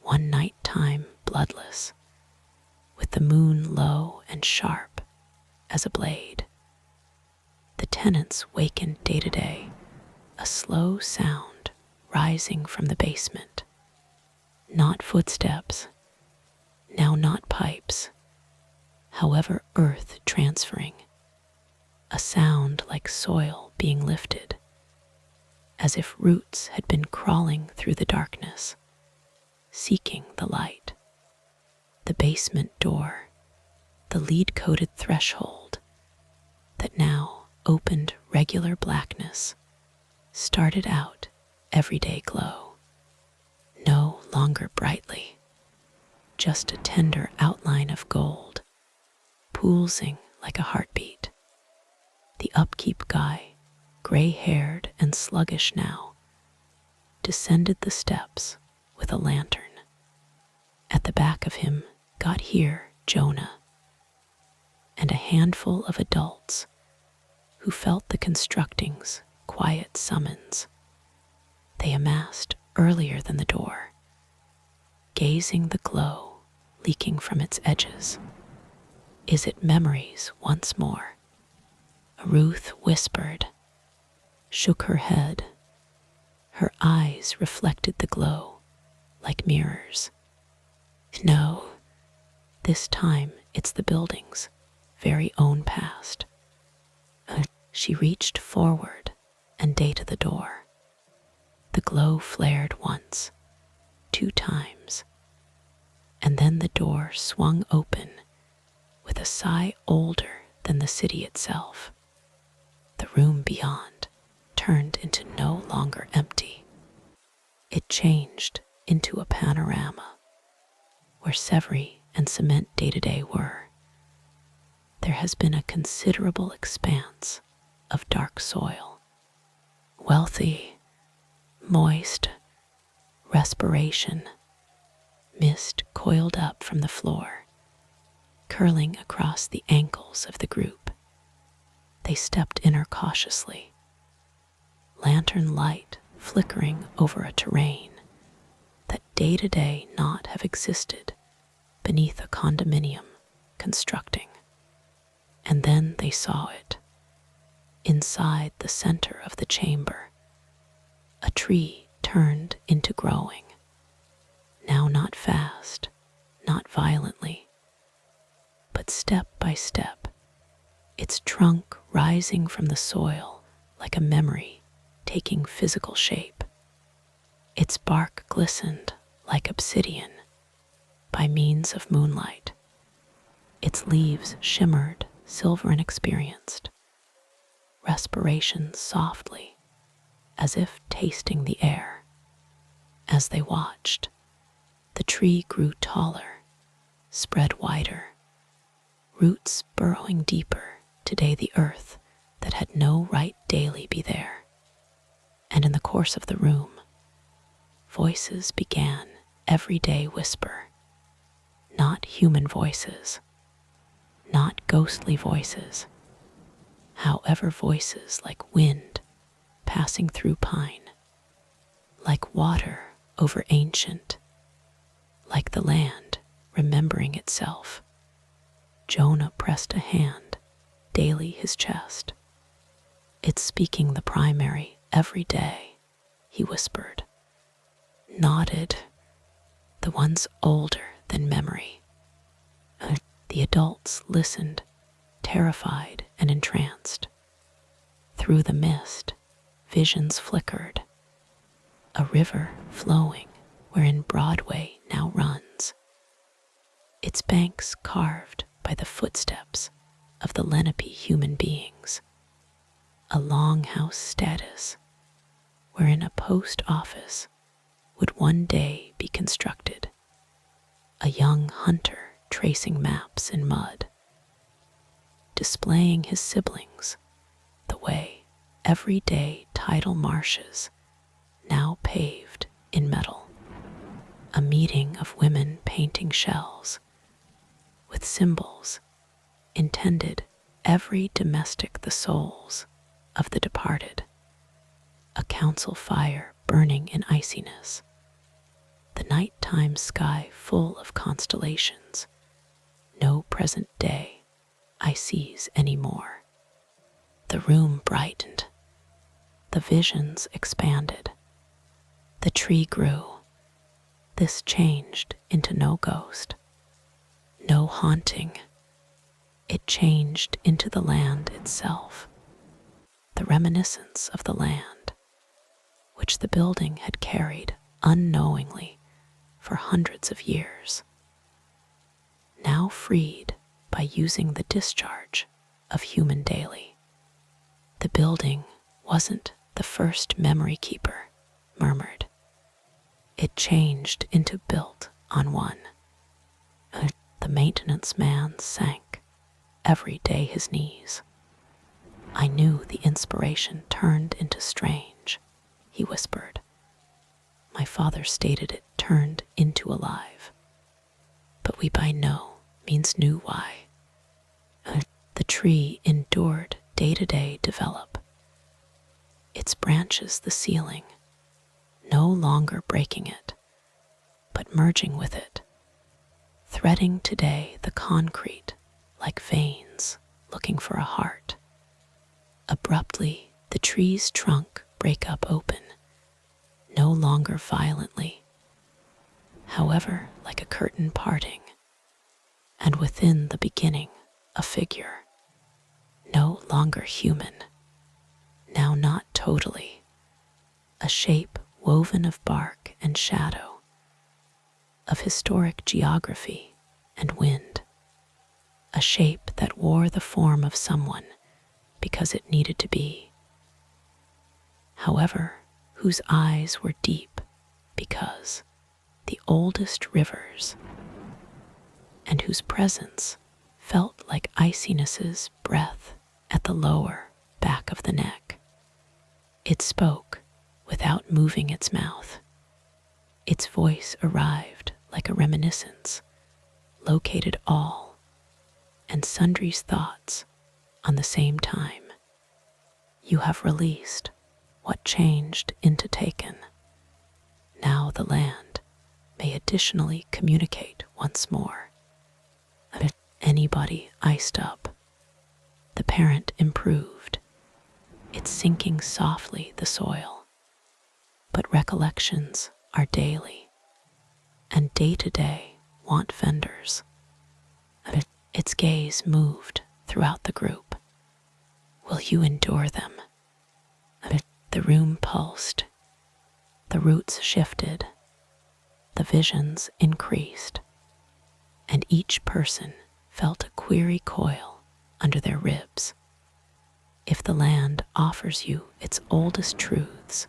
one night time bloodless, with the moon low and sharp as a blade. The tenants wakened day to day, a slow sound rising from the basement, not footsteps, now not pipes, however earth transferring, a sound like soil being lifted, as if roots had been crawling through the darkness, seeking the light. The basement door, the lead-coated threshold that now opened regular blackness, started out everyday glow, no longer brightly, just a tender outline of gold, pulsing like a heartbeat. The upkeep guy, gray-haired and sluggish now, descended the steps with a lantern. At the back of him got here Jonah, and a handful of adults who felt the constructing's quiet summons. They amassed earlier than the door, gazing the glow leaking from its edges. Is it memories once more? Ruth whispered, shook her head. Her eyes reflected the glow like mirrors. No, this time it's the building's very own past. She reached forward and dated the door. The glow flared once, 2 times, and then the door swung open with a sigh older than the city itself. The room beyond turned into no longer empty. It changed into a panorama where Sèvres and cement day-to-day were. There has been a considerable expanse of dark soil, wealthy, moist, respiration, mist coiled up from the floor, curling across the ankles of the group. They stepped in her cautiously, lantern light flickering over a terrain that day-to-day not have existed beneath a condominium constructing. And then they saw it. Inside the center of the chamber, a tree turned into growing. Now not fast, not violently, but step by step, its trunk rising from the soil like a memory taking physical shape. Its bark glistened like obsidian by means of moonlight. Its leaves shimmered silver and experienced, respirations softly, as if tasting the air. As they watched, the tree grew taller, spread wider, roots burrowing deeper today the earth that had no right daily be there. And in the course of the room, voices began everyday whisper, not human voices, not ghostly voices, however voices like wind passing through pine, like water over ancient, like the land remembering itself. Jonah pressed a hand daily his chest. It's speaking the primary every day, he whispered, nodded, the ones older than memory. The adults listened, terrified and entranced. Through the mist, visions flickered. A river flowing wherein Broadway now runs, its banks carved by the footsteps of the Lenape human beings. A longhouse status wherein a post office would one day be constructed. A young hunter tracing maps in mud, displaying his siblings the way everyday tidal marshes now paved in metal. A meeting of women painting shells with symbols intended every domestic the souls of the departed. A council fire burning in iciness. The nighttime sky full of constellations. No present day I sees any more. The room brightened. The visions expanded. The tree grew. This changed into no ghost, no haunting. It changed into the land itself, the reminiscence of the land, which the building had carried unknowingly for hundreds of years. Now freed by using the discharge of human daily. The building wasn't the first memory keeper murmured. It changed into built on one. The maintenance man sank every day his knees. I knew the inspiration turned into strange, he whispered. My father stated it turned into alive. But we by no means knew why. The tree endured day-to-day develop. Its branches the ceiling, no longer breaking it, but merging with it, threading today the concrete like veins looking for a heart. Abruptly, the tree's trunk break up open, no longer violently, however like a curtain parting, and within the beginning a figure, no longer human, now not totally, a shape woven of bark and shadow, of historic geography and wind, a shape that wore the form of someone because it needed to be, however, whose eyes were deep because the oldest rivers, and whose presence felt like iciness's breath at the lower back of the neck. It spoke without moving its mouth. Its voice arrived like a reminiscence, located all and sundry's thoughts on the same time. You have released what changed into taken. Now the land may additionally communicate once more. If anybody iced up, the parent improved. It's sinking softly the soil. But recollections are daily, and day-to-day want fenders. Its gaze moved throughout the group. Will you endure them? The room pulsed. The roots shifted. The visions increased. And each person felt a query coil under their ribs. If the land offers you its oldest truths,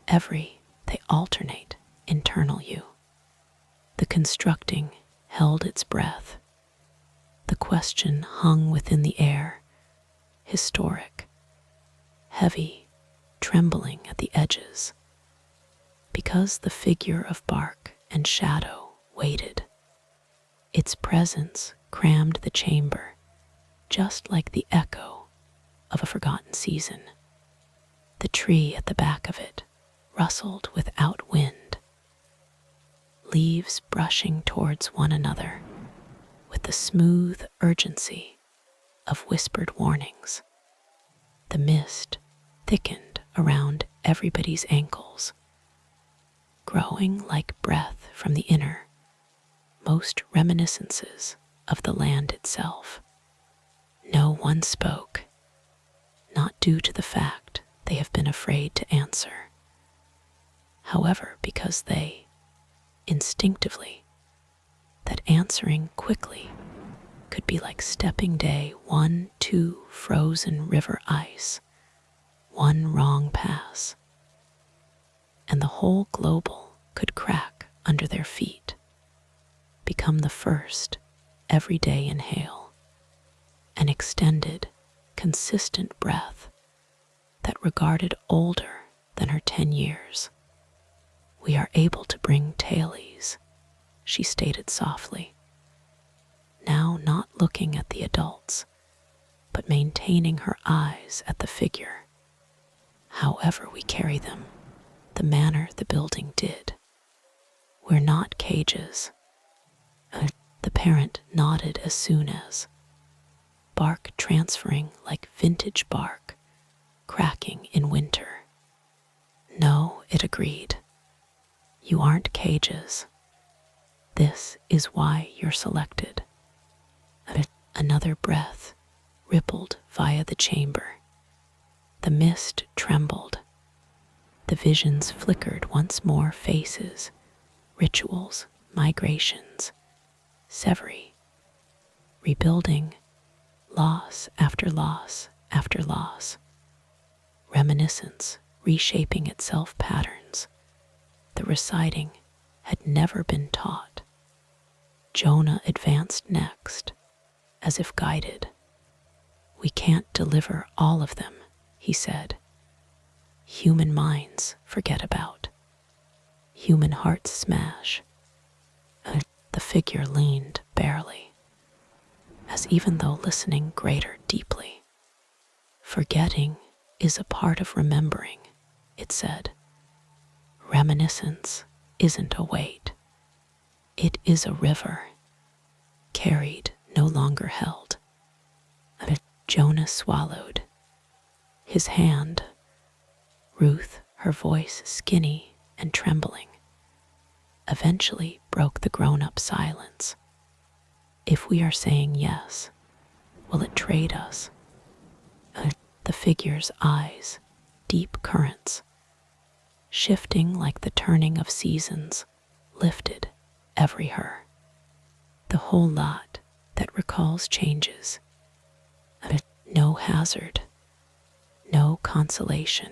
they alternate internal you. The constructing held its breath. The question hung within the air, historic, heavy, trembling at the edges, because the figure of bark and shadow waited. Its presence crammed the chamber, just like the echo of a forgotten season. The tree at the back of it rustled without wind, leaves brushing towards one another with the smooth urgency of whispered warnings. The mist thickened around everybody's ankles, growing like breath from the inner, most reminiscences of the land itself. No one spoke, not due to the fact they have been afraid to answer. However, because they, instinctively, that answering quickly could be like stepping day 1, 2 frozen river ice, one wrong pass, and the whole global could crack under their feet, become the first everyday inhale, an extended, consistent breath that regarded older than her 10 years. We are able to bring tailies, she stated softly, now not looking at the adults, but maintaining her eyes at the figure. However we carry them, the manner the building did. We're not cages. The parent nodded as soon as, bark transferring like vintage bark, cracking in winter. No, it agreed. You aren't cages. This is why you're selected. Another breath rippled via the chamber. The mist trembled. The visions flickered once more, faces, rituals, migrations, severy, rebuilding, loss after loss after loss, reminiscence reshaping itself patterns. The reciting had never been taught. Jonah advanced next, as if guided. We can't deliver all of them, he said. Human minds forget about. Human hearts smash. The figure leaned barely, as even though listening greater deeply. Forgetting is a part of remembering, it said. Reminiscence isn't a weight. It is a river, carried, no longer held. Jonah swallowed. His hand, Ruth, her voice skinny and trembling, eventually broke the grown-up silence. If we are saying yes, will it trade us? The figure's eyes, deep currents, shifting like the turning of seasons, lifted every her. The whole lot that recalls changes, no hazard, no consolation,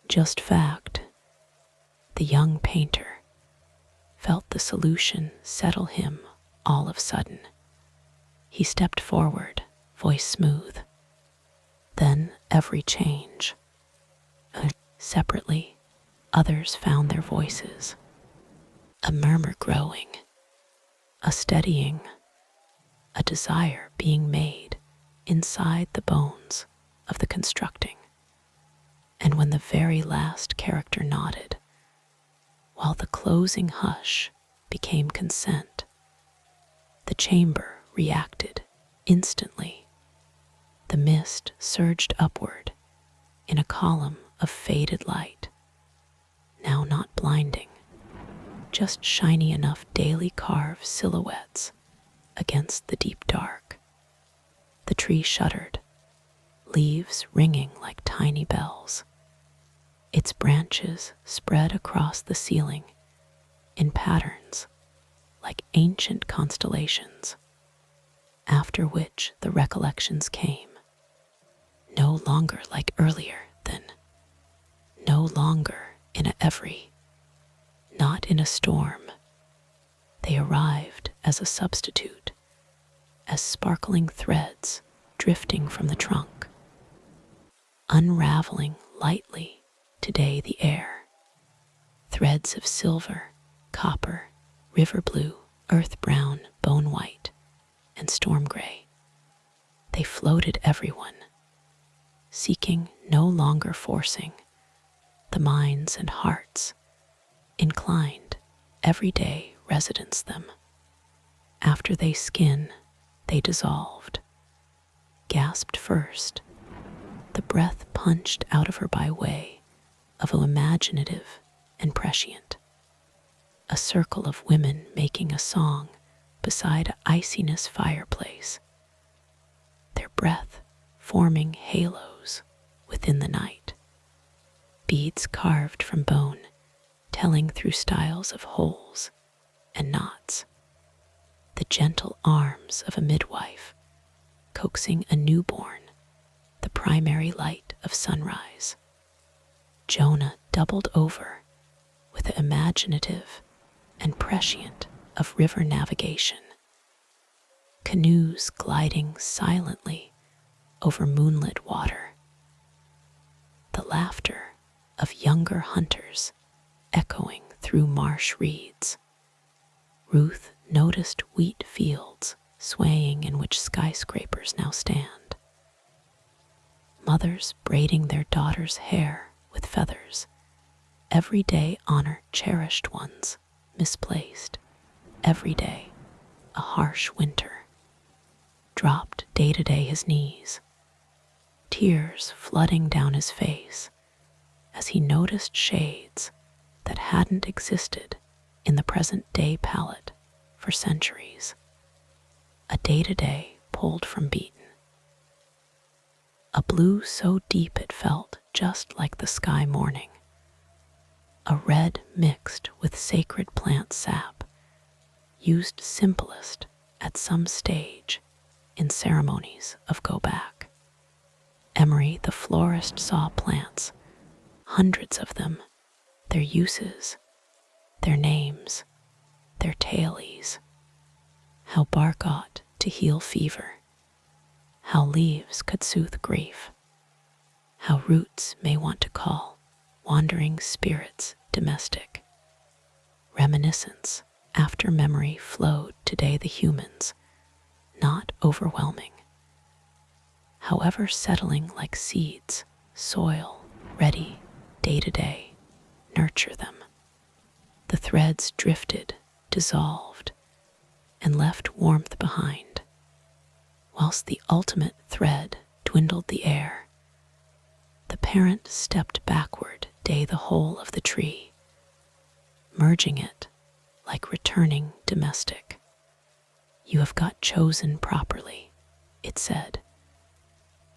just fact. The young painter felt the solution settle him all of sudden. He stepped forward, voice smooth. Then every change. Separately, others found their voices. A murmur growing, a steadying, a desire being made inside the bones of the constructing. And when the very last character nodded, while the closing hush became consent, the chamber reacted instantly. The mist surged upward in a column of faded light, now not blinding, just shiny enough daily carve silhouettes against the deep dark. The tree shuddered, leaves ringing like tiny bells. Its branches spread across the ceiling in patterns like ancient constellations, after which the recollections came, no longer like earlier than, no longer in a every, not in a storm. They arrived as a substitute, as sparkling threads drifting from the trunk, unraveling lightly today the air. Threads of silver, copper, river blue, earth brown, bone white, and storm gray. They floated everyone, seeking, no longer forcing, the minds and hearts, inclined, everyday residence them. After they skin, they dissolved. Gasped first, the breath punched out of her by way of an imaginative and prescient. A circle of women making a song beside an iciness fireplace, their breath forming halos within the night. Beads carved from bone, telling through styles of holes and knots. The gentle arms of a midwife, coaxing a newborn, the primary light of sunrise. Jonah doubled over with the imaginative and prescient of river navigation. Canoes gliding silently over moonlit water. The laughter of younger hunters echoing through marsh reeds. Ruth noticed wheat fields swaying in which skyscrapers now stand. Mothers braiding their daughters' hair with feathers. Every day honor cherished ones, misplaced. Every day, a harsh winter. Dropped day to day his knees. Tears flooding down his face as he noticed shades that hadn't existed in the present day palette for centuries. A day-to-day pulled from beaten. A blue so deep it felt just like the sky morning. A red mixed with sacred plant sap, used simplest at some stage in ceremonies of go back. Emery the florist saw plants, hundreds of them, their uses, their names, their tailies, how bark ought to heal fever, how leaves could soothe grief, how roots may want to call wandering spirits domestic. Reminiscence after memory flowed today the humans, not overwhelming. However settling like seeds, soil, ready, day to day, nurture them. The threads drifted, dissolved, and left warmth behind, whilst the ultimate thread dwindled the air. The parent stepped backward day the whole of the tree, merging it like returning domestic. You have got chosen properly, it said.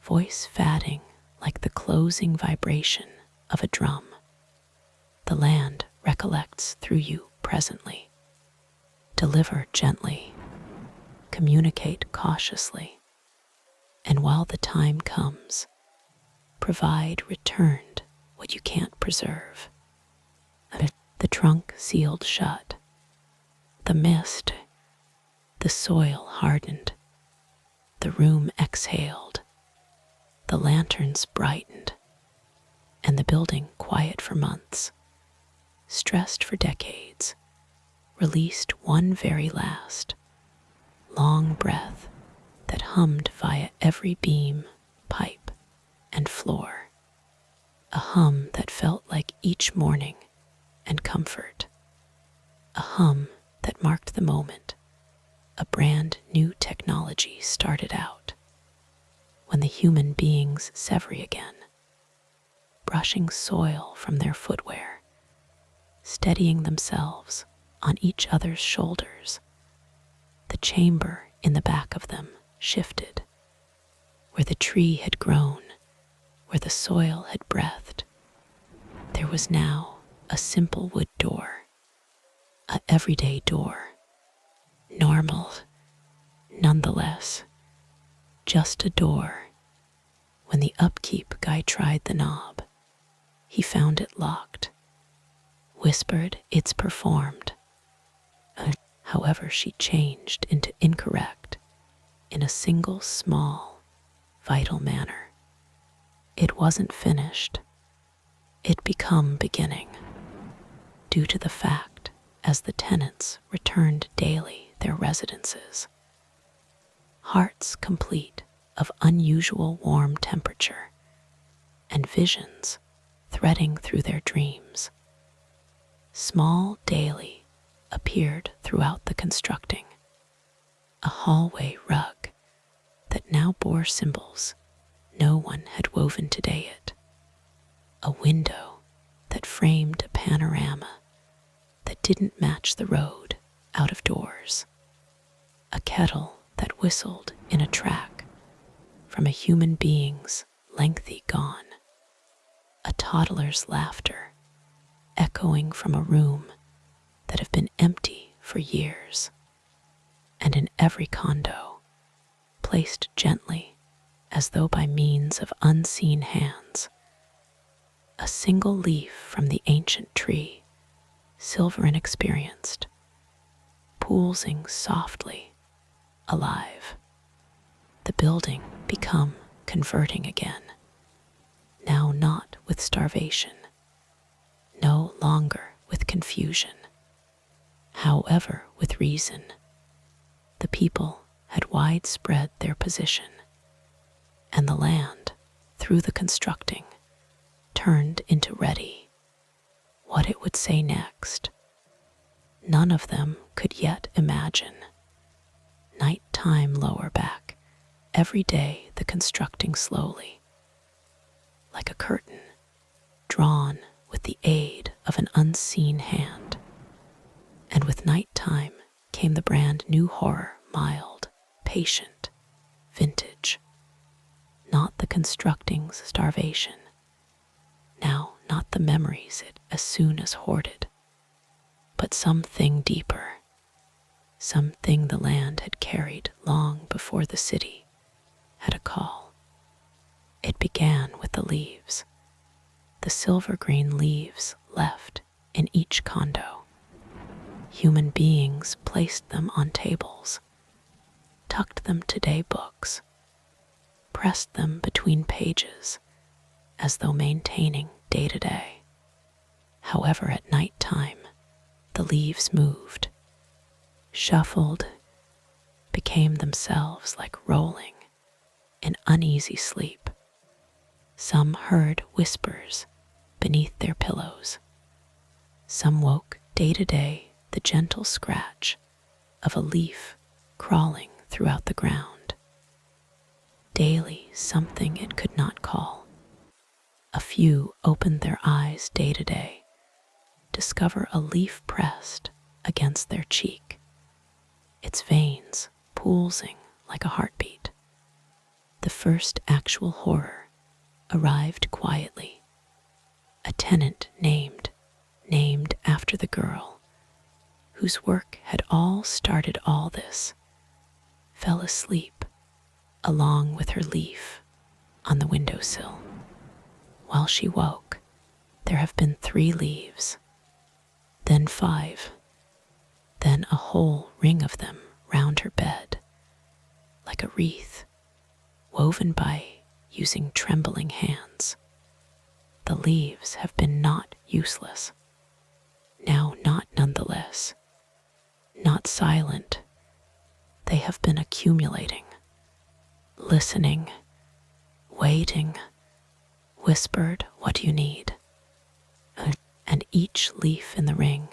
voice fading like the closing vibration of a drum. The land recollects through you presently. Deliver gently, communicate cautiously, and while the time comes, provide returned what you can't preserve. The trunk sealed shut, the mist, the soil hardened, the room exhaled, the lanterns brightened, and the building quiet for months, stressed for decades, released one very last, long breath that hummed via every beam, pipe, and floor, a hum that felt like each morning and comfort, a hum that marked the moment a brand new technology started out, when the human beings sever again, brushing soil from their footwear, steadying themselves on each other's shoulders. The chamber in the back of them shifted, where the tree had grown, where the soil had breathed. There was now a simple wood door, a everyday door, normal, nonetheless, just a door. When the upkeep guy tried the knob, he found it locked, whispered it's performed. However, she changed into incorrect in a single small, vital manner. It wasn't finished. It become beginning, due to the fact as the tenants returned daily their residences, hearts complete of unusual warm temperature and visions threading through their dreams. Small daily appeared throughout the constructing, a hallway rug that now bore symbols no one had woven today it, a window that framed a panorama that didn't match the road out of doors, a kettle that whistled in a track from a human being's lengthy gone, a toddler's laughter echoing from a room that have been empty for years, and in every condo, placed gently as though by means of unseen hands, a single leaf from the ancient tree, silver and experienced, pulsing softly, alive. The building become converting again, now not with starvation, no longer with confusion, however with reason. The people had widespread their position, and the land, through the constructing, turned into ready. What it would say next, none of them could yet imagine. Nighttime lower back, every day the constructing slowly, like a curtain, drawn with the aid of an unseen hand. And with nighttime came the brand new horror, mild, patient, vintage. Not the constructing's starvation, now not the memories it as soon as hoarded, but something deeper, something the land had carried long before the city had a call. It began with the leaves, the silver-green leaves left in each condo. Human beings placed them on tables, tucked them to day books, pressed them between pages as though maintaining day to day. However, at night time, the leaves moved, shuffled, became themselves like rolling in uneasy sleep. Some heard whispers beneath their pillows. Some woke day to day the gentle scratch of a leaf crawling throughout the ground. Daily something it could not call. A few opened their eyes day to day, discover a leaf pressed against their cheek, its veins pulsing like a heartbeat. The first actual horror arrived quietly. A tenant named after the girl whose work had all started all this, fell asleep along with her leaf on the windowsill. While she woke, there have been 3 leaves, then 5, then a whole ring of them round her bed, like a wreath woven by using trembling hands. The leaves have been not useless, now not nonetheless, not silent. They have been accumulating, listening, waiting, whispered, "What do you need?" And each leaf in the ring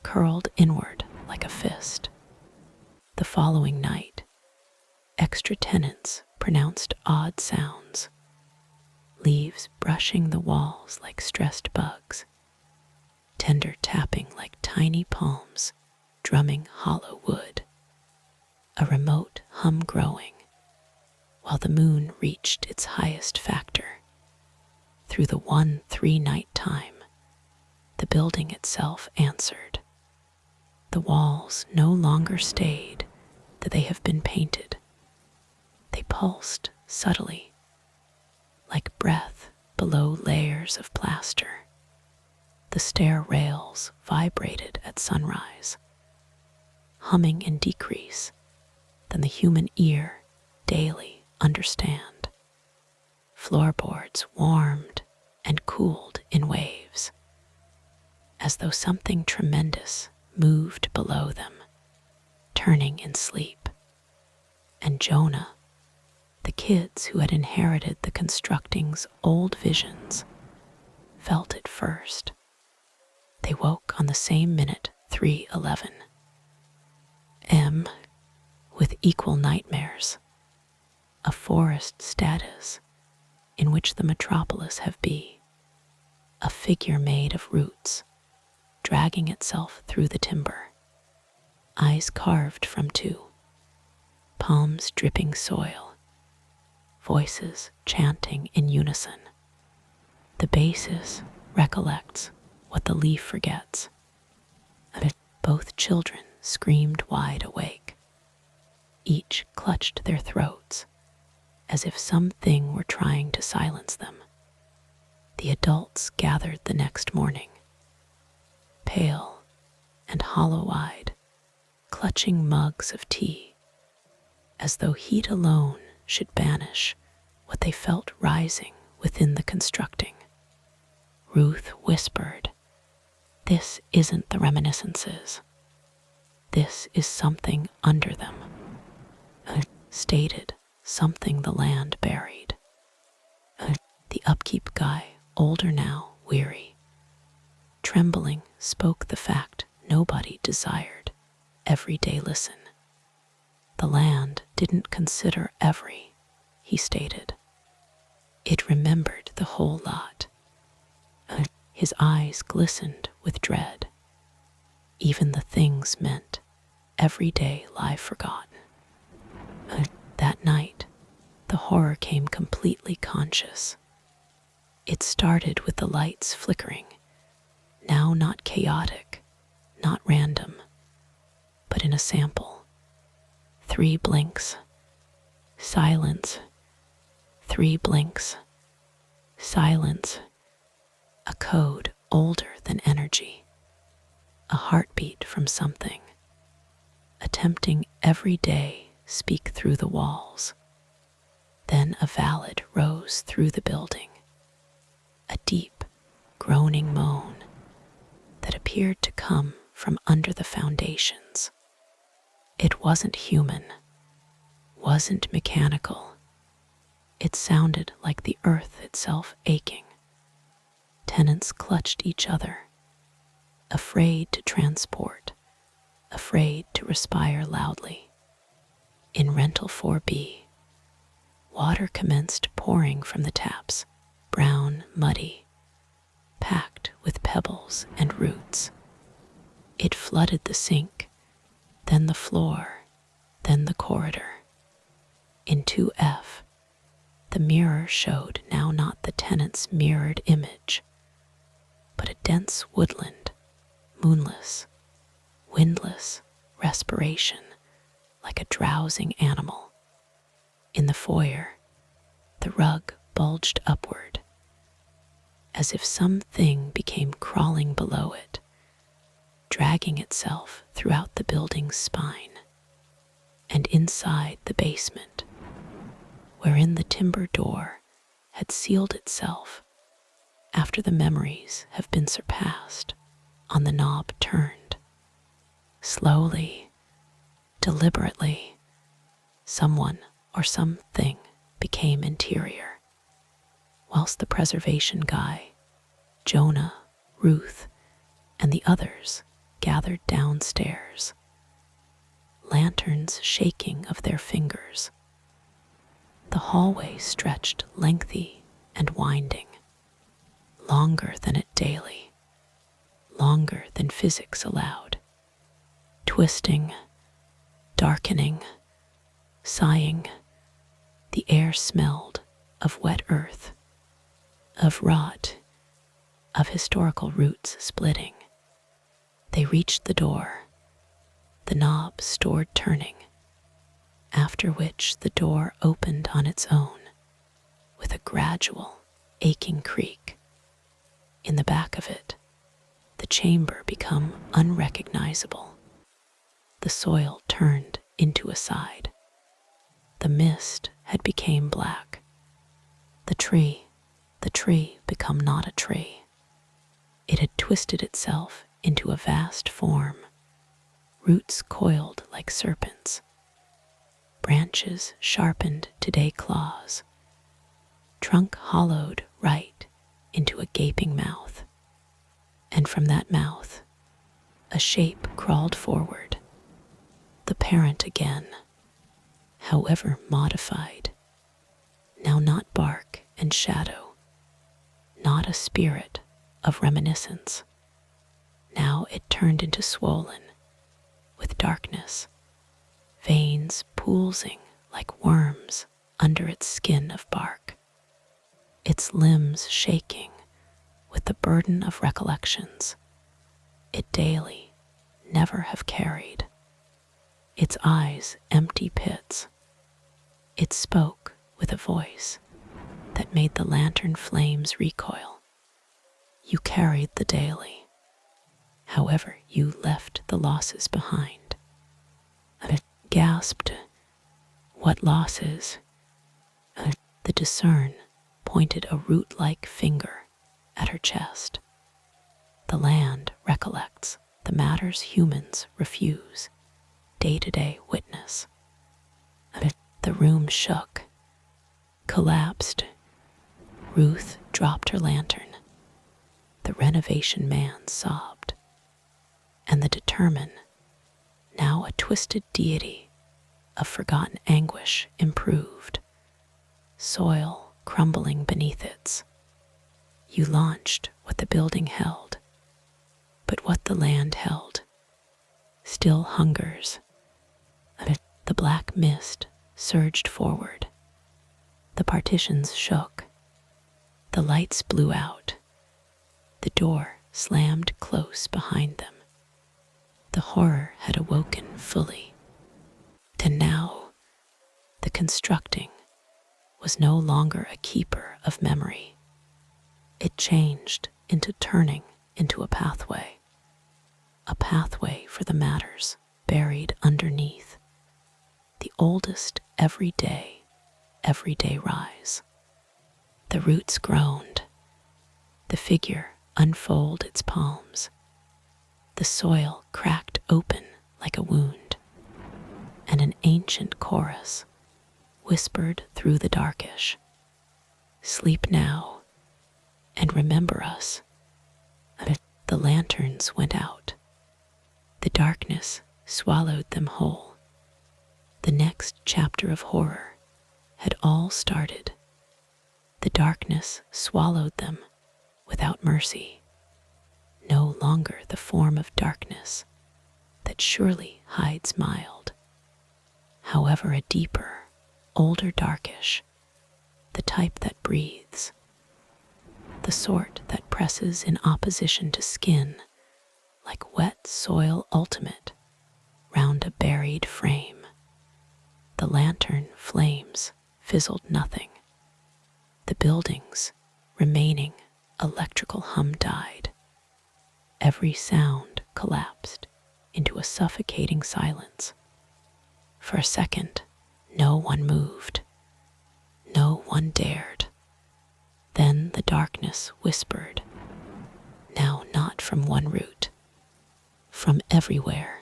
curled inward like a fist. The following night, extra tenants pronounced odd sounds, leaves brushing the walls like stressed bugs, tender tapping like tiny palms drumming hollow wood, a remote hum growing while the moon reached its highest factor. Through the 1-3 night time, the building itself answered. The walls no longer stayed that they have been painted. They pulsed subtly, like breath below layers of plaster. The stair rails vibrated at sunrise, humming in decrease than the human ear daily understand. Floorboards warmed and cooled in waves, as though something tremendous moved below them, turning in sleep. And Jonah, the kids who had inherited the constructing's old visions, felt it first. They woke on the same minute, 3:11 m, with equal nightmares, a forest status in which the metropolis have been, a figure made of roots, dragging itself through the timber, eyes carved from 2, palms dripping soil, voices chanting in unison. The basis recollects what the leaf forgets. Both children screamed wide awake. Each clutched their throats as if something were trying to silence them. The adults gathered the next morning, pale and hollow-eyed, clutching mugs of tea, as though heat alone should banish what they felt rising within the constructing. Ruth whispered, "This isn't the reminiscences. This is something under them." Stated, something the land buried. The upkeep guy, older now, weary, trembling, spoke the fact nobody desired. Everyday listen. The land didn't consider every, he stated. It remembered the whole lot. His eyes glistened with dread. Even the things meant every day lie forgotten. That night, the horror came completely conscious. It started with the lights flickering, now not chaotic, not random, but in a sample. 3 blinks, silence, 3 blinks, silence, a code older than energy, a heartbeat from something, attempting every day speak through the walls. Then a ballad rose through the building, a deep, groaning moan that appeared to come from under the foundations. It wasn't human, wasn't mechanical. It sounded like the earth itself aching. Tenants clutched each other, afraid to transport, afraid to respire loudly. In rental 4B, water commenced pouring from the taps, brown, muddy, packed with pebbles and roots. It flooded the sink, then the floor, then the corridor. In 2F, The mirror showed now not the tenant's mirrored image, but a dense woodland, moonless, windless respiration like a drowsing animal. In the foyer, the rug bulged upward, as if something became crawling below it, dragging itself throughout the building's spine. And inside the basement, wherein the timber door had sealed itself after the memories have been surpassed, on the knob turned. Slowly, deliberately, someone or something became interior, whilst the preservation guy, Jonah, Ruth, and the others gathered downstairs, lanterns shaking of their fingers. The hallway stretched lengthy and winding, longer than it daily, longer than physics allowed, twisting, darkening, sighing. The air smelled of wet earth, of rot, of historical roots splitting. They reached the door, the knob stored turning, after which the door opened on its own with a gradual, aching creak. In the back of it, the chamber became unrecognizable. The soil turned into a side. The mist had become black. The tree become not a tree. It had twisted itself into a vast form, roots coiled like serpents, branches sharpened to day claws, trunk hollowed right into a gaping mouth. And from that mouth, a shape crawled forward, the parent again, however modified, now not bark and shadow, not a spirit of reminiscence. Now it turned into swollen, with darkness, veins poolsing like worms under its skin of bark, its limbs shaking with the burden of recollections it daily never have carried, its eyes empty pits. It spoke with a voice that made the lantern flames recoil. You carried the daily, however you left the losses behind. And it gasped, what losses? The discern pointed a root-like finger at her chest. The land recollects the matters humans refuse day-to-day witness. And the room shook, collapsed. Ruth dropped her lantern. The renovation man sobbed. And the determine, now a twisted deity of forgotten anguish, improved, soil crumbling beneath its. You launched what the building held, but what the land held still hungers. And the black mist surged forward. The partitions shook. The lights blew out. The door slammed close behind them. The horror had awoken fully. And now, the constructing was no longer a keeper of memory. It changed into turning into a pathway for the matters buried underneath, the oldest everyday rise. The roots groaned, the figure unfolded its palms, the soil cracked open like a wound, and an ancient chorus whispered through the darkish, sleep now and remember us. And the lanterns went out. The darkness swallowed them whole. The next chapter of horror had all started. The darkness swallowed them without mercy. No longer the form of darkness that surely hides mild, however a deeper, older darkish, the type that breathes, the sort that presses in opposition to skin like wet soil ultimate round a buried frame. The lantern flames fizzled nothing. The building's remaining electrical hum died. Every sound collapsed into a suffocating silence. For a second, no one moved. No one dared. Then the darkness whispered, now not from one root, from everywhere.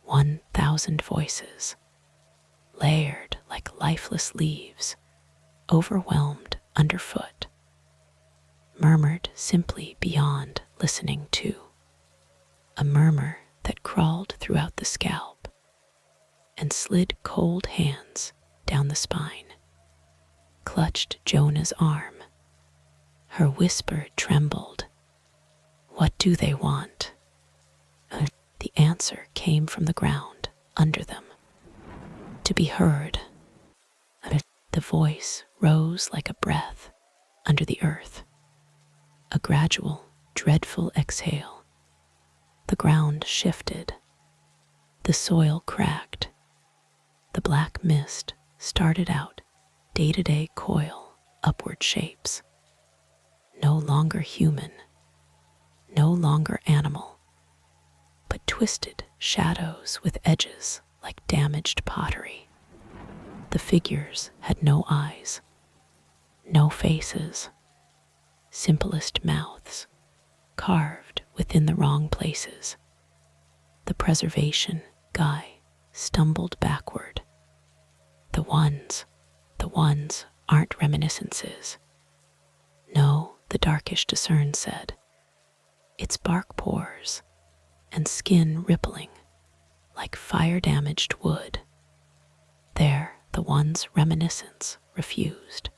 1,000 voices, layered like lifeless leaves, overwhelmed underfoot, murmured simply beyond listening to. A murmur that crawled throughout the scalp and slid cold hands down the spine, clutched Jonah's arm. Her whisper trembled. What do they want? The answer came from the ground under them. To be heard. The voice rose like a breath under the earth. A gradual, dreadful exhale. The ground shifted. The soil cracked. The black mist started out day-to-day coil upward shapes. No longer human, no longer animal, but twisted shadows with edges like damaged pottery. The figures had no eyes, no faces, simplest mouths, carved within the wrong places. The preservation guy stumbled backward. The ones aren't reminiscences. No, the darkish discern said. It's bark pores and skin rippling like fire-damaged wood. There, the one's reminiscence refused.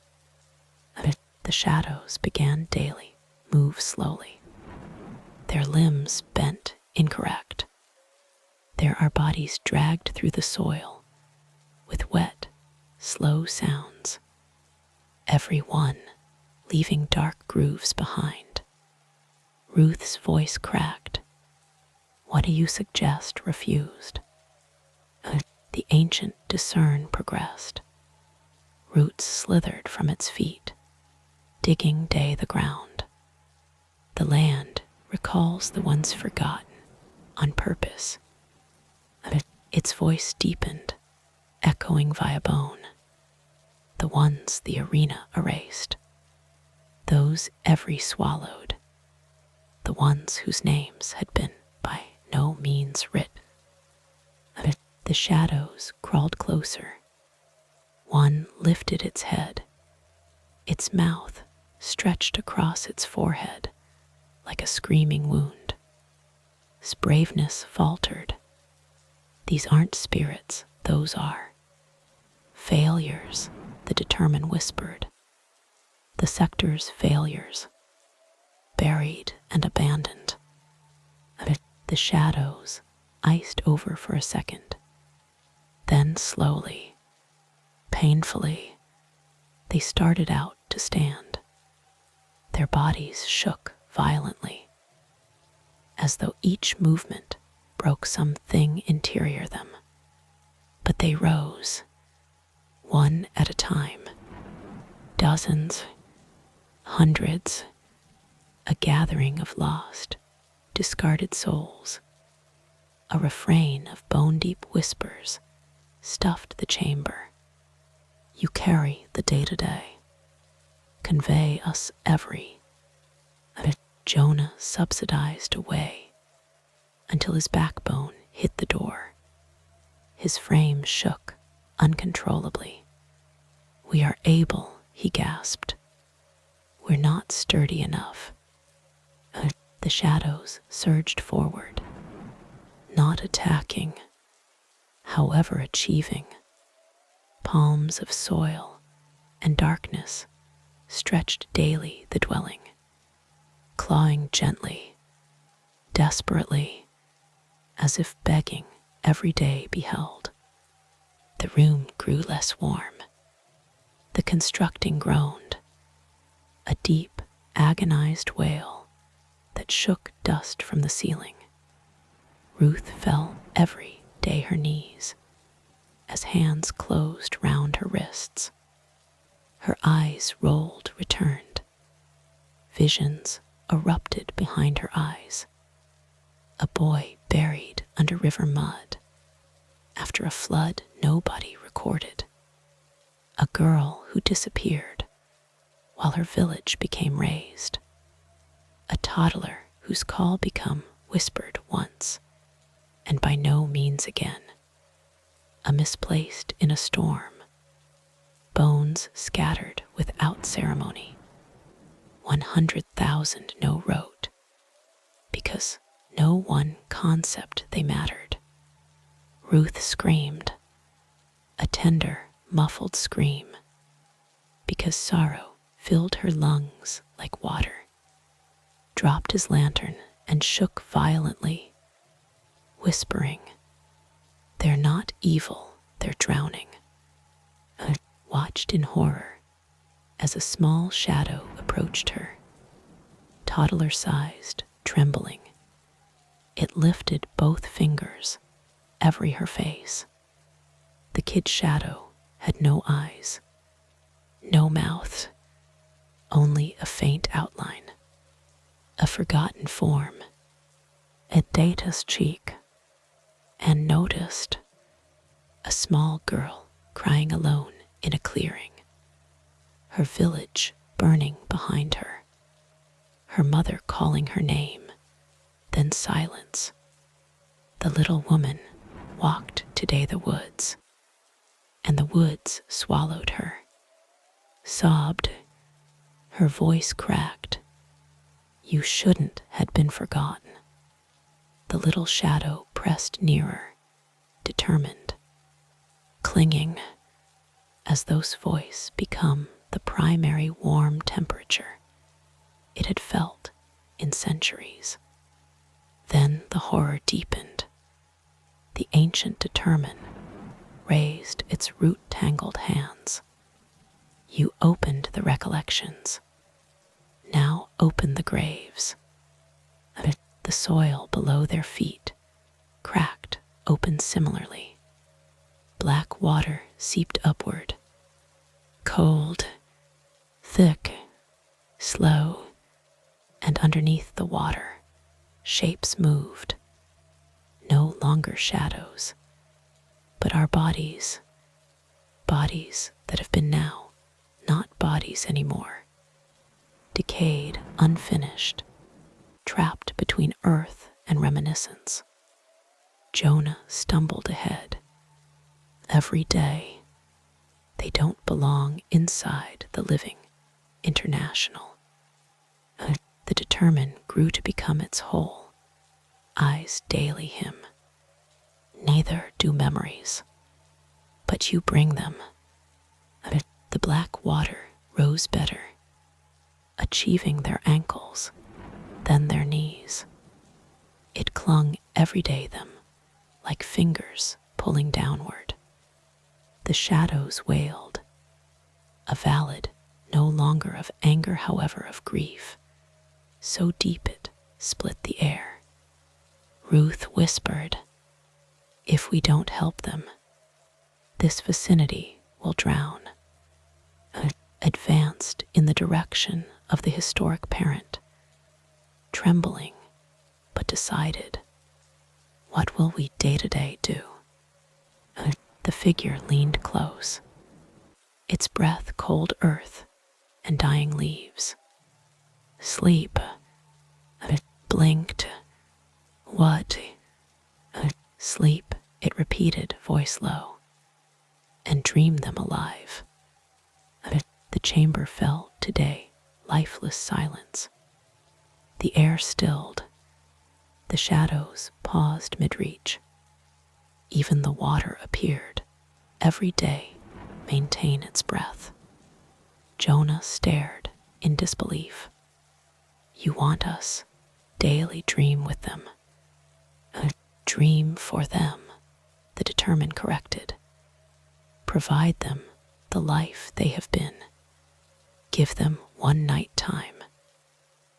The shadows began daily, move slowly. Their limbs bent incorrect. There are bodies dragged through the soil with wet, slow sounds. Every one leaving dark grooves behind. Ruth's voice cracked. What do you suggest? Refused. The ancient discern progressed. Roots slithered from its feet, digging the ground. The land recalls the ones forgotten on purpose. Its voice deepened, echoing via bone. The ones the arena erased. Those every swallowed. The ones whose names had been by no means writ. The shadows crawled closer. One lifted its head. Its mouth stretched across its forehead like a screaming wound. Its braveness faltered. These aren't spirits, those are failures, the determined whispered. The sector's failures, buried and abandoned. The shadows iced over for a second. Then slowly, painfully, they started out to stand. Their bodies shook violently, as though each movement broke something interior them. But they rose, one at a time, dozens, hundreds, a gathering of lost, discarded souls. A refrain of bone-deep whispers stuffed the chamber. You carry the day-to-day. Convey us every. Jonah subsidized away until his backbone hit the door. His frame shook uncontrollably. We are able, he gasped. We're not sturdy enough. The shadows surged forward, not attacking, however achieving. Palms of soil and darkness stretched daily the dwelling, clawing gently, desperately, as if begging every day be held. The room grew less warm. The constructing groaned, a deep, agonized wail that shook dust from the ceiling. Ruth fell every day her knees as hands closed round her wrists. Her eyes rolled, returned. Visions erupted behind her eyes. A boy buried under river mud. After a flood nobody recorded. A girl who disappeared while her village became razed. A toddler whose call become whispered once and by no means again. A misplaced in a storm. Bones scattered without ceremony. 100,000 no wrote, because no one concept they mattered. Ruth screamed, a tender, muffled scream, because sorrow filled her lungs like water. Dropped his lantern and shook violently, whispering, "They're not evil, they're drowning." I watched in horror as a small shadow approached her, toddler-sized, trembling. It lifted both fingers, every her face. The kid's shadow had no eyes, no mouth, only a faint outline, a forgotten form. It Data's cheek, and noticed a small girl crying alone in a clearing, her village burning behind her, her mother calling her name, then silence. The little woman walked today the woods, and the woods swallowed her, sobbed, her voice cracked. You shouldn't had been forgotten. The little shadow pressed nearer, determined, clinging, as those voice become the primary warm temperature it had felt in centuries. Then the horror deepened. The ancient determine raised its root-tangled hands. You opened the recollections. Now open the graves. The soil below their feet cracked open similarly. Black water seeped upward. Cold, thick, slow, and underneath the water, shapes moved. No longer shadows, but our bodies. Bodies that have been now not bodies anymore. Decayed, unfinished, trapped between earth and reminiscence. Jonah stumbled ahead. Every day, they don't belong inside the living international. The determine grew to become its whole. Eyes daily him. Neither do memories, but you bring them. The black water rose better, achieving their ankles, then their knees. It clung every day them, like fingers pulling downward. The shadows wailed, a ballad no longer of anger, however, of grief, so deep it split the air. Ruth whispered, if we don't help them, this vicinity will drown. Advanced in the direction of the historic parent, trembling but decided. What will we day-to-day do? The figure leaned close, its breath cold earth and dying leaves. Sleep. It blinked. What? Sleep, it repeated, voice low, and dream them alive. The chamber fell today, lifeless silence. The air stilled. The shadows paused mid-reach. Even the water appeared, every day, maintain its breath. Jonah stared in disbelief. You want us, daily dream with them. Dream for them, the determined corrected. Provide them the life they have been. Give them one night time,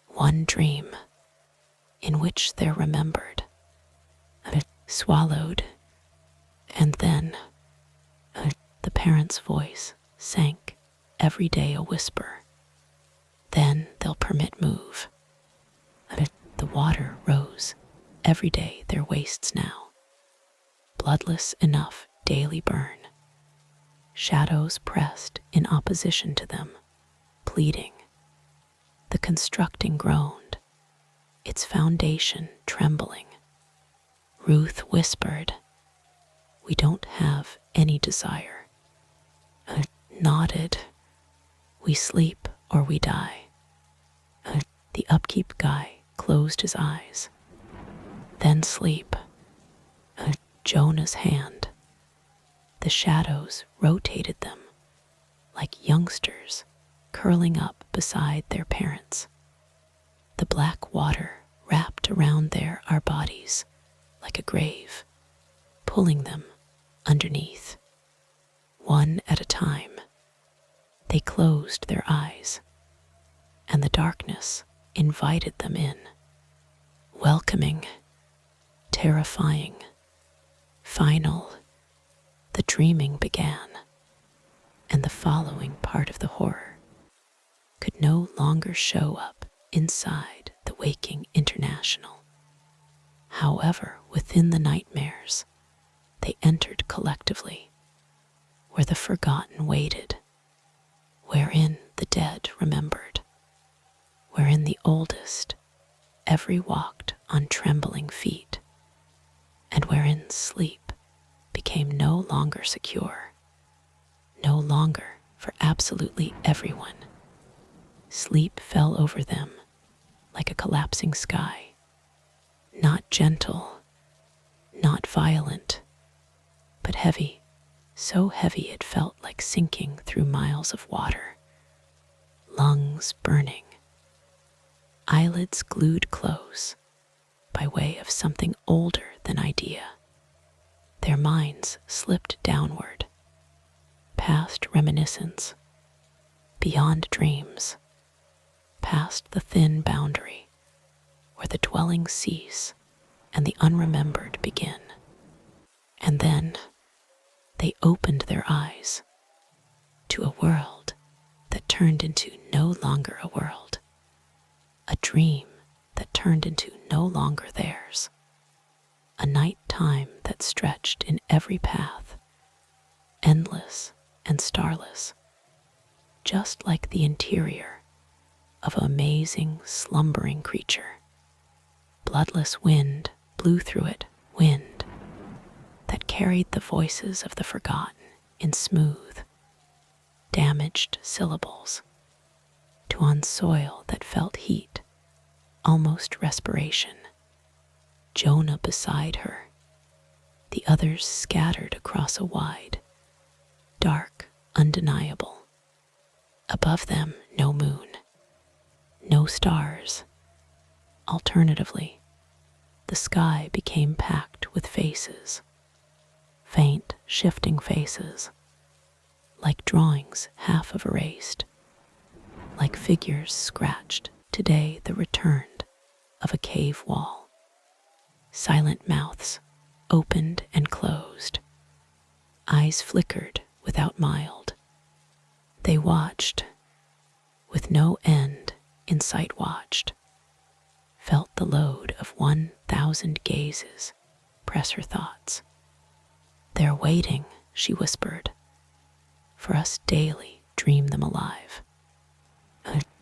one dream in which they're remembered, swallowed, and then the parent's voice sank, every day a whisper. Then they'll permit move. The water rose, every day their wastes now. Bloodless enough daily burn. Shadows pressed in opposition to them, pleading. The constructing groaned, its foundation trembling. Ruth whispered, "We don't have any desire." Nodded, "We sleep or we die." The upkeep guy closed his eyes. Then sleep. Jonah's hand. The shadows rotated them, like youngsters curling up beside their parents. The black water wrapped around our bodies like a grave, pulling them underneath. One at a time, they closed their eyes, and the darkness invited them in, welcoming, terrifying, final. The dreaming began, and the following part of the horror could no longer show up inside the waking international. However, within the nightmares, they entered collectively, where the forgotten waited, wherein the dead remembered, wherein the oldest every walked on trembling feet, and wherein sleep became no longer secure, no longer for absolutely everyone. Sleep fell over them like a collapsing sky, not gentle, not violent, but heavy, so heavy it felt like sinking through miles of water. Lungs burning, eyelids glued close by way of something older than idea. Their minds slipped downward, past reminiscence, beyond dreams, past the thin boundary where the dwellings cease and the unremembered begin. And then they opened their eyes to a world that turned into no longer a world, a dream that turned into no longer theirs, a night time that stretched in every path, endless and starless, just like the interior of an amazing slumbering creature. Bloodless wind blew through it, wind that carried the voices of the forgotten in smooth, damaged syllables to on soil that felt heat, almost respiration. Jonah beside her, the others scattered across a wide, dark, undeniable. Above them, no moon, no stars. Alternatively, the sky became packed with faces, faint, shifting faces, like drawings half of erased, like figures scratched, today the returned of a cave wall. Silent mouths opened and closed, eyes flickered without mild. They watched, with no end in sight watched, felt the load of 1,000 gazes press her thoughts. "They're waiting," she whispered, "for us daily dream them alive."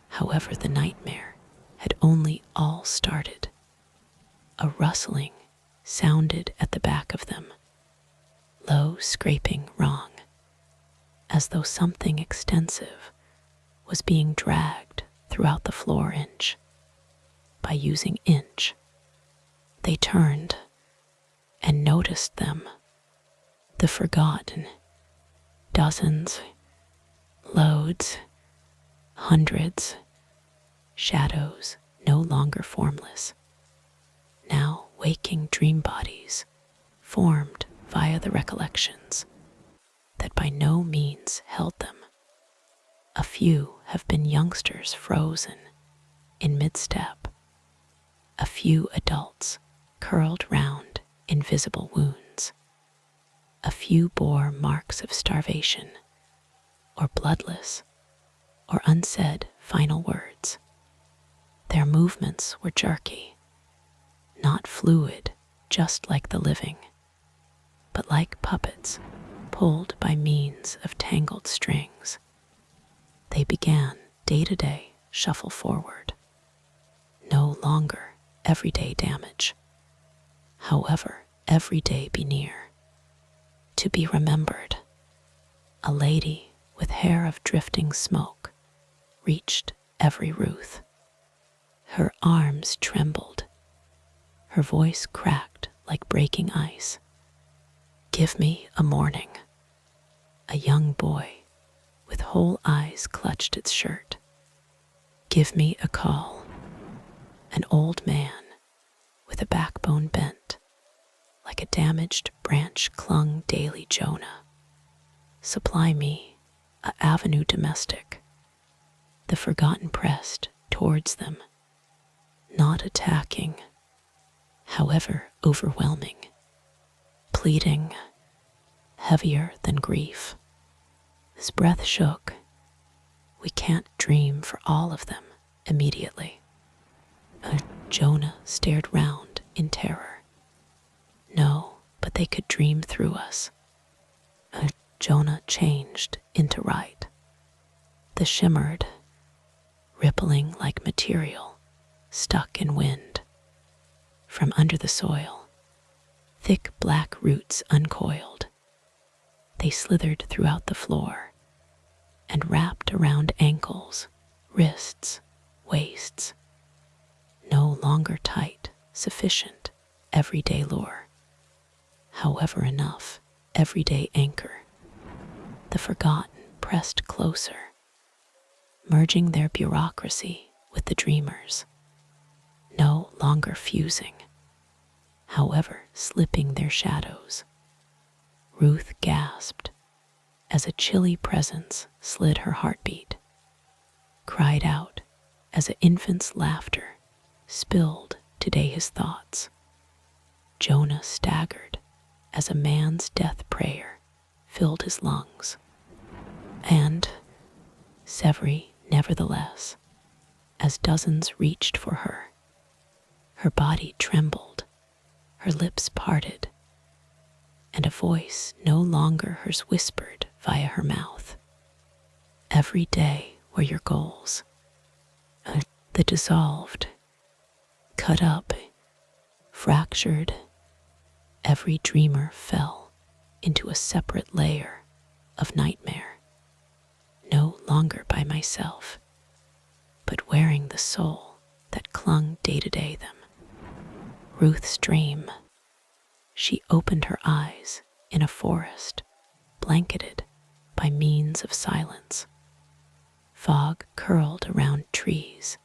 However, the nightmare had only all started. A rustling sounded at the back of them, low scraping wrong, as though something extensive was being dragged throughout the floor inch by using inch. They turned and noticed them, the forgotten, dozens, loads, hundreds, shadows no longer formless, now waking dream bodies formed via the recollections. that by no means held them. A few have been youngsters frozen in mid-step, a few adults curled round invisible wounds, a few bore marks of starvation, or bloodless, or unsaid final words. Their movements were jerky, not fluid, just like the living, but like puppets pulled by means of tangled strings. They began day-to-day shuffle forward. No longer everyday damage. However, every day be near. To be remembered. A lady with hair of drifting smoke reached every Ruth. Her arms trembled. Her voice cracked like breaking ice. Give me a morning. A young boy with whole eyes clutched its shirt. Give me a call. An old man with a backbone bent, like a damaged branch clung daily Jonah. Supply me a avenue domestic. The forgotten pressed towards them, not attacking, however overwhelming, pleading, heavier than grief. His breath shook. We can't dream for all of them immediately. Jonah stared round in terror. No, but they could dream through us. Jonah changed into right. The shimmered, rippling like material stuck in wind. From under the soil, thick black roots uncoiled. They slithered throughout the floor and wrapped around ankles, wrists, waists. No longer tight, sufficient, everyday lure. However enough, everyday anchor. The forgotten pressed closer, merging their bureaucracy with the dreamers. No longer fusing, however slipping their shadows. Ruth gasped as a chilly presence slid her heartbeat, cried out as an infant's laughter spilled today his thoughts. Jonah staggered as a man's death prayer filled his lungs. And Severi, nevertheless, as dozens reached for her, her body trembled, her lips parted, and a voice no longer hers whispered via her mouth. Every day were your goals. The dissolved, cut up, fractured, every dreamer fell into a separate layer of nightmare. No longer by myself, but wearing the soul that clung day-to-day them. Ruth's dream. She opened her eyes in a forest, blanketed by means of silence. Fog curled around trees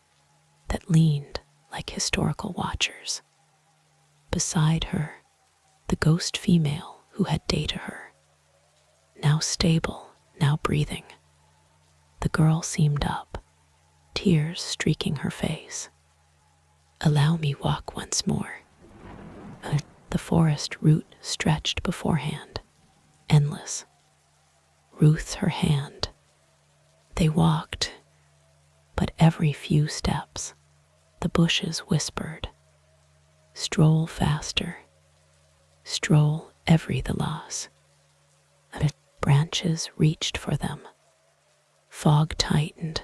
that leaned like historical watchers. Beside her, the ghost female who had dated her, now stable, now breathing. The girl seemed up, tears streaking her face. Allow me walk once more. The forest route stretched beforehand, endless. Ruth her hand. They walked, but every few steps, the bushes whispered, stroll faster, stroll every the loss. Branches reached for them. Fog tightened,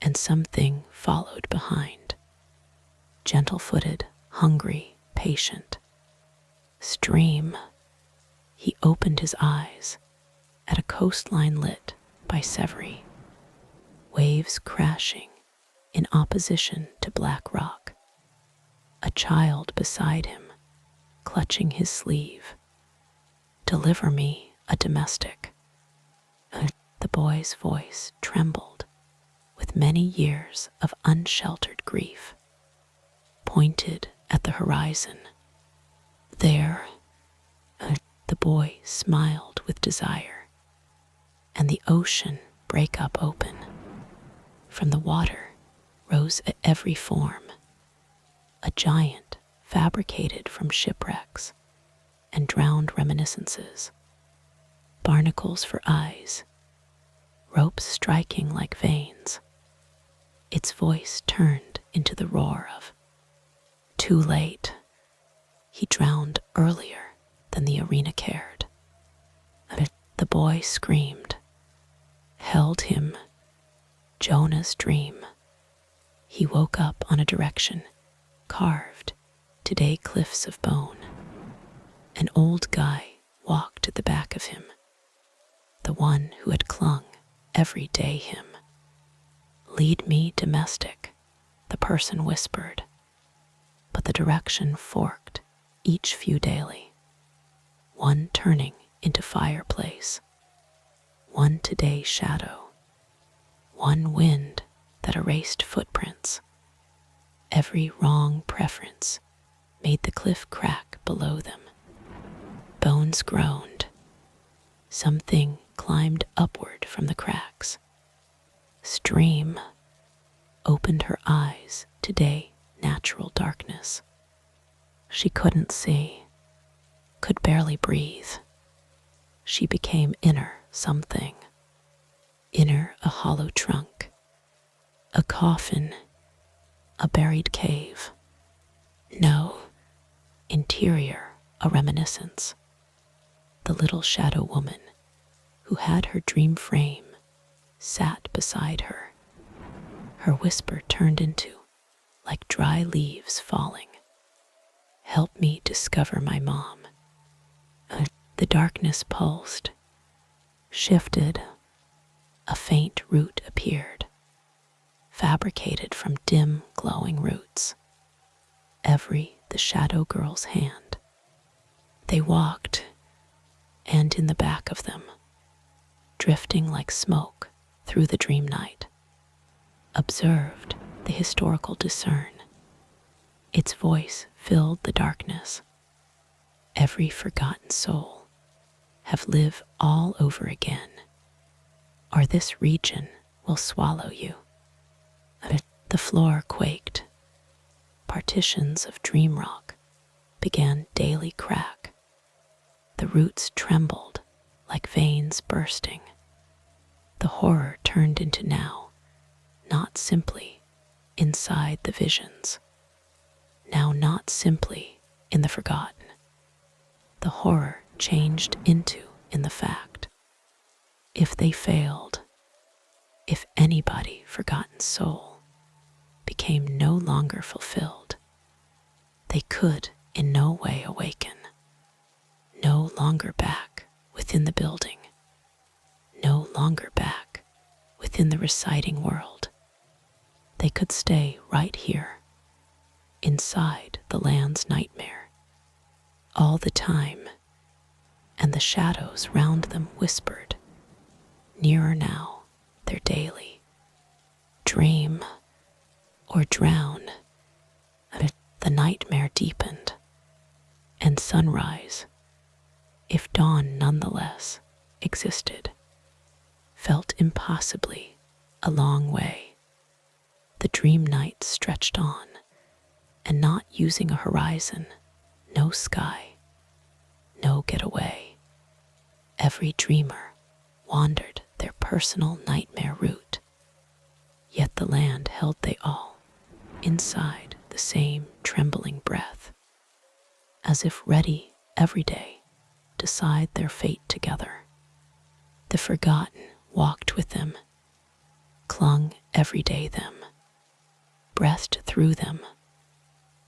and something followed behind. Gentle-footed, hungry, patient. Stream. He opened his eyes at a coastline lit by Severi. Waves crashing in opposition to black rock. A child beside him, clutching his sleeve. Deliver me a domestic. The boy's voice trembled with many years of unsheltered grief. Pointed at the horizon. There, the boy smiled with desire. and the ocean break up open. From the water rose every form, a giant fabricated from shipwrecks and drowned reminiscences, barnacles for eyes, ropes striking like veins. Its voice turned into the roar of, "Too late. He drowned earlier than the arena cared." The boy screamed, held him, Jonah's dream. He woke up on a direction carved today cliffs of bone. An old guy walked at the back of him, the one who had clung every day him. "Lead me domestic," the person whispered, but the direction forked each few daily, one turning into fireplace, one today shadow, one wind that erased footprints. Every wrong preference made the cliff crack below them. Bones groaned. Something climbed upward from the cracks. Stream opened her eyes today, natural darkness. She couldn't see, could barely breathe. She became inner something. Inner a hollow trunk, a coffin, a buried cave. No, interior a reminiscence. The little shadow woman who had her dream frame sat beside her. Her whisper turned into like dry leaves falling. "Help me discover my mom." The darkness pulsed, shifted. A faint root appeared, fabricated from dim, glowing roots. Every the shadow girl's hand. They walked, and in the back of them, drifting like smoke through the dream night, observed the historical discern. Its voice filled the darkness. Every forgotten soul have lived all over again, or this region will swallow you. The floor quaked. Partitions of dream rock began daily crack. The roots trembled like veins bursting. The horror turned into now, not simply inside the visions, now not simply in the forgotten. The horror changed into in the fact. If they failed, if anybody forgotten soul became no longer fulfilled, they could in no way awaken, no longer back within the building, no longer back within the reciting world. They could stay right here, inside the land's nightmare, all the time, and the shadows round them whispered, nearer now, their daily dream or drown. The nightmare deepened, and sunrise, if dawn nonetheless existed, felt impossibly a long way. The dream night stretched on, and not using a horizon, no sky, no getaway. Every dreamer wandered their personal nightmare route, yet the land held they all inside the same trembling breath, as if ready every day to decide their fate together. The forgotten walked with them, clung every day them, breathed through them,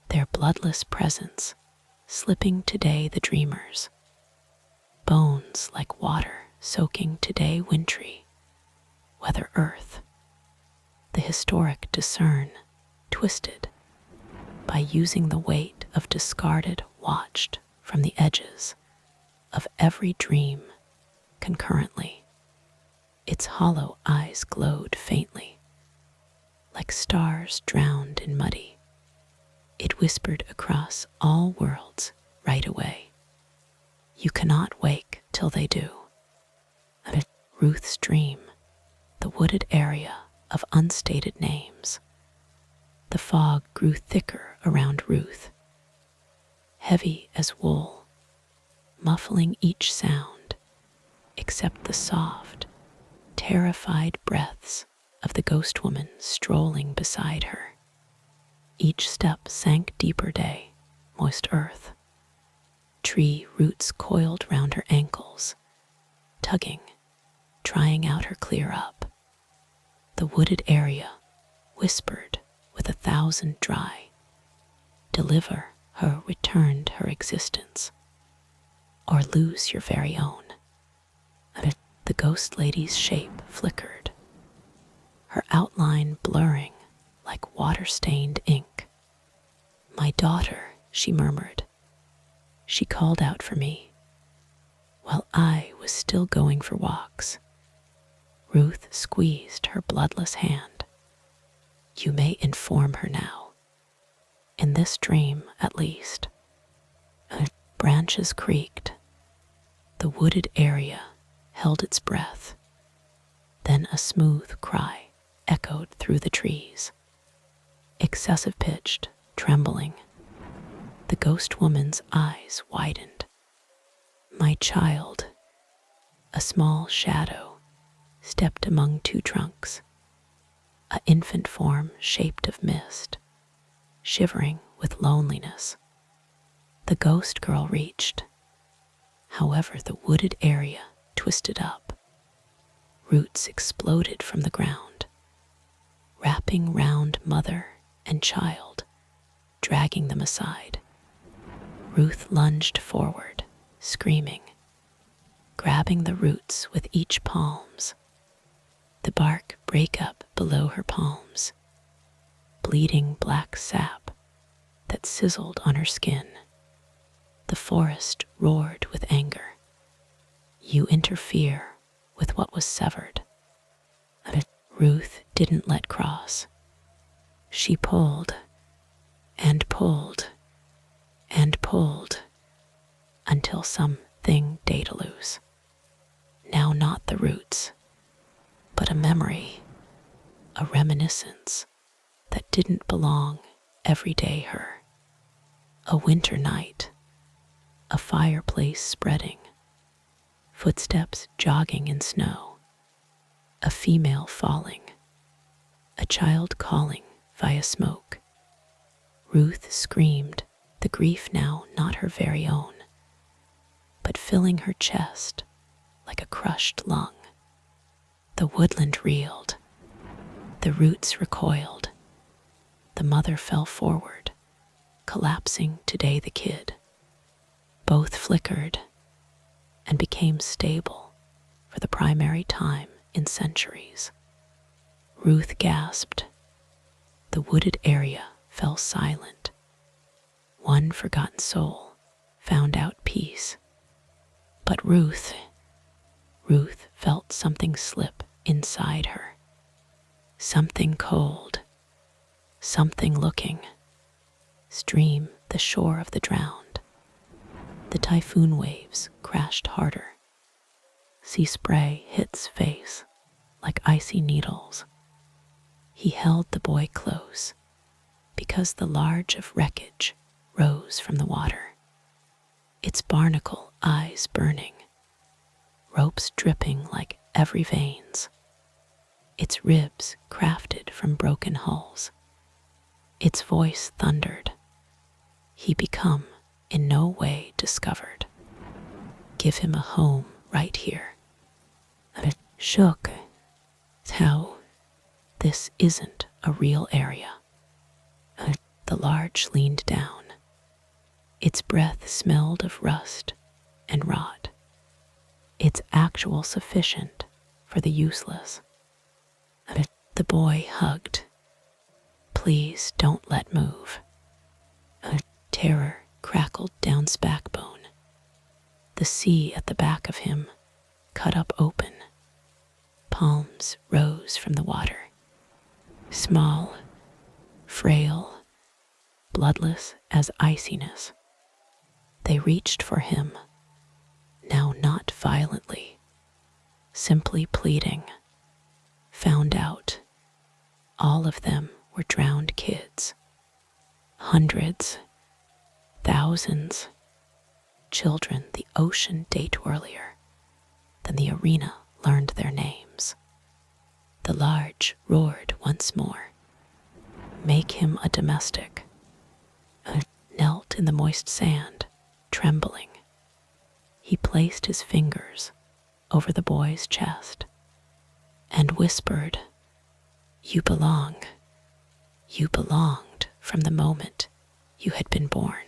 their bloodless presence slipping today the dreamers, bones like water soaking today wintry, weather earth. The historic discern, twisted by using the weight of discarded watched from the edges of every dream concurrently. Its hollow eyes glowed faintly, like stars drowned in muddy. It whispered across all worlds right away. You cannot wake till they do. Ruth's dream, the wooded area of unstated names. The fog grew thicker around Ruth, heavy as wool, muffling each sound except the soft, terrified breaths of the ghost woman strolling beside her. Each step sank deeper day, moist earth. Tree roots coiled round her ankles, tugging, trying out her clear up. The wooded area whispered with 1,000 dry. Deliver her, returned her existence, or lose your very own. The ghost lady's shape flickered, her outline blurring like water-stained ink. My daughter, she murmured. She called out for me, while I was still going for walks. Ruth squeezed her bloodless hand. You may inform her now. In this dream, at least. Branches creaked. The wooded area held its breath. Then a smooth cry echoed through the trees. Excessive pitched, trembling. The ghost woman's eyes widened. My child, a small shadow, stepped among 2 trunks. An infant form shaped of mist, shivering with loneliness. The ghost girl reached. However, the wooded area twisted up. Roots exploded from the ground, wrapping round mother and child, dragging them aside. Ruth lunged forward, screaming, grabbing the roots with each palms. The bark break up below her palms, bleeding black sap that sizzled on her skin. The forest roared with anger. You interfere with what was severed. Ruth didn't let cross. She pulled and pulled and pulled until something data loose. Now not the roots, but a memory, a reminiscence that didn't belong everyday her. A winter night, a fireplace spreading, footsteps jogging in snow, a female falling, a child calling via smoke. Ruth screamed, the grief now not her very own, but filling her chest like a crushed lung. The woodland reeled, the roots recoiled, the mother fell forward, collapsing today the kid. Both flickered and became stable for the primary time in centuries. Ruth gasped. The wooded area fell silent. One forgotten soul found out peace. But Ruth felt something slip inside her. Something cold, something looking. Stream the shore of the drowned. The typhoon waves crashed harder. Sea spray hits face like icy needles. He held the boy close because the large of wreckage rose from the water, its barnacle eyes burning, ropes dripping like every veins, its ribs crafted from broken hulls. Its voice thundered. He become in no way discovered. Give him a home right here. It shook. How? This isn't a real area. The large leaned down. Its breath smelled of rust and rot. Its actual sufficient for the useless. The boy hugged. Please don't let move. Terror crackled down's backbone. The sea at the back of him cut up open. Palms rose from the water. Small, frail, bloodless as iciness. They reached for him, now not violently, simply pleading. Found out all of them were drowned kids. Hundreds, thousands, children the ocean day twirlier. Then the arena learned their names. The large roared once more. Make him a domestic. Knelt in the moist sand, trembling. He placed his fingers over the boy's chest and whispered, "You belong. You belonged from the moment you had been born.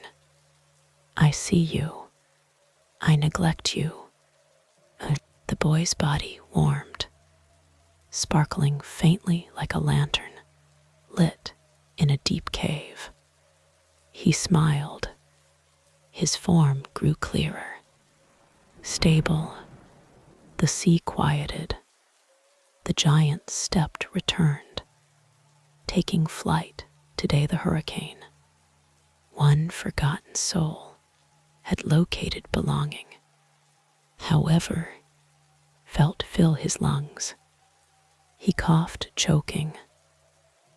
I see you. I neglect you." The boy's body warmed, sparkling faintly like a lantern lit in a deep cave. He smiled. His form grew clearer, stable. The sea quieted. The giant's step returned, taking flight to day the hurricane. One forgotten soul had located belonging. However, felt fill his lungs. He coughed, choking.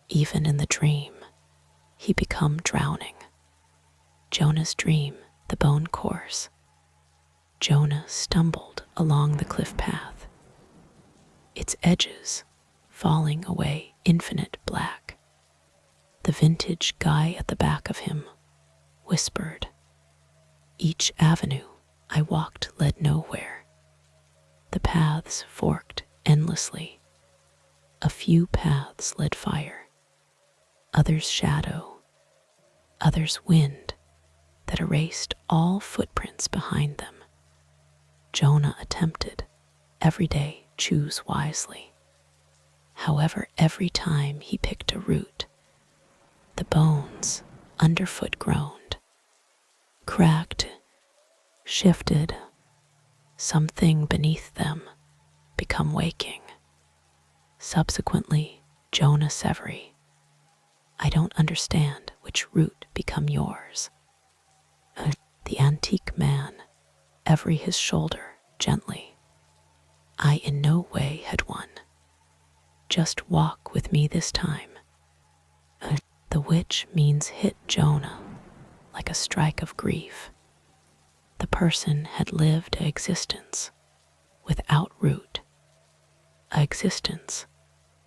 Even in the dream, he become drowning. Jonah's dream, the bone course. Jonah stumbled along the cliff path, its edges falling away infinite black. The vintage guy at the back of him whispered, "Each avenue I walked led nowhere." The paths forked endlessly. A few paths led fire, others shadow, others wind that erased all footprints behind them. Jonah attempted every day choose wisely. However, every time he picked a root, the bones underfoot groaned, cracked, shifted, something beneath them become waking. Subsequently, Jonah Severy, I don't understand which root become yours. The antique man, every his shoulder gently. I in no way had won. Just walk with me this time. The which means hit Jonah like a strike of grief. The person had lived a existence without root, a existence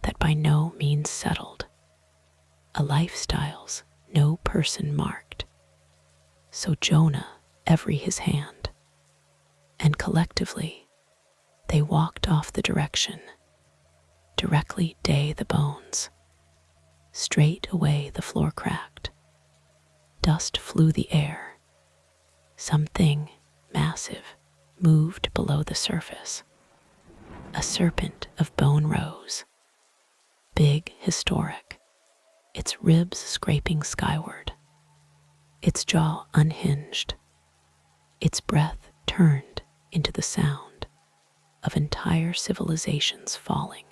that by no means settled, a lifestyles no person marked. So Jonah every his hand, and collectively they walked off the direction, directly day the bones. Straight away the floor cracked, dust flew the air. Something massive moved below the surface. A serpent of bone rose, big, historic, its ribs scraping skyward, its jaw unhinged, its breath turned into the sound of entire civilizations falling.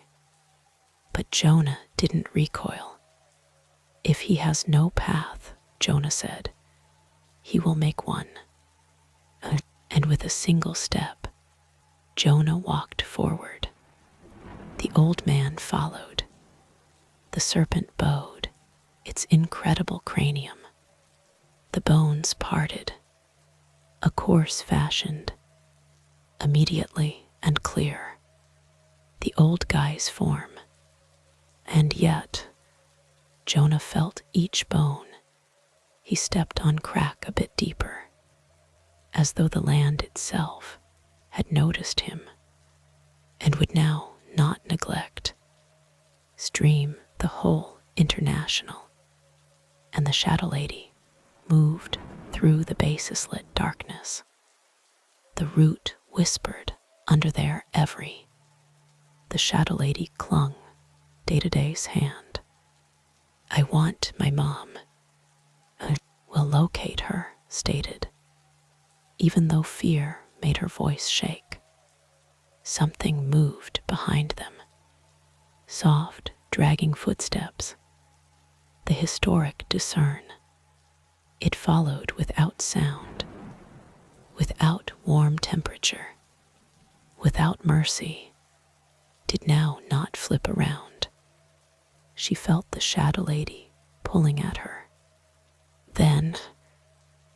But Jonah didn't recoil. If he has no path, Jonah said, he will make one. And with a single step, Jonah walked forward. The old man followed. The serpent bowed, its incredible cranium. The bones parted. A course fashioned, immediately and clear. The old guy's form. And yet, Jonah felt each bone. He stepped on crack a bit deeper, as though the land itself had noticed him and would now not neglect. Stream the whole international, and the shadow lady moved through the basis-lit darkness. The root whispered under their every. The shadow lady clung Day-to-Day's hand. I want my mom. We'll locate her, stated, even though fear made her voice shake. Something moved behind them. Soft, dragging footsteps. The historic discern. It followed without sound, without warm temperature, without mercy, did now not flip around. She felt the shadow lady pulling at her. Then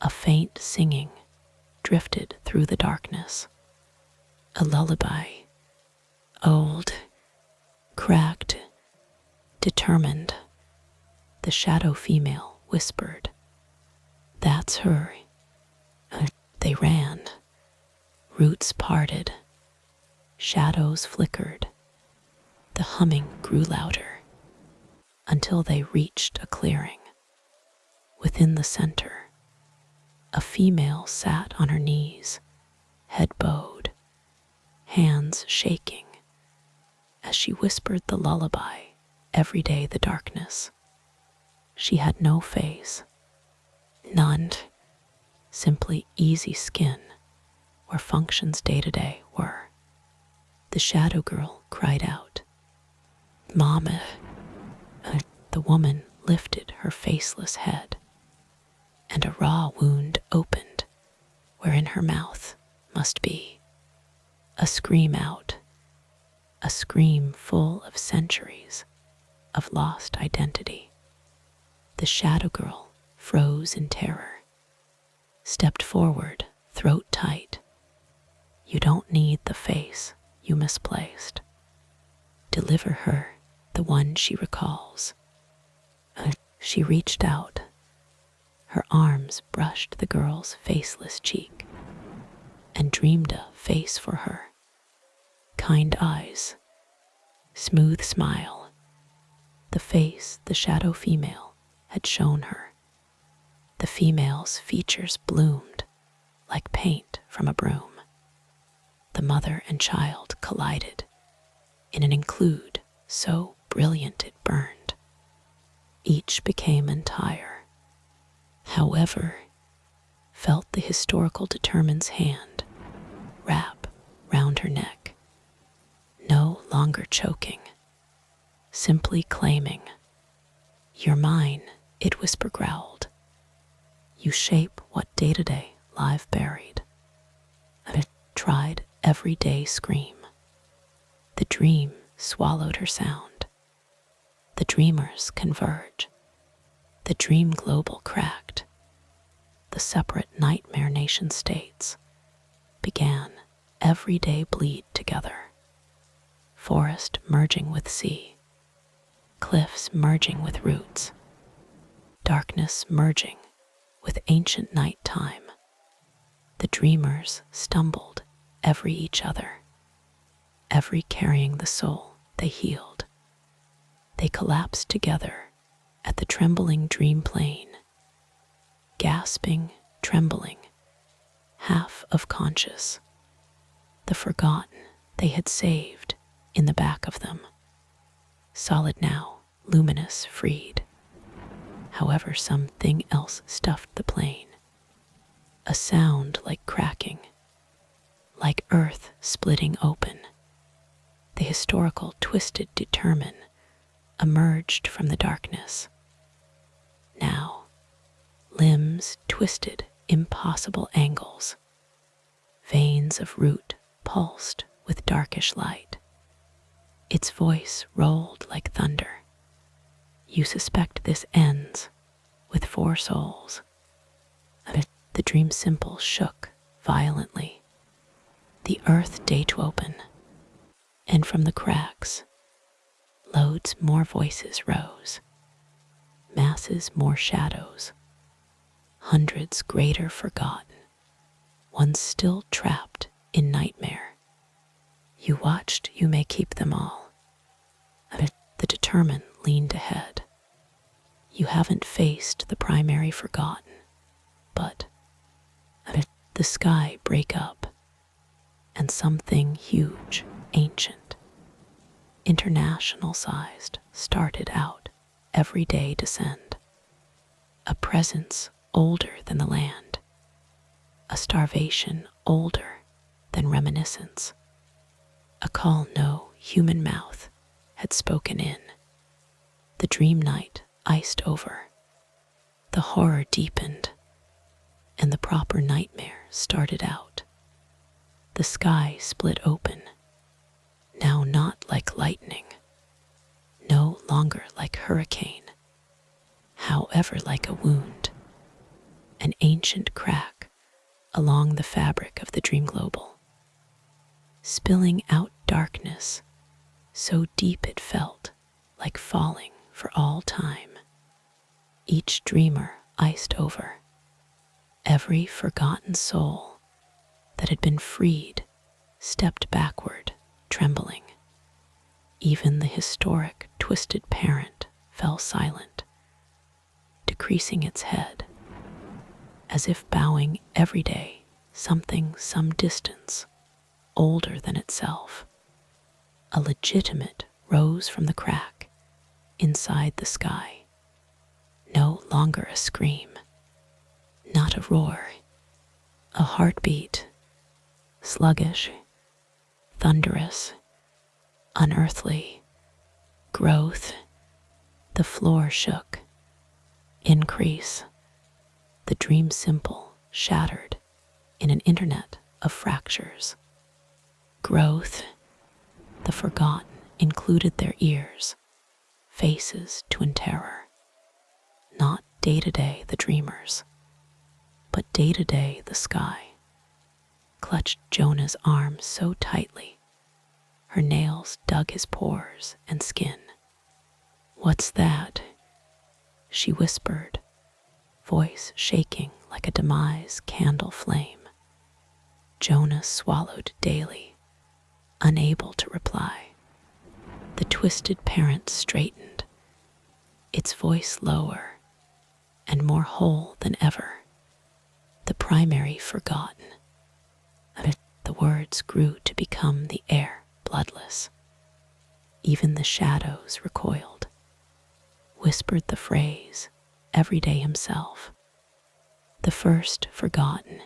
a faint singing drifted through the darkness. A lullaby, old, cracked, determined. The shadow female whispered, "That's her." They ran. Roots parted. Shadows flickered. The humming grew louder until they reached a clearing. Within the center, a female sat on her knees, head bowed, hands shaking, as she whispered the lullaby every day the darkness. She had no face, none, simply easy skin where functions day to day were. The shadow girl cried out, "Mama." The woman lifted her faceless head, and a raw wound opened wherein her mouth must be. A scream out, a scream full of centuries of lost identity. The shadow girl froze in terror, stepped forward, throat tight. You don't need the face you misplaced. Deliver her the one she recalls. She reached out. Her arms brushed the girl's faceless cheek and dreamed a face for her. Kind eyes, smooth smile, the face the shadow female had shown her. The female's features bloomed like paint from a broom. The mother and child collided in an include so brilliant it burned. Each became entire. However, felt the historical determine's hand wrap round her neck, no longer choking, simply claiming. "You're mine," it whisper growled. "You shape what day-to-day live buried." A tried everyday scream. The dream swallowed her sound. The dreamers converge. The dream global cracked. The separate nightmare nation states began everyday bleed together. Forest merging with sea, cliffs merging with roots, darkness merging with ancient nighttime. The dreamers stumbled every each other, every carrying the soul they healed. They collapsed together at the trembling dream plane, gasping, trembling, half of conscious, the forgotten they had saved in the back of them, solid now, luminous, freed. However, something else stuffed the plane, a sound like cracking, like earth splitting open. The historical twisted determine emerged from the darkness. Now, limbs twisted impossible angles, veins of root pulsed with darkish light. Its voice rolled like thunder. "You suspect this ends with 4 souls." The dream simple shook violently. The earth day to open, and from the cracks, loads more voices rose, masses more shadows, hundreds greater forgotten, ones still trapped in nightmare. "You watched, you may keep them all." The determined leaned ahead. "You haven't faced the primary forgotten, but the sky break up, and something huge, ancient, international-sized started out every day descend. A presence older than the land, a starvation older than reminiscence, a call no human mouth had spoken in. The dream night iced over, the horror deepened, and the proper nightmare started out. The sky split open. now not like lightning, no longer like hurricane, however like a wound, an ancient crack along the fabric of the dream global, spilling out darkness so deep it felt like falling for all time. Each dreamer iced over, every forgotten soul that had been freed stepped backward, trembling. Even the historic twisted parent fell silent, decreasing its head, as if bowing every day something some distance older than itself. A legitimate rose from the crack inside the sky, no longer a scream, not a roar, a heartbeat, sluggish, thunderous, unearthly, growth. The floor shook, increase, the dream simple shattered in an internet of fractures. Growth, the forgotten included their ears, faces to in terror. Not day-to-day the dreamers, but day-to-day the sky clutched Jonah's arm so tightly, her nails dug his pores and skin. "What's that?" she whispered, voice shaking like a demise candle flame. Jonah swallowed daily, unable to reply. The twisted parent straightened, its voice lower and more whole than ever. The primary forgotten. The words grew to become the air, bloodless. Even the shadows recoiled, whispered the phrase, everyday himself. The first forgotten.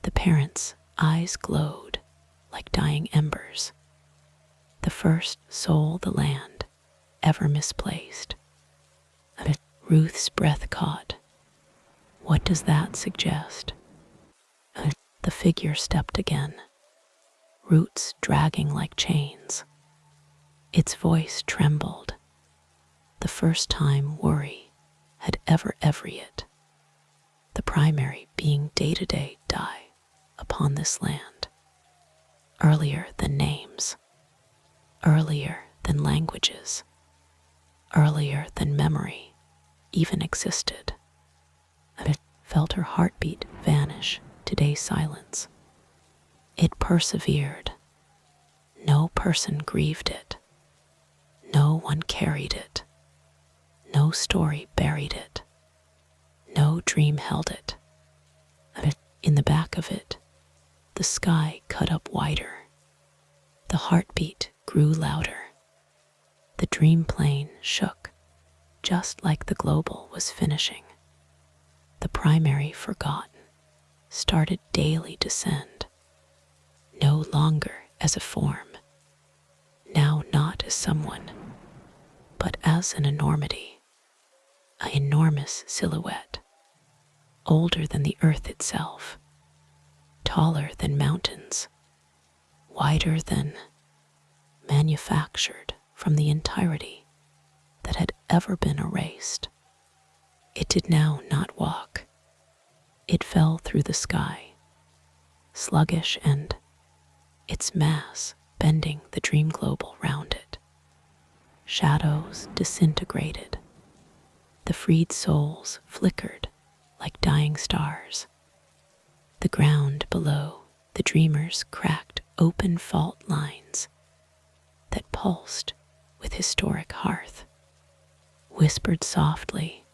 The parent's eyes glowed like dying embers. The first soul the land ever misplaced. Ruth's breath caught. What does that suggest? The figure stepped again, roots dragging like chains. Its voice trembled, the first time worry had ever it. The primary being day-to-day die upon this land, earlier than names, earlier than languages, earlier than memory even existed. I felt her heartbeat vanish today's silence. It persevered. No person grieved it. No one carried it. No story buried it. No dream held it. In the back of it, the sky cut up wider. The heartbeat grew louder. The dream plane shook, just like the global was finishing. The primary forgotten started daily descend, no longer as a form, now not as someone, but as an enormity, an enormous silhouette, older than the earth itself, taller than mountains, wider than, manufactured from the entirety that had ever been erased. It did now not walk. It fell through the sky, sluggish and its mass bending the dream global round it. Shadows disintegrated. The freed souls flickered like dying stars. The ground below the dreamers cracked open fault lines that pulsed with historic hearth. Whispered softly,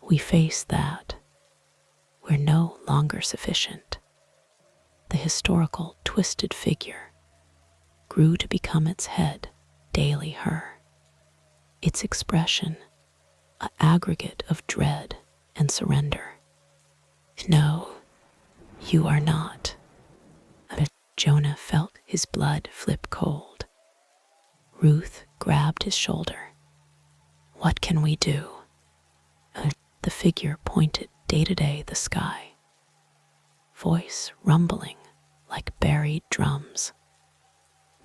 we face that. We're no longer sufficient. The historical twisted figure grew to become its head, daily her. Its expression, an aggregate of dread and surrender. No, you are not. Jonah felt his blood flip cold. Ruth grabbed his shoulder. What can we do? The figure pointed day-to-day the sky, voice rumbling like buried drums.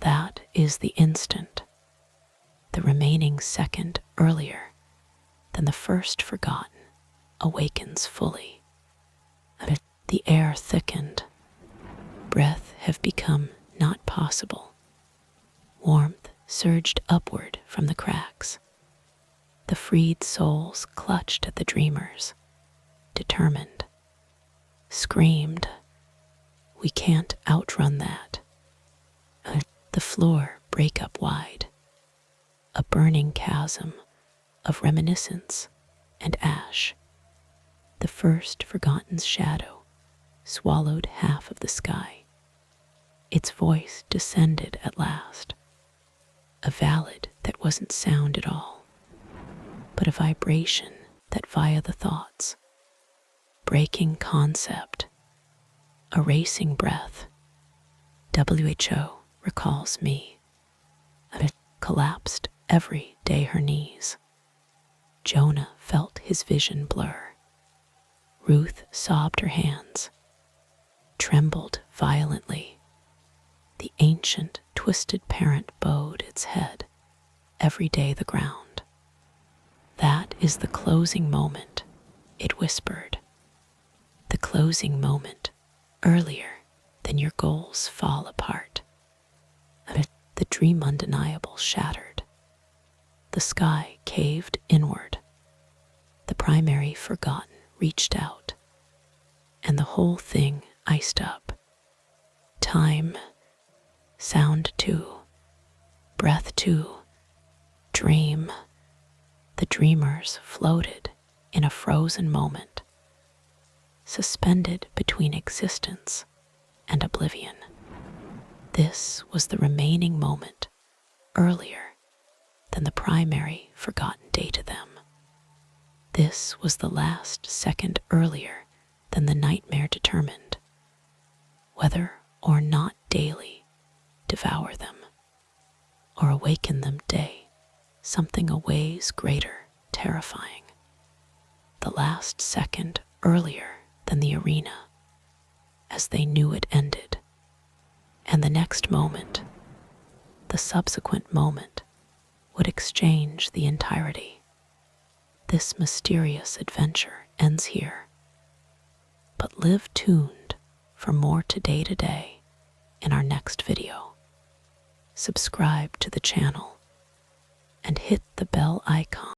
That is the instant, the remaining second earlier than the first forgotten awakens fully. The air thickened, breath have become not possible. Warmth surged upward from the cracks. The freed souls clutched at the dreamers, determined, screamed, "We can't outrun that." The floor break up wide, a burning chasm of reminiscence and ash. The first forgotten's shadow swallowed half of the sky. Its voice descended at last, a ballad that wasn't sound at all, but a vibration that via the thoughts, breaking concept, erasing breath. WHO recalls me. Collapsed every day her knees. Jonah felt his vision blur. Ruth sobbed her hands, trembled violently. The ancient, twisted parent bowed its head, every day the ground. That is the closing moment, it whispered. The closing moment, earlier than your goals fall apart. The dream undeniable shattered. The sky caved inward. The primary forgotten reached out, and the whole thing iced up. Time, sound too, breath too, dream. The dreamers floated in a frozen moment, suspended between existence and oblivion. This was the remaining moment, earlier than the primary forgotten day to them. This was the last second earlier than the nightmare determined, whether or not daily devour them, or awaken them day, something a ways greater, terrifying. The last second earlier than the arena, as they knew it ended, and the next moment, the subsequent moment, would exchange the entirety. This mysterious adventure ends here, but live tuned for more today in our next video. Subscribe to the channel and hit the bell icon